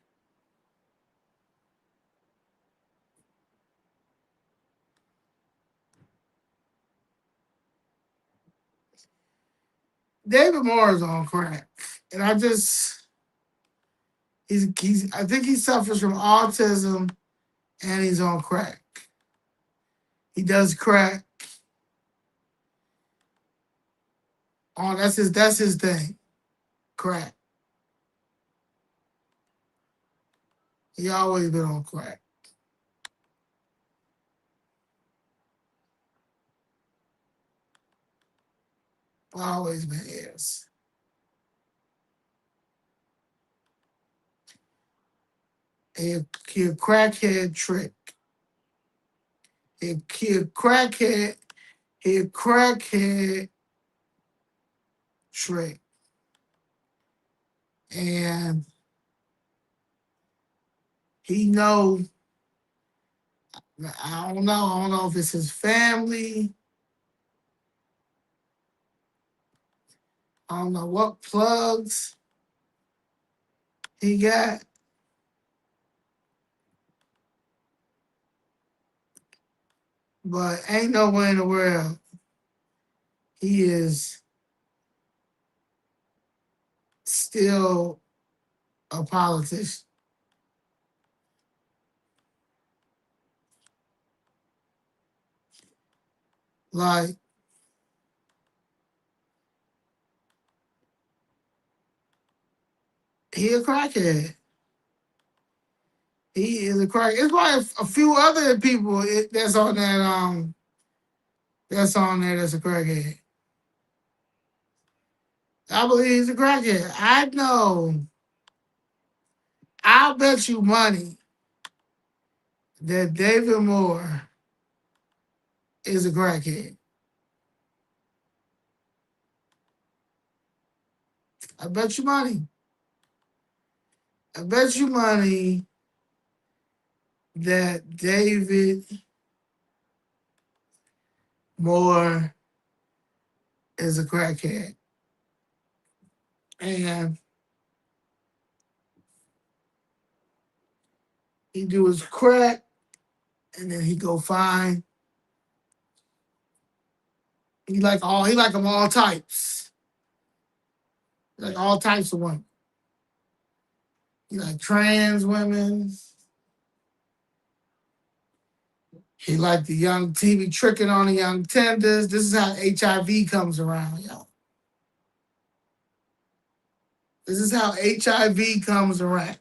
David Moore is on crack. And I think he suffers from autism and he's on crack. He does crack. Oh, that's his thing. Crack. He always been on crack. Always been, yes. He a crackhead trick. He a crackhead trick. And he know, I don't know if it's his family. I don't know what plugs he got. But ain't no way in the world he is still a politician. Like, he a crackhead. He is a crackhead. It's probably a few other people that's on that that's on there that's a crackhead. I believe he's a crackhead. I know. I'll bet you money that David Moore is a crackhead. I bet you money. I bet you money that David Moore is a crackhead. And he do his crack, and then he go find. He like them all types. He like all types of women. He like trans women. He like the young TV tricking on the young tenders. This is how HIV comes around, y'all. This is how HIV comes around.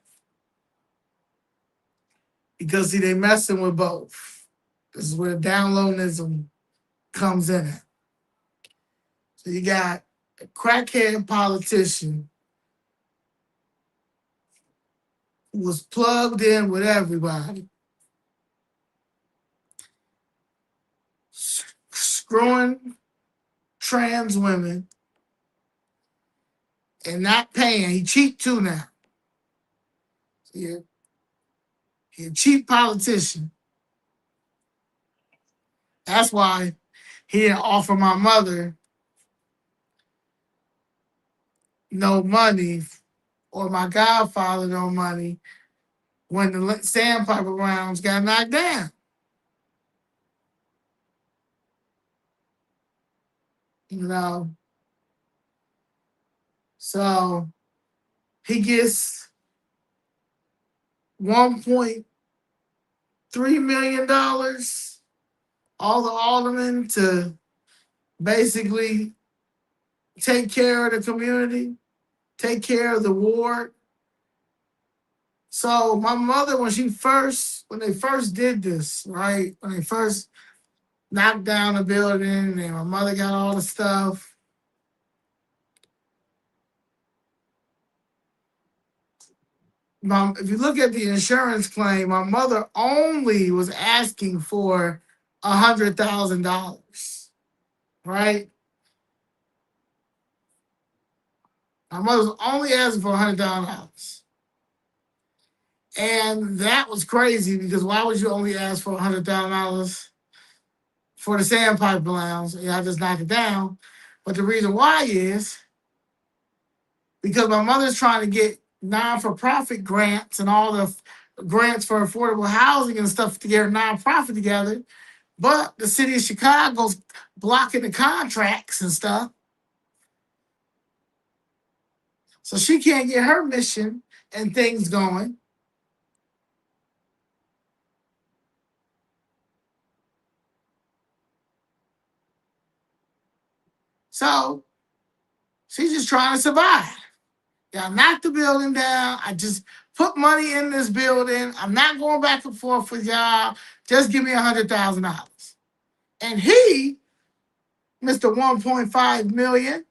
Because see, they messing with both. This is where downloadism comes in at. So you got a crackhead politician who was plugged in with everybody, screwing trans women and not paying. He cheap too now. He a cheap politician. That's why he didn't offer my mother no money or my godfather no money when the sandpiper rounds got knocked down. You know, so he gets $1.3 million, all the aldermen to basically take care of the community, take care of the ward. So my mother, when they first did this, right? When they first knocked down the building and my mother got all the stuff, if you look at the insurance claim, my mother only was asking for $100,000, right? My mother was only asking for $100,000. And that was crazy because why would you only ask for $100,000 for the sandpiper lounge? Yeah, I just knocked it down. But the reason why is because my mother's trying to get non-for-profit grants and all the grants for affordable housing and stuff to get her nonprofit together. But the city of Chicago's blocking the contracts and stuff. So she can't get her mission and things going. So she's just trying to survive. Yeah, I knocked the building down. I just put money in this building. I'm not going back and forth with y'all. Just give me $100,000. And he, Mr. 1.5 million,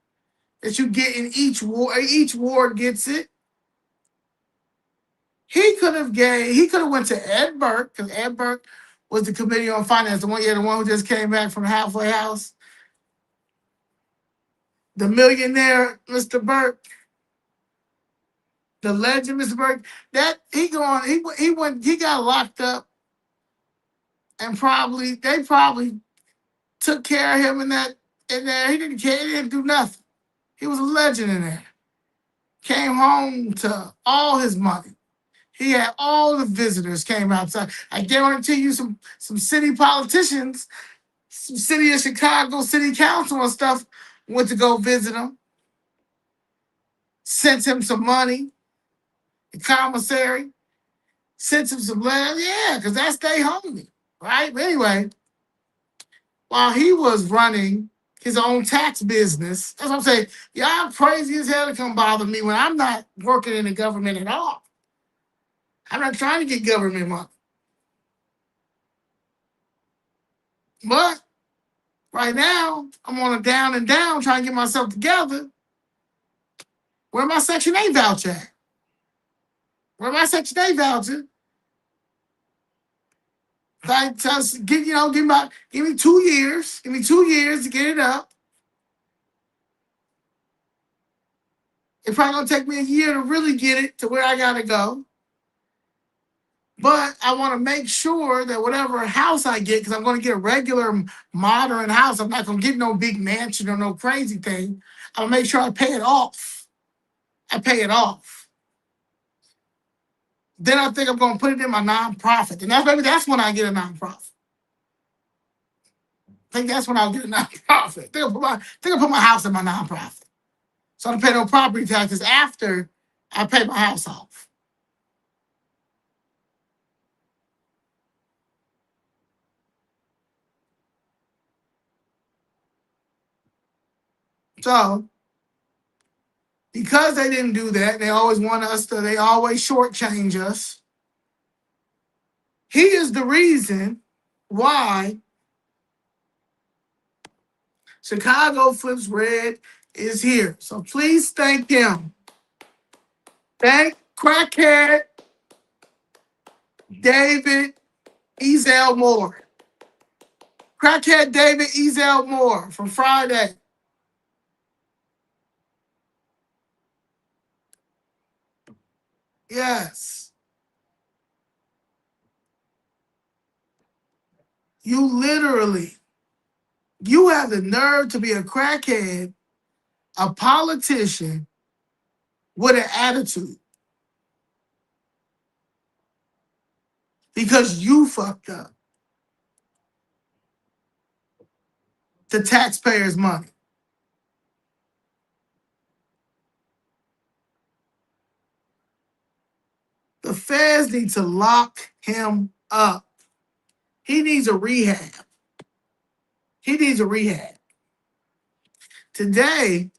that you get in each ward gets it. He could have went to Ed Burke, because Ed Burke was the committee on finance, the one who just came back from the halfway house. The millionaire, Mr. Burke, the legend, Mr. Burke, that he got locked up, and they probably took care of him in there. He didn't care, he didn't do nothing. He was a legend in there. Came home to all his money. He had all the visitors came outside. I guarantee you some city politicians, some city of Chicago city council and stuff went to go visit him. Sent him some money. The commissary sent him some land. Yeah, because that's their homie, right? But anyway, while he was running his own tax business, that's what I'm saying. Y'all crazy as hell to come bother me when I'm not working in the government at all. I'm not trying to get government money. But right now, I'm on a down and down trying to get myself together. Where my Section 8 voucher at? Where my Section 8 voucher? Give me 2 years. Give me 2 years to get it up. It's probably gonna take me a year to really get it to where I gotta go. But I want to make sure that whatever house I get, because I'm going to get a regular modern house, I'm not going to get no big mansion or no crazy thing. I'll make sure I pay it off. Then I think I'm going to put it in my nonprofit. And that's when I get a nonprofit. I think that's when I'll get a nonprofit. I think I'll put my house in my nonprofit. So I don't pay no property taxes after I pay my house off. So, because they didn't do that, they always shortchange us. He is the reason why Chicago Flips Red is here. So please thank him. Thank crackhead David Ezel Moore. Crackhead David Ezel Moore from Friday. Yes. You literally, you have the nerve to be a crackhead, a politician with an attitude. Because you fucked up the taxpayers' money. The feds need to lock him up. He needs a rehab. He needs a rehab. Today,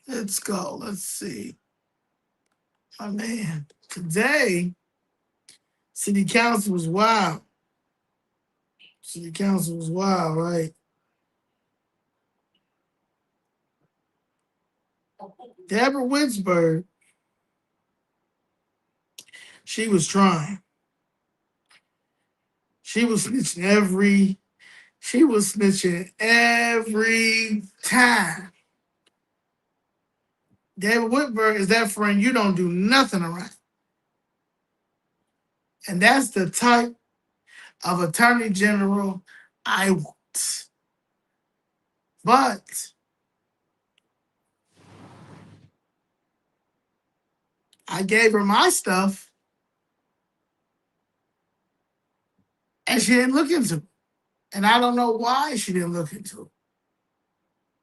let's go. Let's see. Oh, man. Today, city council was wild. City council was wild, right? Deborah Winsberg, she was trying. She was snitching every time. David Whitberg is that friend you don't do nothing around. And that's the type of attorney general I want. But I gave her my stuff and she didn't look into it. And I don't know why she didn't look into it.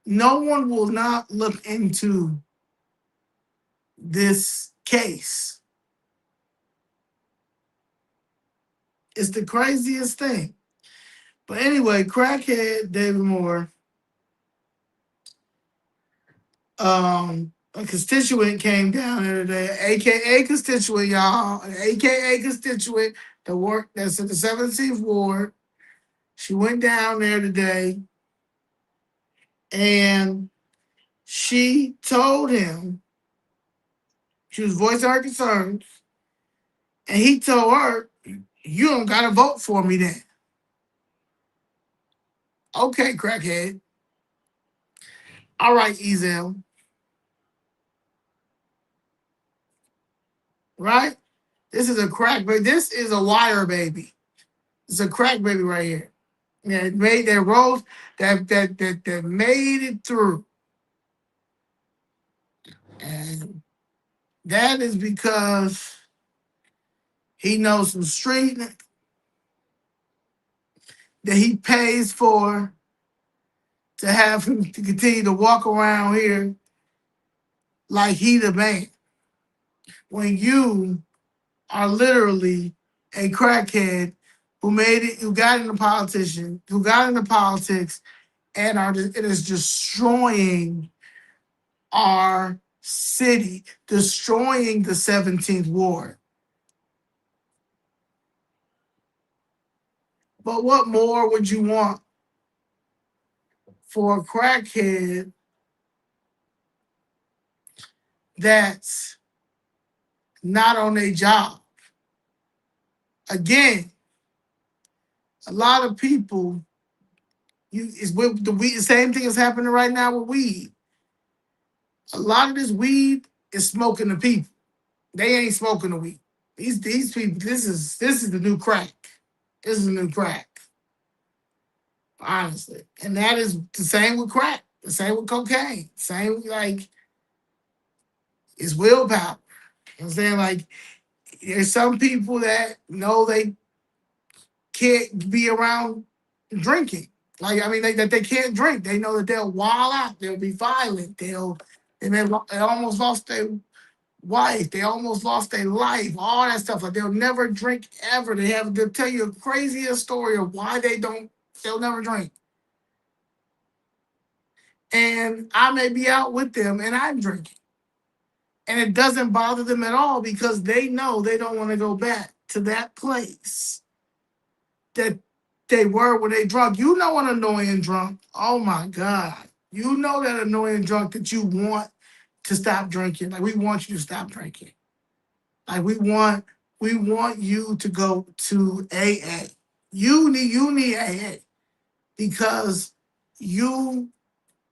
No one will not look into this case. It's the craziest thing. But anyway, crackhead David Moore, a constituent came down there today, aka constituent, y'all, aka constituent that's in the 17th Ward. She went down there today and she told him, she was voicing her concerns, and he told her, you don't gotta vote for me then. Okay, crackhead. All right, Ezel. Right? This is a crack baby. This is a wire baby. It's a crack baby right here. Yeah, it made that rose that made it through. And that is because he knows some street that he pays for to have him to continue to walk around here like he the man. When you are literally a crackhead who made it, who got into politician, who got into politics, and it is destroying our city, destroying the 17th Ward. But what more would you want for a crackhead that's not on their job? Again, a lot of people, it's with the weed, the same thing is happening right now with weed. A lot of this weed is smoking the people. They ain't smoking the weed. These people, this is the new crack. This is the new crack. Honestly. And that is the same with crack, the same with cocaine, same like it's willpower. You know what I'm saying? Like there's some people that know they can't be around drinking. Like, I mean, that they can't drink. They know that they'll wild out. They'll be violent. They almost lost their wife. They almost lost their life. All that stuff. Like they'll never drink ever. They'll tell you a craziest story of why they'll never drink. And I may be out with them and I'm drinking. And it doesn't bother them at all because they know they don't want to go back to that place that they were when they drunk. You know an annoying drunk. Oh my God. You know that annoying drunk that you want to stop drinking. Like we want you to stop drinking. Like we want you to go to AA. You need AA because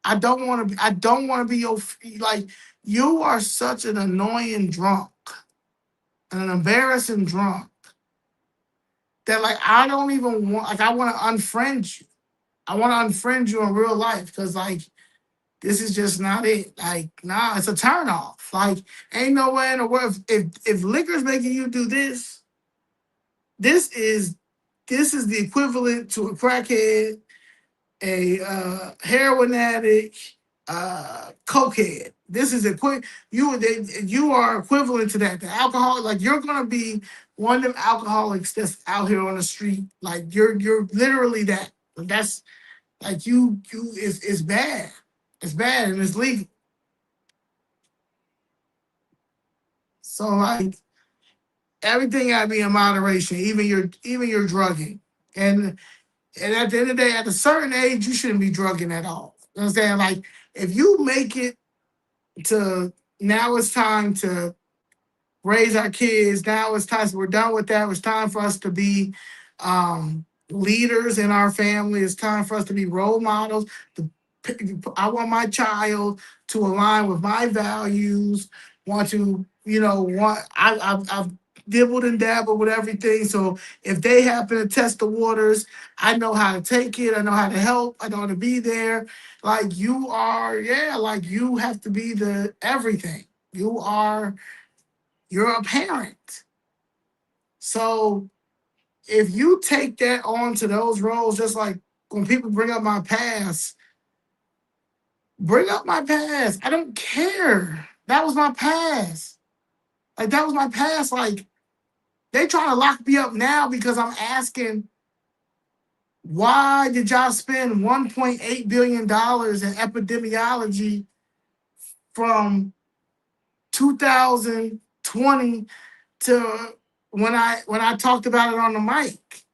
I don't want to be your, like, you are such an annoying drunk and an embarrassing drunk that, like, I don't even want, like, I want to unfriend you. I want to unfriend you in real life because, like, this is just not it. Like, nah, it's a turn off. Like, ain't no way in the world. If liquor's making you do this, this is the equivalent to a crackhead, a heroin addict, cokehead. This is you are equivalent to that. The alcohol, like you're gonna be one of them alcoholics that's out here on the street. Like you're literally that. That's like it's bad. It's bad and it's legal. So like everything gotta be in moderation, even your drugging. And at the end of the day, at a certain age, you shouldn't be drugging at all. You know what I'm saying? Like, if you make it to now it's time to raise our kids, now it's time, we're done with that. It's time for us to be leaders in our family. It's time for us to be role models. I want my child to align with my values, I've dibbled and dabbled with everything. So if they happen to test the waters, I know how to take it. I know how to help. I know how to be there. Like you are, like you have to be the everything. You're a parent. So if you take that on to those roles, just like when people bring up my past, bring up my past. I don't care. That was my past. Like that was my past. Like they trying to lock me up now because I'm asking, why did y'all spend $1.8 billion in epidemiology from 2020 to when I talked about it on the mic?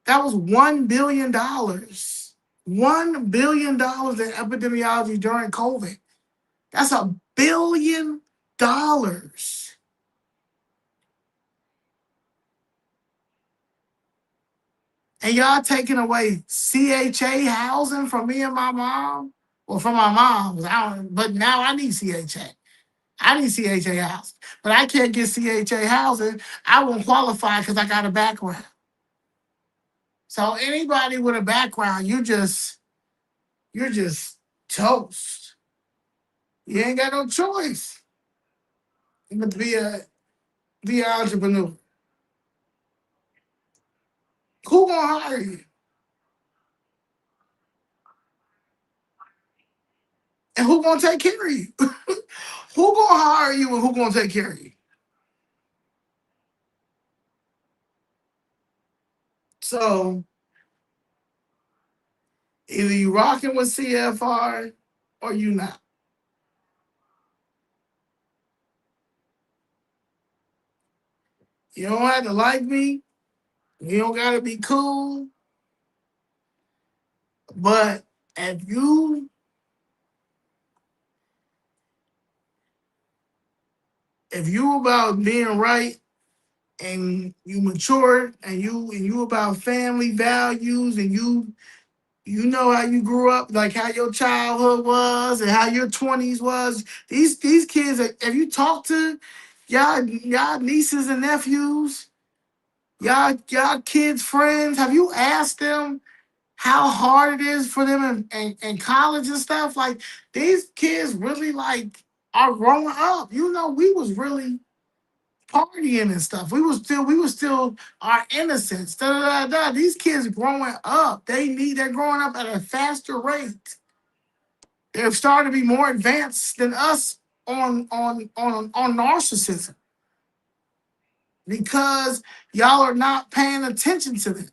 That was $1 billion. $1 billion in epidemiology during COVID. That's $1 billion. And y'all taking away CHA housing from me and my mom? Well, from my mom, but now I need CHA. I need CHA housing. But I can't get CHA housing. I won't qualify because I got a background. So anybody with a background, you're just toast. You ain't got no choice but to be an entrepreneur. Who gonna hire you? And who gonna take care of you? Who gonna hire you and who gonna take care of you? So either you rocking with CFR or you not. You don't have to like me. You don't gotta be cool. But if you about being right and you mature and you about family values and you know how you grew up, like how your childhood was and how your 20s was. These kids, if you talk to y'all nieces and nephews, y'all kids' friends, have you asked them how hard it is for them in college and stuff? Like these kids really like are growing up. You know, we was really partying and stuff. We was still our innocence. Da, da, da, da. These kids growing up, they're growing up at a faster rate. They're starting to be more advanced than us on narcissism because y'all are not paying attention to them.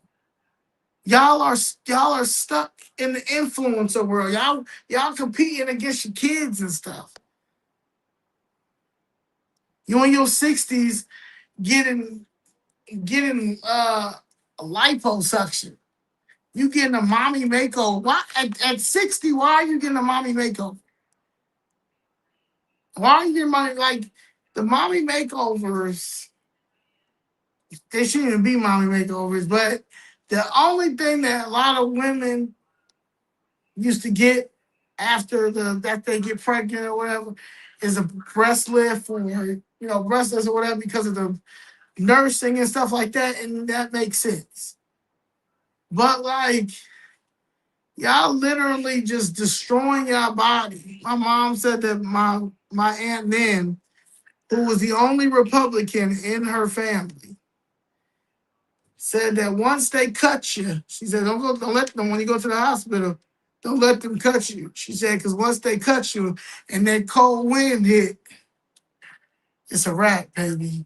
Y'all are stuck in the influencer world. Y'all competing against your kids and stuff. You in your 60s getting a liposuction. You getting a mommy makeover. Why at 60, why are you getting a mommy makeover? Why are you getting money like the mommy makeovers? They shouldn't even be mommy makeovers, but the only thing that a lot of women used to get that they get pregnant or whatever is a breast lift or breast lift or whatever because of the nursing and stuff like that, and that makes sense. But like y'all literally just destroying your body. My mom said that my aunt Nan, who was the only Republican in her family, said that once they cut you, she said, don't let them, when you go to the hospital, don't let them cut you. She said, because once they cut you and that cold wind hit, it's a wrap, baby.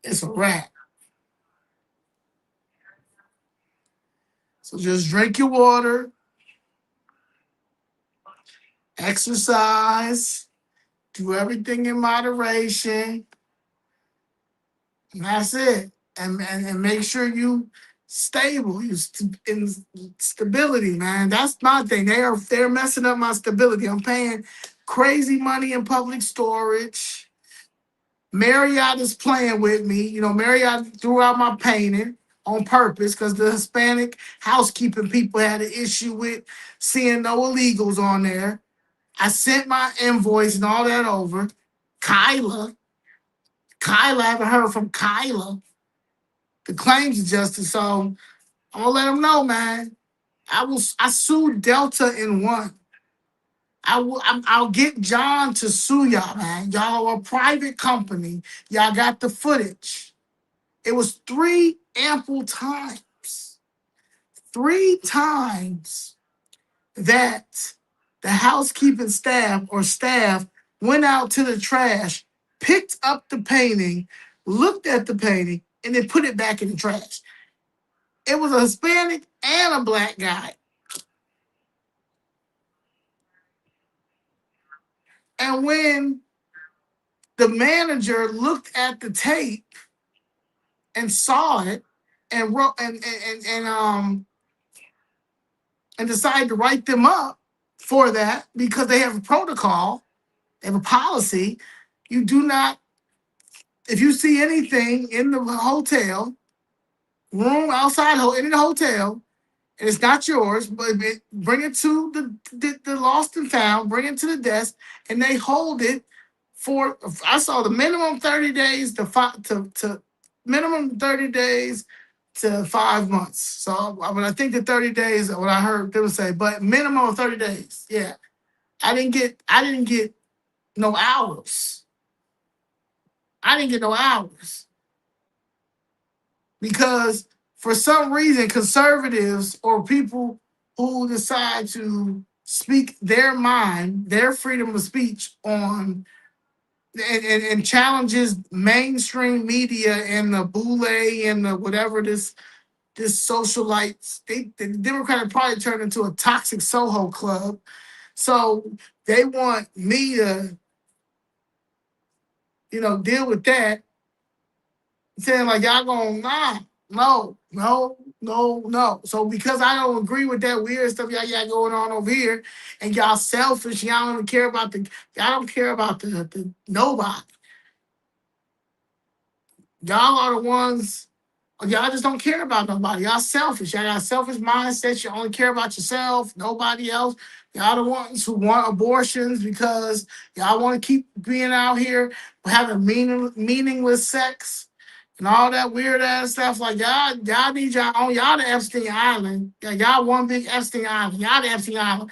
It's a wrap. So just drink your water, exercise, do everything in moderation, and that's it. And make sure you stable, in stability, man. That's my thing. They're messing up my stability. I'm paying crazy money in public storage. Marriott is playing with me. Marriott threw out my painting on purpose because the Hispanic housekeeping people had an issue with seeing no illegals on there. I sent my invoice and all that over. Kyla, I haven't heard from Kyla, the claims adjuster. So I'm gonna let them know, man. I sued Delta and won. I'll get John to sue y'all, man. Y'all are a private company. Y'all got the footage. It was 3 ample times. 3 times that the housekeeping staff went out to the trash, picked up the painting, looked at the painting, and then put it back in the trash. It was a Hispanic and a black guy. And when the manager looked at the tape and saw it and wrote and decided to write them up for that because they have a protocol, they have a policy. You do not, if you see anything in the hotel room, outside in the hotel, and it's not yours, but bring it to the lost and found, bring it to the desk, and they hold it for, I saw the minimum 30 days to minimum 30 days to 5 months. So I think the 30 days, what I heard people say, but minimum of 30 days. Yeah. I didn't get no hours. I didn't get no hours. Because for some reason, conservatives or people who decide to speak their mind, their freedom of speech on and challenges mainstream media and the boule and the whatever this socialites, the Democratic Party turned into a toxic Soho club. So they want me to, deal with that, saying like y'all gonna no. So because I don't agree with that weird stuff y'all got going on over here, and y'all selfish, y'all don't care about the nobody. Y'all are the ones. Y'all just don't care about nobody. Y'all selfish. Y'all got selfish mindsets. You only care about yourself, nobody else. Y'all the ones who want abortions because y'all want to keep being out here having meaningless sex and all that weird ass stuff. Like y'all need y'all own. Y'all the Epstein Island. Y'all one big Epstein Island. Y'all the Epstein Island.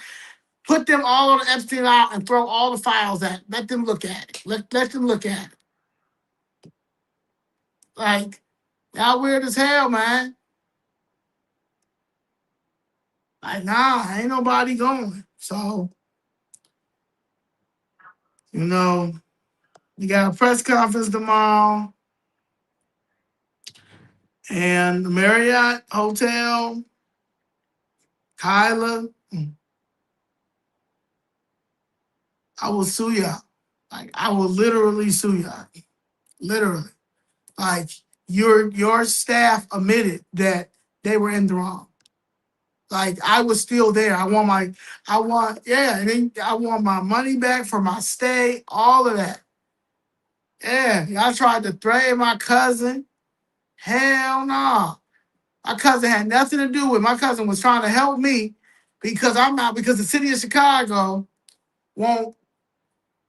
Put them all on the Epstein Island and throw all the files at it. Let them look at it. Let them look at it. Like, y'all weird as hell, man. Like, nah, ain't nobody going. So, you got a press conference tomorrow. And the Marriott Hotel, Kyla, I will sue y'all. Like I will literally sue y'all. Literally. Like your staff admitted that they were in the wrong. Like I was still there. I want and then I want my money back for my stay, all of that. Yeah, y'all tried to threaten my cousin. Hell no. My cousin had nothing to do with it. My cousin was trying to help me because because the city of Chicago won't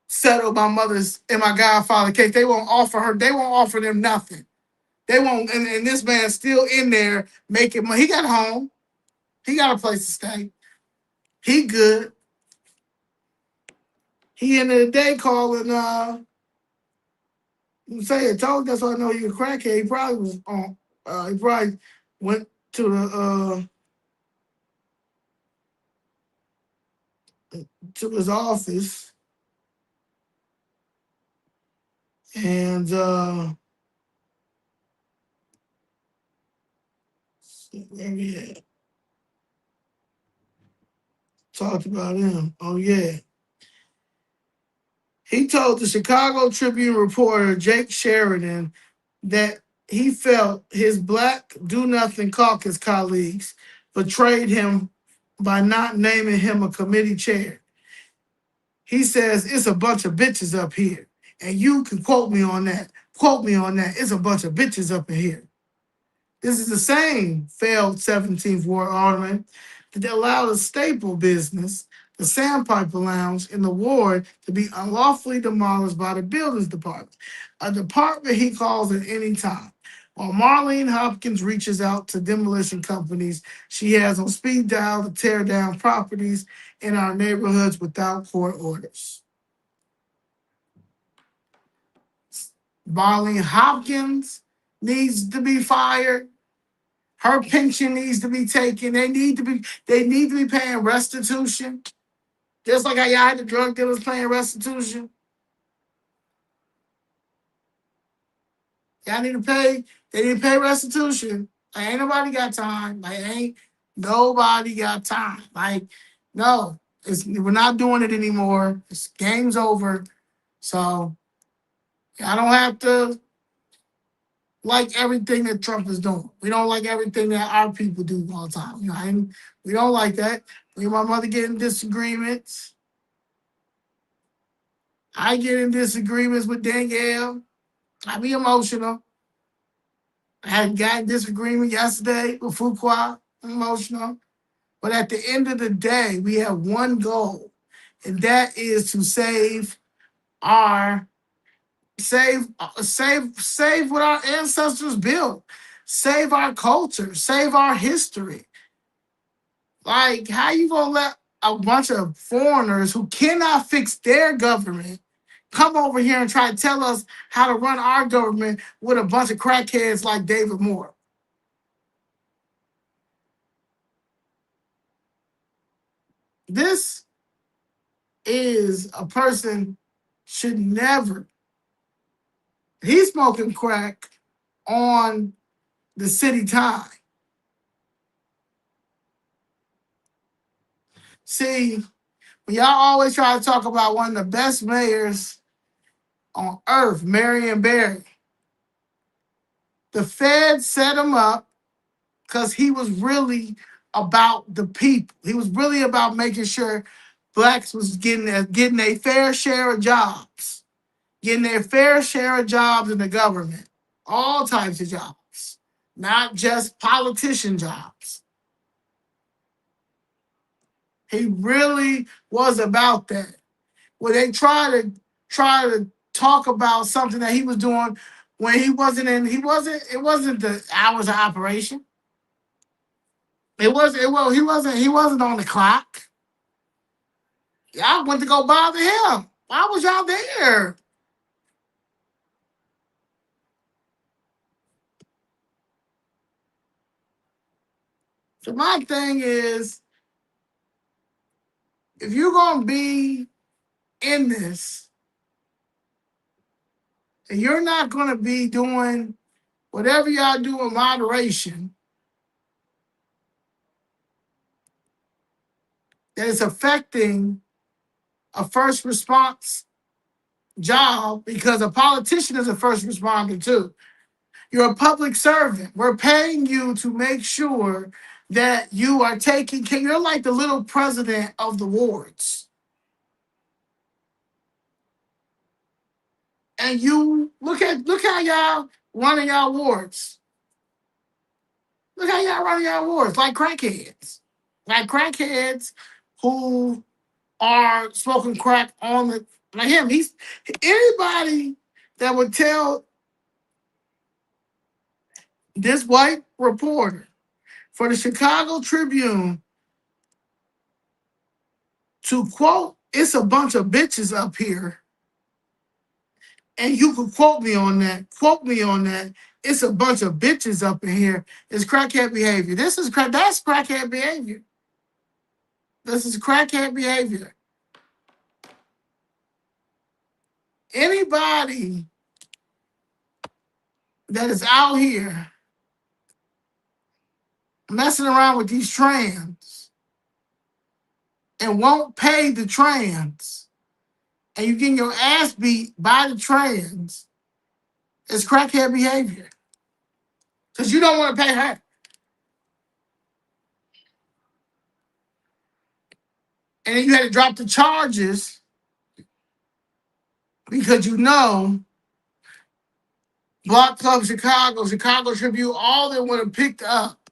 settle my mother's and my godfather case. They won't offer them nothing. They won't, and this man's still in there making money. He got home. He got a place to stay. He good. He ended the day calling say I told that's why I know he a crackhead. He probably was on he probably went to his office and where we at? Talked about him. Oh yeah. He told the Chicago Tribune reporter Jake Sheridan that he felt his Black Do Nothing Caucus colleagues betrayed him by not naming him a committee chair. He says it's a bunch of bitches up here. And you can quote me on that. Quote me on that. It's a bunch of bitches up in here. This is the same failed 17th Ward alderman that allowed a staple business, the Sandpiper Lounge in the ward, to be unlawfully demolished by the buildings department, a department he calls at any time. While Marlene Hopkins reaches out to demolition companies she has on speed dial to tear down properties in our neighborhoods without court orders. Marlene Hopkins needs to be fired. Her pension needs to be taken. They need to be paying restitution. Just like how y'all had the drug dealers paying restitution. Y'all need to pay, they need to pay restitution. Like, ain't nobody got time. Like, ain't nobody got time. Like, no, we're not doing it anymore. It's game's over. So I don't have to like everything that Trump is doing. We don't like everything that our people do all the time. You know, we don't like that. Me and my mother get in disagreements. I get in disagreements with Danielle. I be emotional. I had got in disagreement yesterday with Fuqua. I'm emotional. But at the end of the day, we have one goal, and that is to save what our ancestors built, save our culture, save our history. Like, how you gonna let a bunch of foreigners who cannot fix their government come over here and try to tell us how to run our government with a bunch of crackheads like David Moore? This is a person should never. He's smoking crack on the city time. See, when y'all always try to talk about one of the best mayors on earth, Marion Barry, the Fed set him up because he was really about the people. He was really about making sure blacks was getting a fair share of jobs, getting their fair share of jobs in the government, all types of jobs, not just politician jobs. He really was about that. When they try to talk about something that he was doing when it wasn't the hours of operation. He wasn't on the clock. Y'all went to go bother him. Why was y'all there? So my thing is, if you're gonna be in this, and you're not gonna be doing whatever y'all do in moderation, that is affecting a first response job because a politician is a first responder too. You're a public servant. We're paying you to make sure that you are taking care. You're like the little president of the wards. And you look how y'all running y'all wards. Look how y'all running y'all wards like crackheads. Like crackheads who are smoking crack on the like him. He's anybody that would tell this white reporter for the Chicago Tribune to quote, "It's a bunch of bitches up here," and you could quote me on that. It's a bunch of bitches up in here. It's crackhead behavior. That's crackhead behavior. This is crackhead behavior. Anybody that is out here messing around with these trans and won't pay the trans, and you getting your ass beat by the trans, is crackhead behavior. Because you don't want to pay her. And then you had to drop the charges because you know Block Club Chicago, Chicago Tribune, all they want to pick up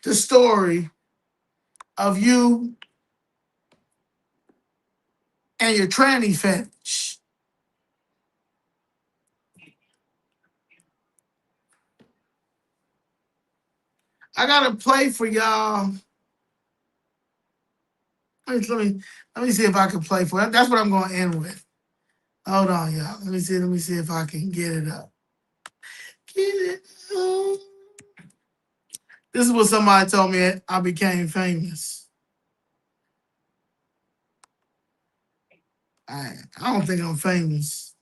the story of you and your tranny fetish. I gotta play for y'all. Let me see if I can play for it. That's what I'm gonna end with. Hold on, y'all. Let me see if I can get it up. Get it up. This is what somebody told me I became famous. I don't think I'm famous.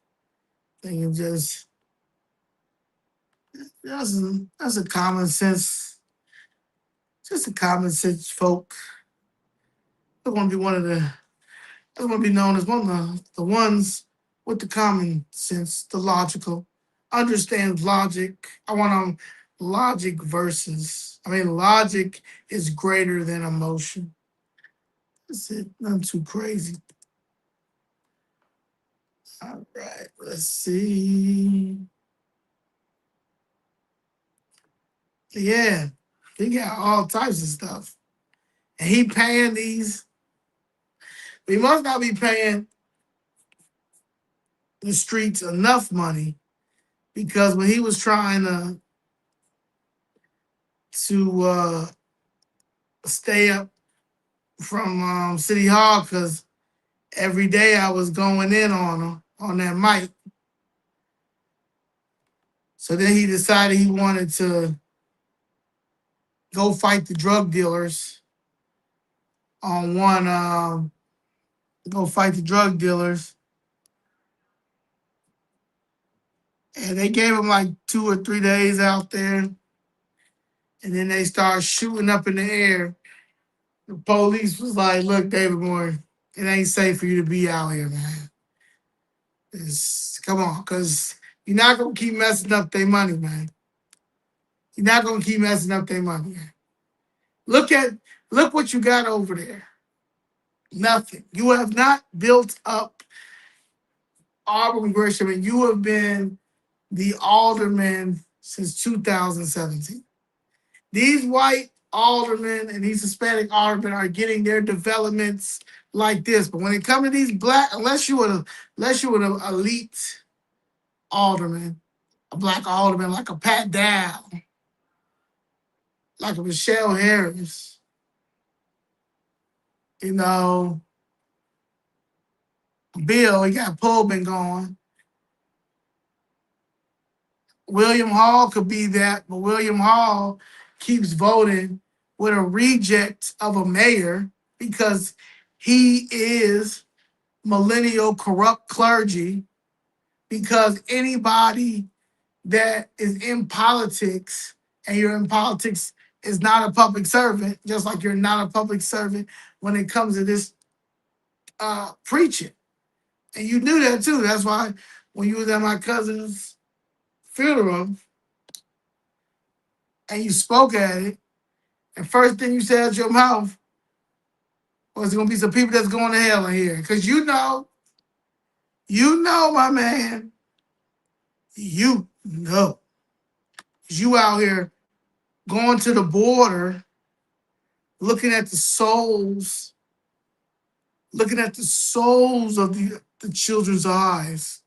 I think it's that's a common sense, just a common sense folk. I want to be I want to be known as one of the ones with the common sense, the logical, understands logic. I want logic logic is greater than emotion. That's it. Nothing too crazy. All right, let's see. Yeah, he got all types of stuff. And he paying these. He must not be paying the streets enough money because when he was trying to stay up from City Hall, because every day I was going in on him on that mic. So then he decided he wanted to go fight the drug dealers on one, go fight the drug dealers. And they gave him like 2 or 3 days out there. And then they started shooting up in the air. The police was like, "Look, David Moore, it ain't safe for you to be out here, man. Come on, because you're not going to keep messing up their money, man. You're not going to keep messing up their money, man. Look what you got over there. Nothing. You have not built up Auburn Gresham, and you have been the alderman since 2017. These white aldermen and these Hispanic aldermen are getting their developments like this. But when it comes to these black, unless you were an elite alderman, a black alderman like a Pat Dow, like a Michelle Harris, you know, Bill, he got Pullman going. William Hall could be that, but William Hall keeps voting with a reject of a mayor because he is millennial corrupt clergy, because anybody that is in politics and you're in politics is not a public servant, just like you're not a public servant when it comes to this preaching And you knew that too. That's why when you was at my cousin's funeral and you spoke at it, and first thing you said out your mouth was going to be some people that's going to hell in here. Because you know, my man, you know. You out here going to the border, looking at the souls of the children's eyes.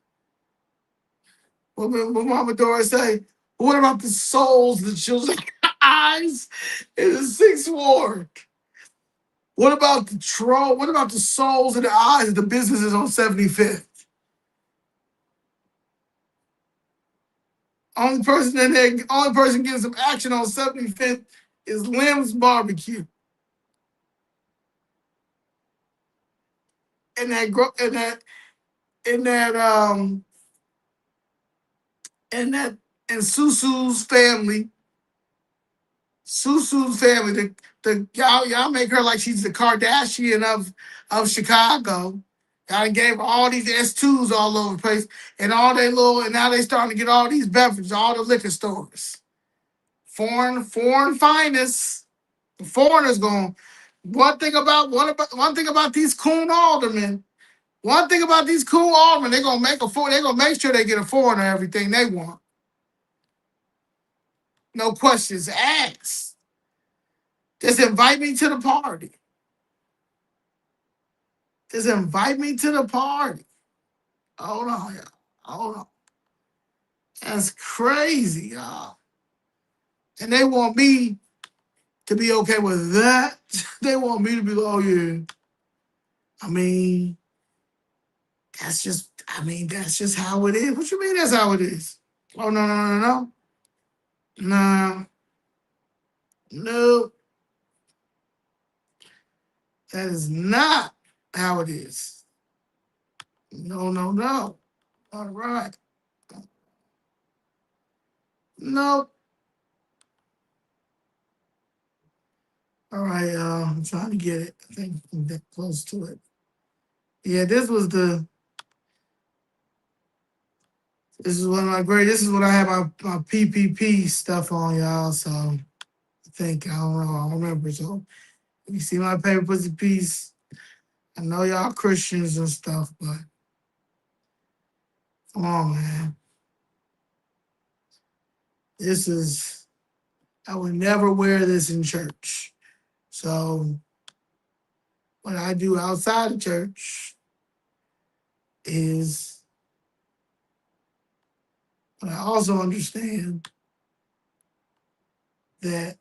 What Mama Dora say? What about the souls of the children's eyes in the Sixth Ward? What about what about the souls in the eyes of the businesses on 75th? Only person getting some action on 75th is Lim's Barbecue. And Susu's family. Y'all make her like she's the Kardashian of Chicago. Y'all gave her all these S2s all over the place, and and now they starting to get all these beverages, all the liquor stores. Foreign finest. The foreigners going. One thing about these coon aldermen. One thing about these cool aldermen, they're gonna make sure they get a foreigner everything they want. No questions asked. Just invite me to the party. Just invite me to the party. Hold on, y'all. Hold on. That's crazy, y'all. And they want me to be okay with that. They want me to be like, oh yeah. I mean, that's just how it is. What you mean that's how it is? Oh no. No. No. That is not how it is. No. All right. Nope. All right, I'm trying to get it. I think I'm that close to it. Yeah, this is one of my this is what I have my PPP stuff on, y'all. So I think, I don't know, I don't remember. So if you see my paper pussy piece, I know y'all Christians and stuff, but come on, man. I would never wear this in church. So what I do outside of church is, but I also understand that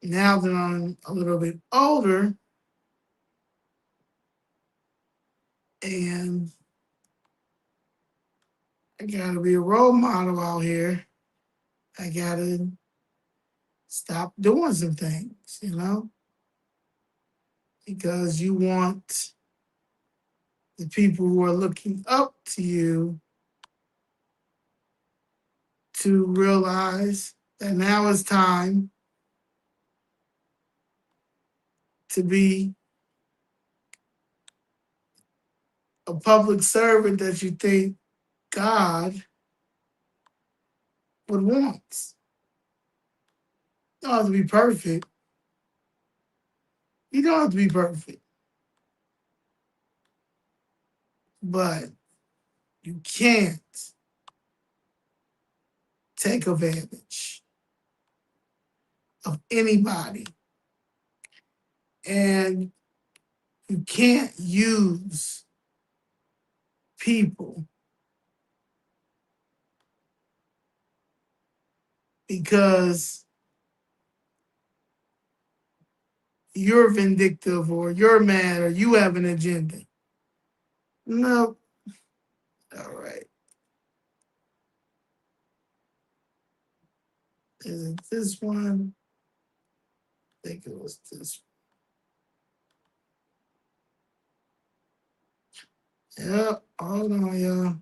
now that I'm a little bit older and I gotta be a role model out here, I gotta stop doing some things, because you want the people who are looking up to you to realize that now it's time to be a public servant that you think God would want. You don't have to be perfect. You don't have to be perfect. But you can't take advantage of anybody. And you can't use people because you're vindictive or you're mad or you have an agenda. No. All right. Is it this one? I think it was this one. Yeah, hold on, y'all.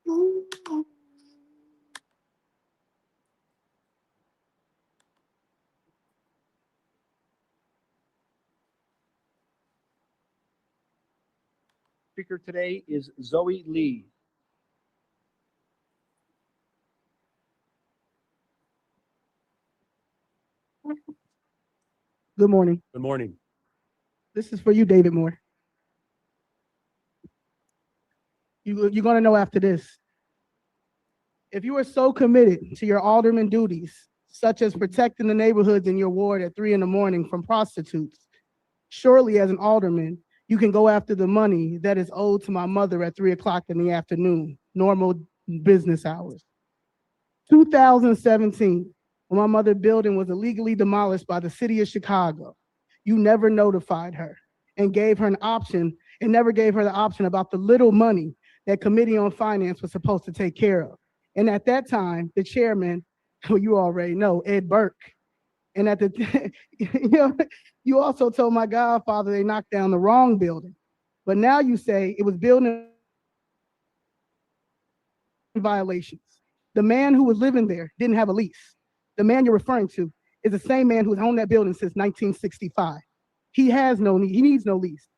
Ooh. speaker today is Zoe Lee. Good morning. Good morning. This is for you, David Moore. You're going to know after this. If you are so committed to your alderman duties, such as protecting the neighborhoods in your ward at 3 a.m. from prostitutes, surely as an alderman, you can go after the money that is owed to my mother at 3 o'clock in the afternoon, normal business hours. 2017, when my mother's building was illegally demolished by the city of Chicago, you never notified her and gave her an option and never gave her the option about the little money that Committee on Finance was supposed to take care of. And at that time, the chairman, who you already know, Ed Burke, and at the, you also told my godfather they knocked down the wrong building. But now you say it was building violations. The man who was living there didn't have a lease. The man you're referring to is the same man who's owned that building since 1965. He has no need, he needs no lease.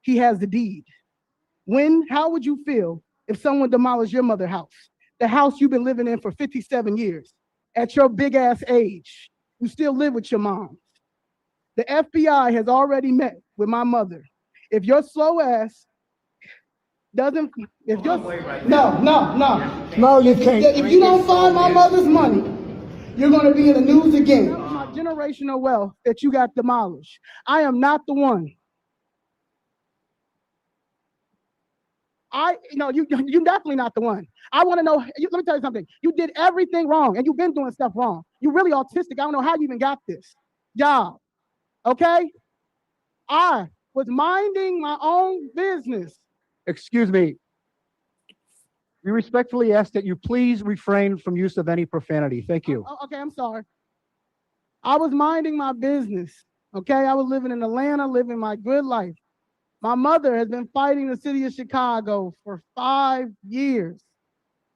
He has the deed. How would you feel if someone demolished your mother's house, the house you've been living in for 57 years, at your big ass age? You still live with your mom. The FBI has already met with my mother. If your slow ass doesn't, if you're, no, you can't. If you don't find my mother's money, you're going to be in the news again. My generational wealth that you got demolished. I am not the one. You're definitely not the one. I want to know, let me tell you something. You did everything wrong, and you've been doing stuff wrong. You're really autistic. I don't know how you even got this job, okay? I was minding my own business. Excuse me. We respectfully ask that you please refrain from use of any profanity. Thank you. Okay, I'm sorry. I was minding my business, okay? I was living in Atlanta, living my good life. My mother has been fighting the city of Chicago for 5 years,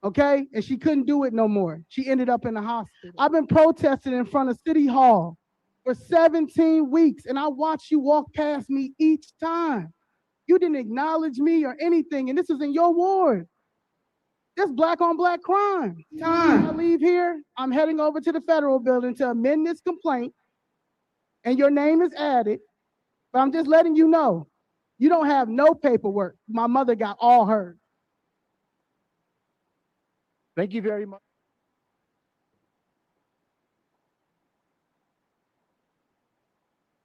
okay? And she couldn't do it no more. She ended up in the hospital. I've been protesting in front of City Hall for 17 weeks, and I watched you walk past me each time. You didn't acknowledge me or anything, and this is in your ward. This black on black crime. When I leave here, I'm heading over to the federal building to amend this complaint, and your name is added, but I'm just letting you know, you don't have no paperwork. My mother got all hers. Thank you very much.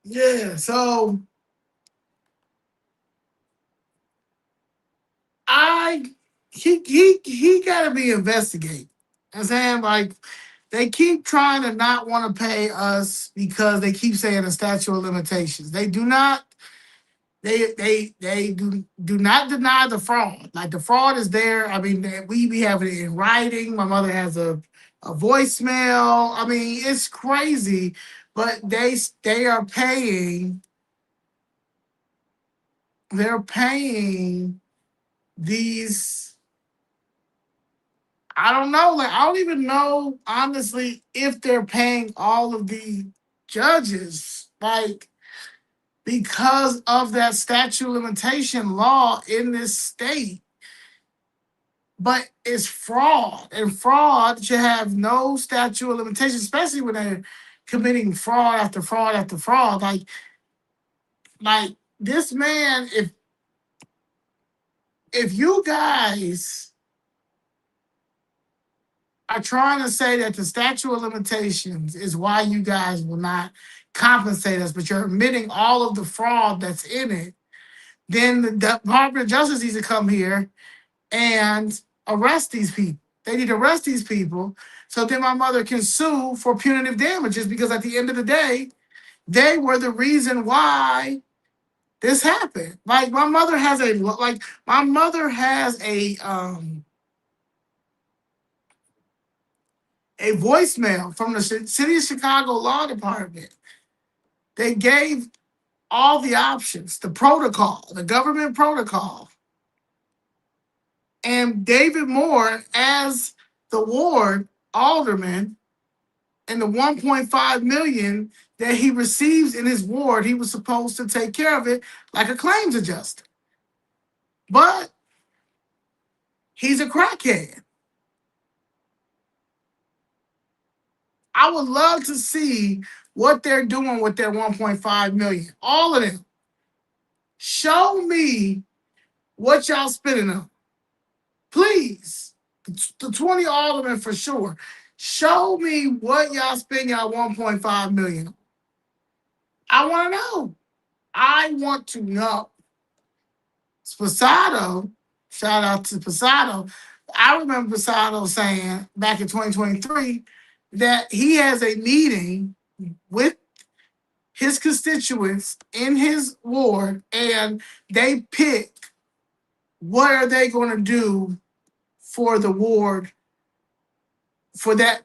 Yeah, so he gotta be investigated. I'm saying, like, they keep trying to not want to pay us because they keep saying the statute of limitations. They do not do not deny the fraud. Like, the fraud is there. I mean, we have it in writing. My mother has a voicemail. I mean, it's crazy, but they are paying. They're paying these. I don't know. Like, I don't even know, honestly, if they're paying all of the judges. Like, because of that statute of limitation law in this state. But it's fraud, and fraud should have no statute of limitation, especially when they're committing fraud after fraud after fraud. Like this man, if you guys are trying to say that the statute of limitations is why you guys will not compensate us, but you're admitting all of the fraud that's in it, then the Department of Justice needs to come here and arrest these people. They need to arrest these people so then my mother can sue for punitive damages, because at the end of the day, they were the reason why this happened. Like, my mother has a voicemail from the City of Chicago Law Department. They gave all the options, the protocol, the government protocol. And David Moore, as the ward alderman, and the 1.5 million that he receives in his ward, he was supposed to take care of it like a claims adjuster. but he's a crackhead. I would love to see what they're doing with their 1.5 million. All of them. Show me what y'all spending on. Please. The 20 aldermen for sure. Show me what y'all spend y'all 1.5 million on. I want to know. I want to know. Spasado, shout out to Spasado. I remember Spasado saying back in 2023 that he has a meeting with his constituents in his ward and they pick what are they going to do for the ward for that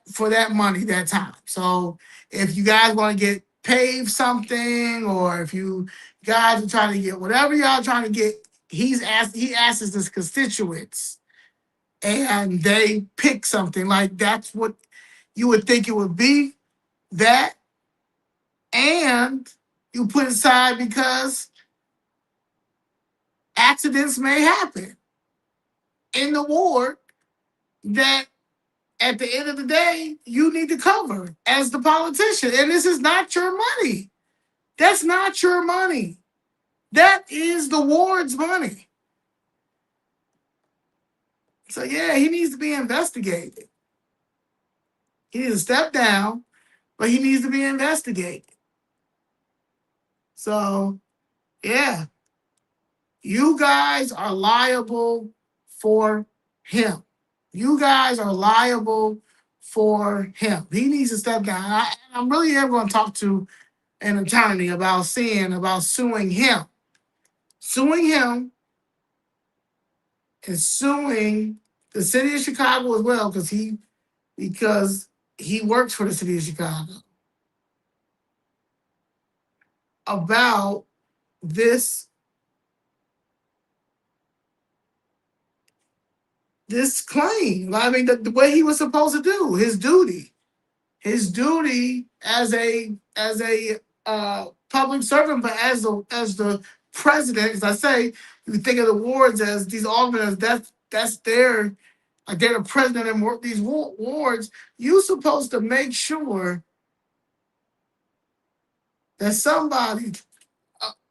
money that time. So if you guys want to get paved something, or if you guys are trying to get whatever y'all trying to get, he asks his constituents and they pick something. Like that's what you would think it would be, that, and you put aside because accidents may happen in the ward that at the end of the day, you need to cover as the politician. And this is not your money. That's not your money. That is the ward's money. So yeah, he needs to be investigated. He needs to step down, but he needs to be investigated. So yeah, you guys are liable for him. You guys are liable for him. He needs to step down. I'm really ever going to talk to an attorney about suing him. Suing him and suing the city of Chicago as well, because he works for the city of Chicago, about this claim. I mean, the way he was supposed to do his duty as a public servant, but as the president. As I say, you think of the wards as these aldermen, that's their, like they're the president and these wards. You're supposed to make sure that somebody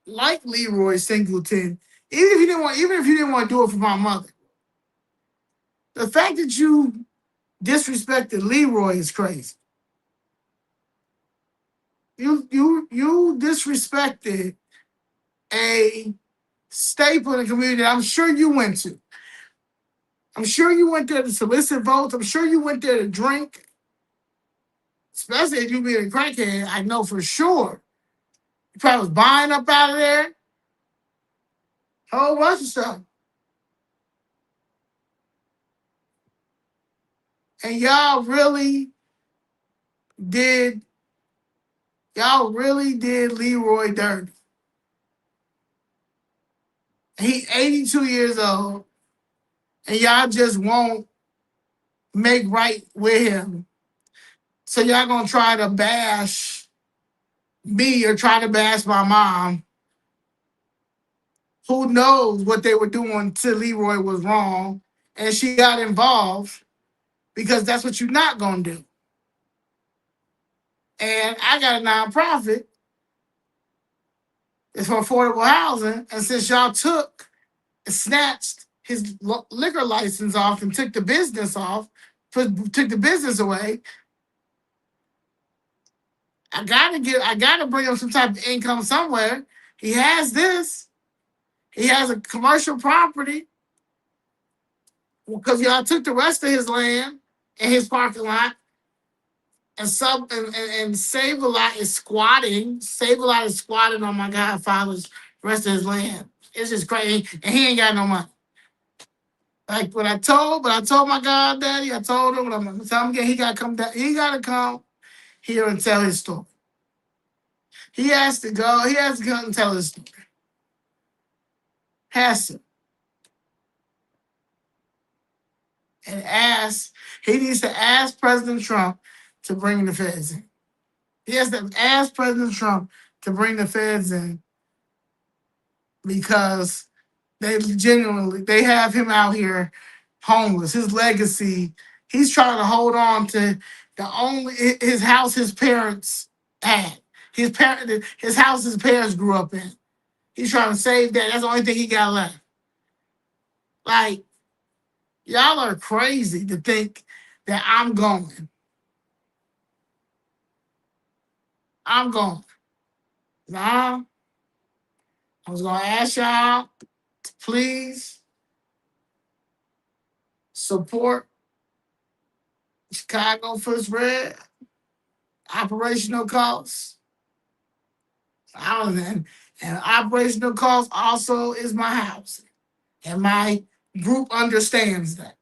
like Leroy Singleton, even if you didn't want to do it for my mother, the fact that you disrespected Leroy is crazy. You disrespected a staple in the community that I'm sure you went to. I'm sure you went there to solicit votes. I'm sure you went there to drink. Especially if you being a crackhead, I know for sure. You probably was buying up out of there. A whole bunch of stuff. And y'all really did Leroy dirty. He 82 years old, and y'all just won't make right with him. So y'all gonna try to bash me or try to bash my mom. Who knows what they were doing to Leroy was wrong, and she got involved because that's what you're not gonna do. And I got a nonprofit. It's for affordable housing, and since y'all snatched his liquor license off and took the business away, I gotta bring him some type of income somewhere. He has this. He has a commercial property because y'all took the rest of his land and his parking lot, and Save a Lot is squatting. Save a Lot is squatting on my godfather's rest of his land. It's just crazy, and he ain't got no money. Like when I told my goddaddy, I told him when I'm gonna tell him again, he gotta come down. He gotta come here and tell his story. He has to go. He has to come and tell his story. Has to. And he needs to ask President Trump to bring the feds in. He has to ask President Trump to bring the feds in because They have him out here homeless. His legacy, he's trying to hold on to his house his parents had. His house his parents grew up in. He's trying to save that. That's the only thing he got left. Like, y'all are crazy to think that I'm going. Nah, I was gonna ask y'all to please support Chicago First Red, operational costs. I don't know. And operational costs also is my house. And my group understands that.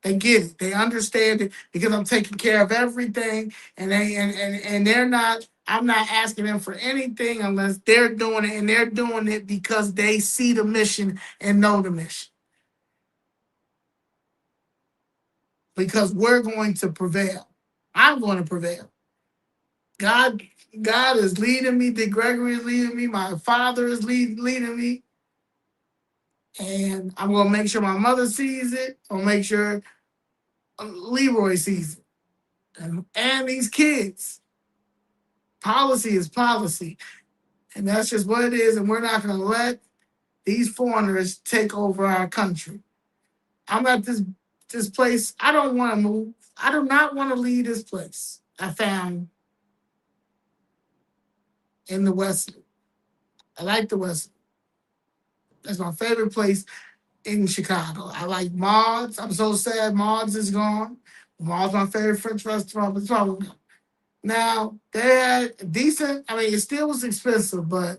They get it. They understand it because I'm taking care of everything. And they're not, I'm not asking them for anything unless they're doing it, and they're doing it because they see the mission and know the mission. Because we're going to prevail. I'm going to prevail. God is leading me. Dick Gregory is leading me. My father is leading me. And I'm going to make sure my mother sees it. I'll make sure Leroy sees it. And these kids. Policy is policy. And that's just what it is. And we're not going to let these foreigners take over our country. I'm at this place. I don't want to move. I do not want to leave this place I found in the West. I like the West. That's my favorite place in Chicago. I like Maud's. I'm so sad Maud's is gone. Maud's my favorite French restaurant, but it's probably gone. Now, they had decent, I mean, it still was expensive, but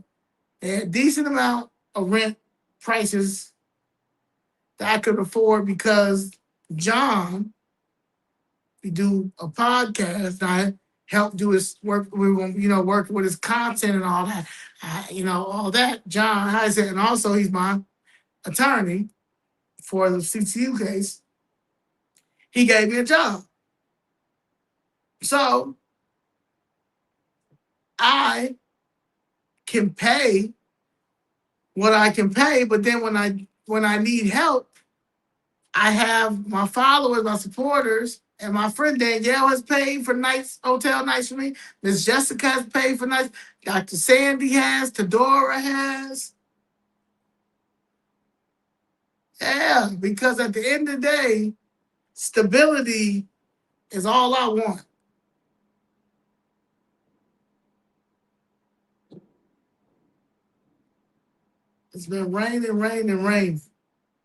they had decent amount of rent prices that I could afford because John, we do a podcast, and I help do his work, work with his content and all that, all that. John, I said, and also he's my attorney for the CTU case. He gave me a job. So I can pay what I can pay, but then when I need help, I have my followers, my supporters, and my friend Danielle has paid for hotel nights for me. Miss Jessica has paid for nights. Dr. Sandy has. Tadora has. Yeah, because at the end of the day, stability is all I want. It's been raining.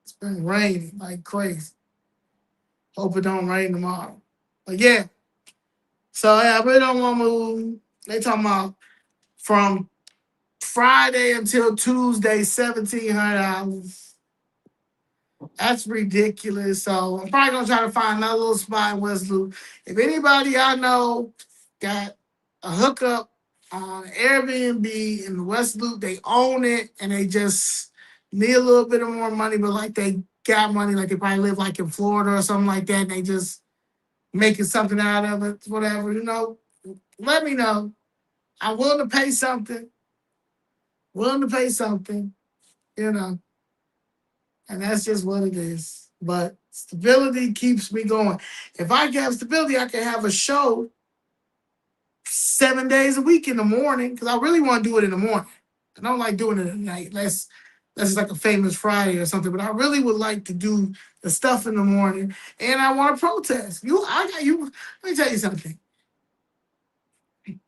It's been raining like crazy. Hope it don't rain tomorrow. But yeah. So yeah, I really don't want to move. They talking about from Friday until Tuesday, $1,700. That's ridiculous. So I'm probably gonna try to find another little spot in West Loop. If anybody I know got a hookup on Airbnb in the West Loop, they own it and they just need a little bit of more money, but like they got money, like they probably live like in Florida or something like that, and they just making something out of it, whatever, let me know. I'm willing to pay something. And that's just what it is. But stability keeps me going. If I have stability, I can have a show 7 days a week in the morning because I really want to do it in the morning. I don't like doing it at night. That's like a famous Friday or something. But I really would like to do the stuff in the morning, and I want to protest. Let me tell you something.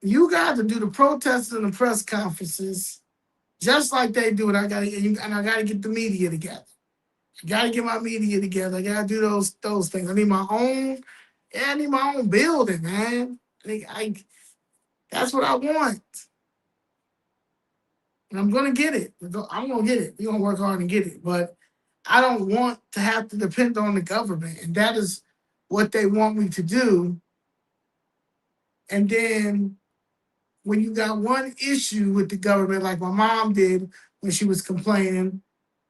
You got to do the protests and the press conferences just like they do it. I got to get the media together. I gotta get my media together. I gotta do those things. I need my own building, man. That's what I want. And I'm gonna get it. I'm gonna get it. We're gonna work hard and get it. But I don't want to have to depend on the government. And that is what they want me to do. And then when you got one issue with the government, like my mom did when she was complaining,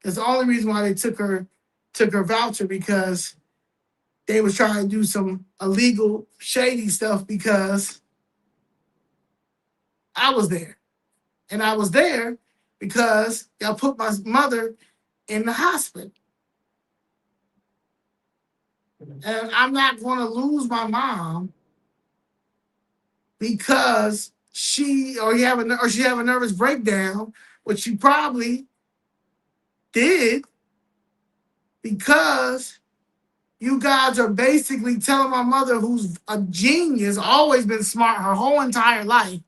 that's the only reason why they took her voucher, because they was trying to do some illegal, shady stuff because I was there. And I was there because y'all put my mother in the hospital. And I'm not going to lose my mom because she have a nervous breakdown, which she probably did because you guys are basically telling my mother, who's a genius, always been smart her whole entire life,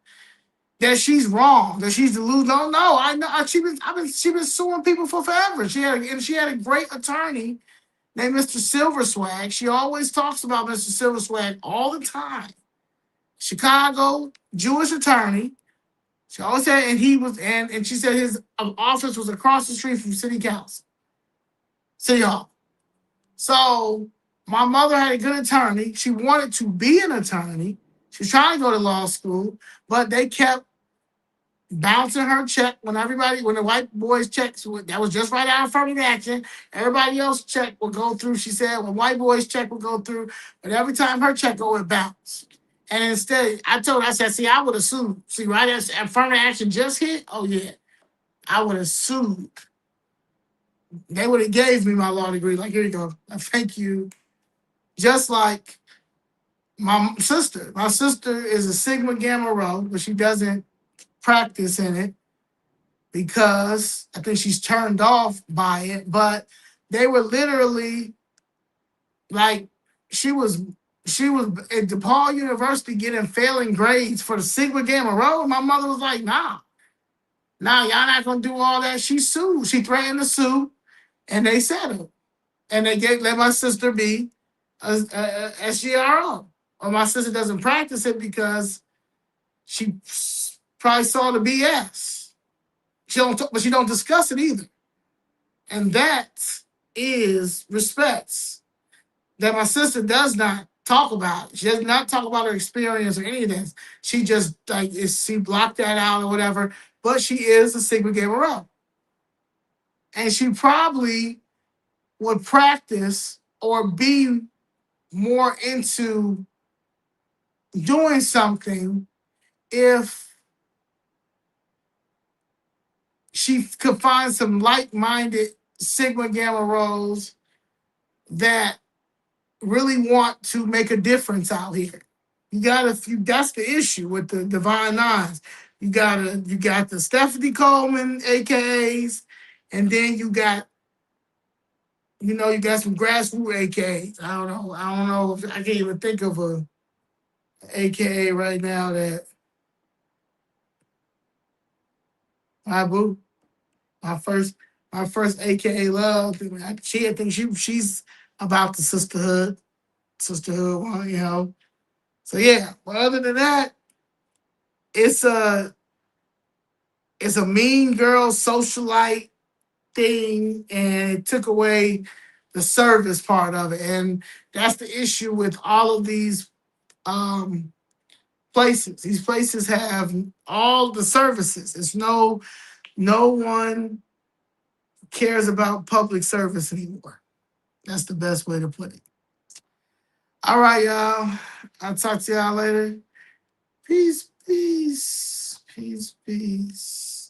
that she's wrong, that she's delusional. No, I know she been suing people for forever. She had a great attorney named Mr. Silverswag. She always talks about Mr. Silverswag all the time. Chicago Jewish attorney. She always said, and he was, and she said his office was across the street from City Council, City Hall. So my mother had a good attorney. She wanted to be an attorney. She was trying to go to law school, but they kept bouncing her check when the white boys' checks, that was just right out of affirmative action. Everybody else's check would go through, she said, when white boys' check would go through, but every time her check go, it bounced. And instead, I told her, I said, see, I would have sued. See, right as affirmative action just hit, oh yeah, I would have sued. They would have gave me my law degree. Like, here you go. Thank you. Just like my sister. My sister is a Sigma Gamma Rho, but she doesn't practice in it because I think she's turned off by it. But they were literally like, she was at DePaul University getting failing grades for the Sigma Gamma Rho. My mother was like, nah, y'all not gonna do all that. She sued. She threatened to sue, and they settled. And they let my sister be a SGRO. Or my sister doesn't practice it because she probably saw the BS. But she don't discuss it either. And that is respects that my sister does not talk about. She does not talk about her experience or any of this. She just she blocked that out or whatever. But she is a Sigma Gamma Rho. And she probably would practice or be more into doing something if she could find some like-minded Sigma Gamma Rhos that really want to make a difference out here. That's the issue with the Divine Nines. You got the Stephanie Coleman AKAs, and then you got some grassroots AKAs. I don't know if I can't even think of a AKA right now that my boo. My first AKA love. I think she's about the sisterhood one. So yeah. But other than that, it's a mean girl socialite thing, and it took away the service part of it, and that's the issue with all of these places. These places have all the services. It's no one cares about public service anymore. That's the best way to put it. All right, y'all. I'll talk to y'all later. Peace, peace, peace, peace.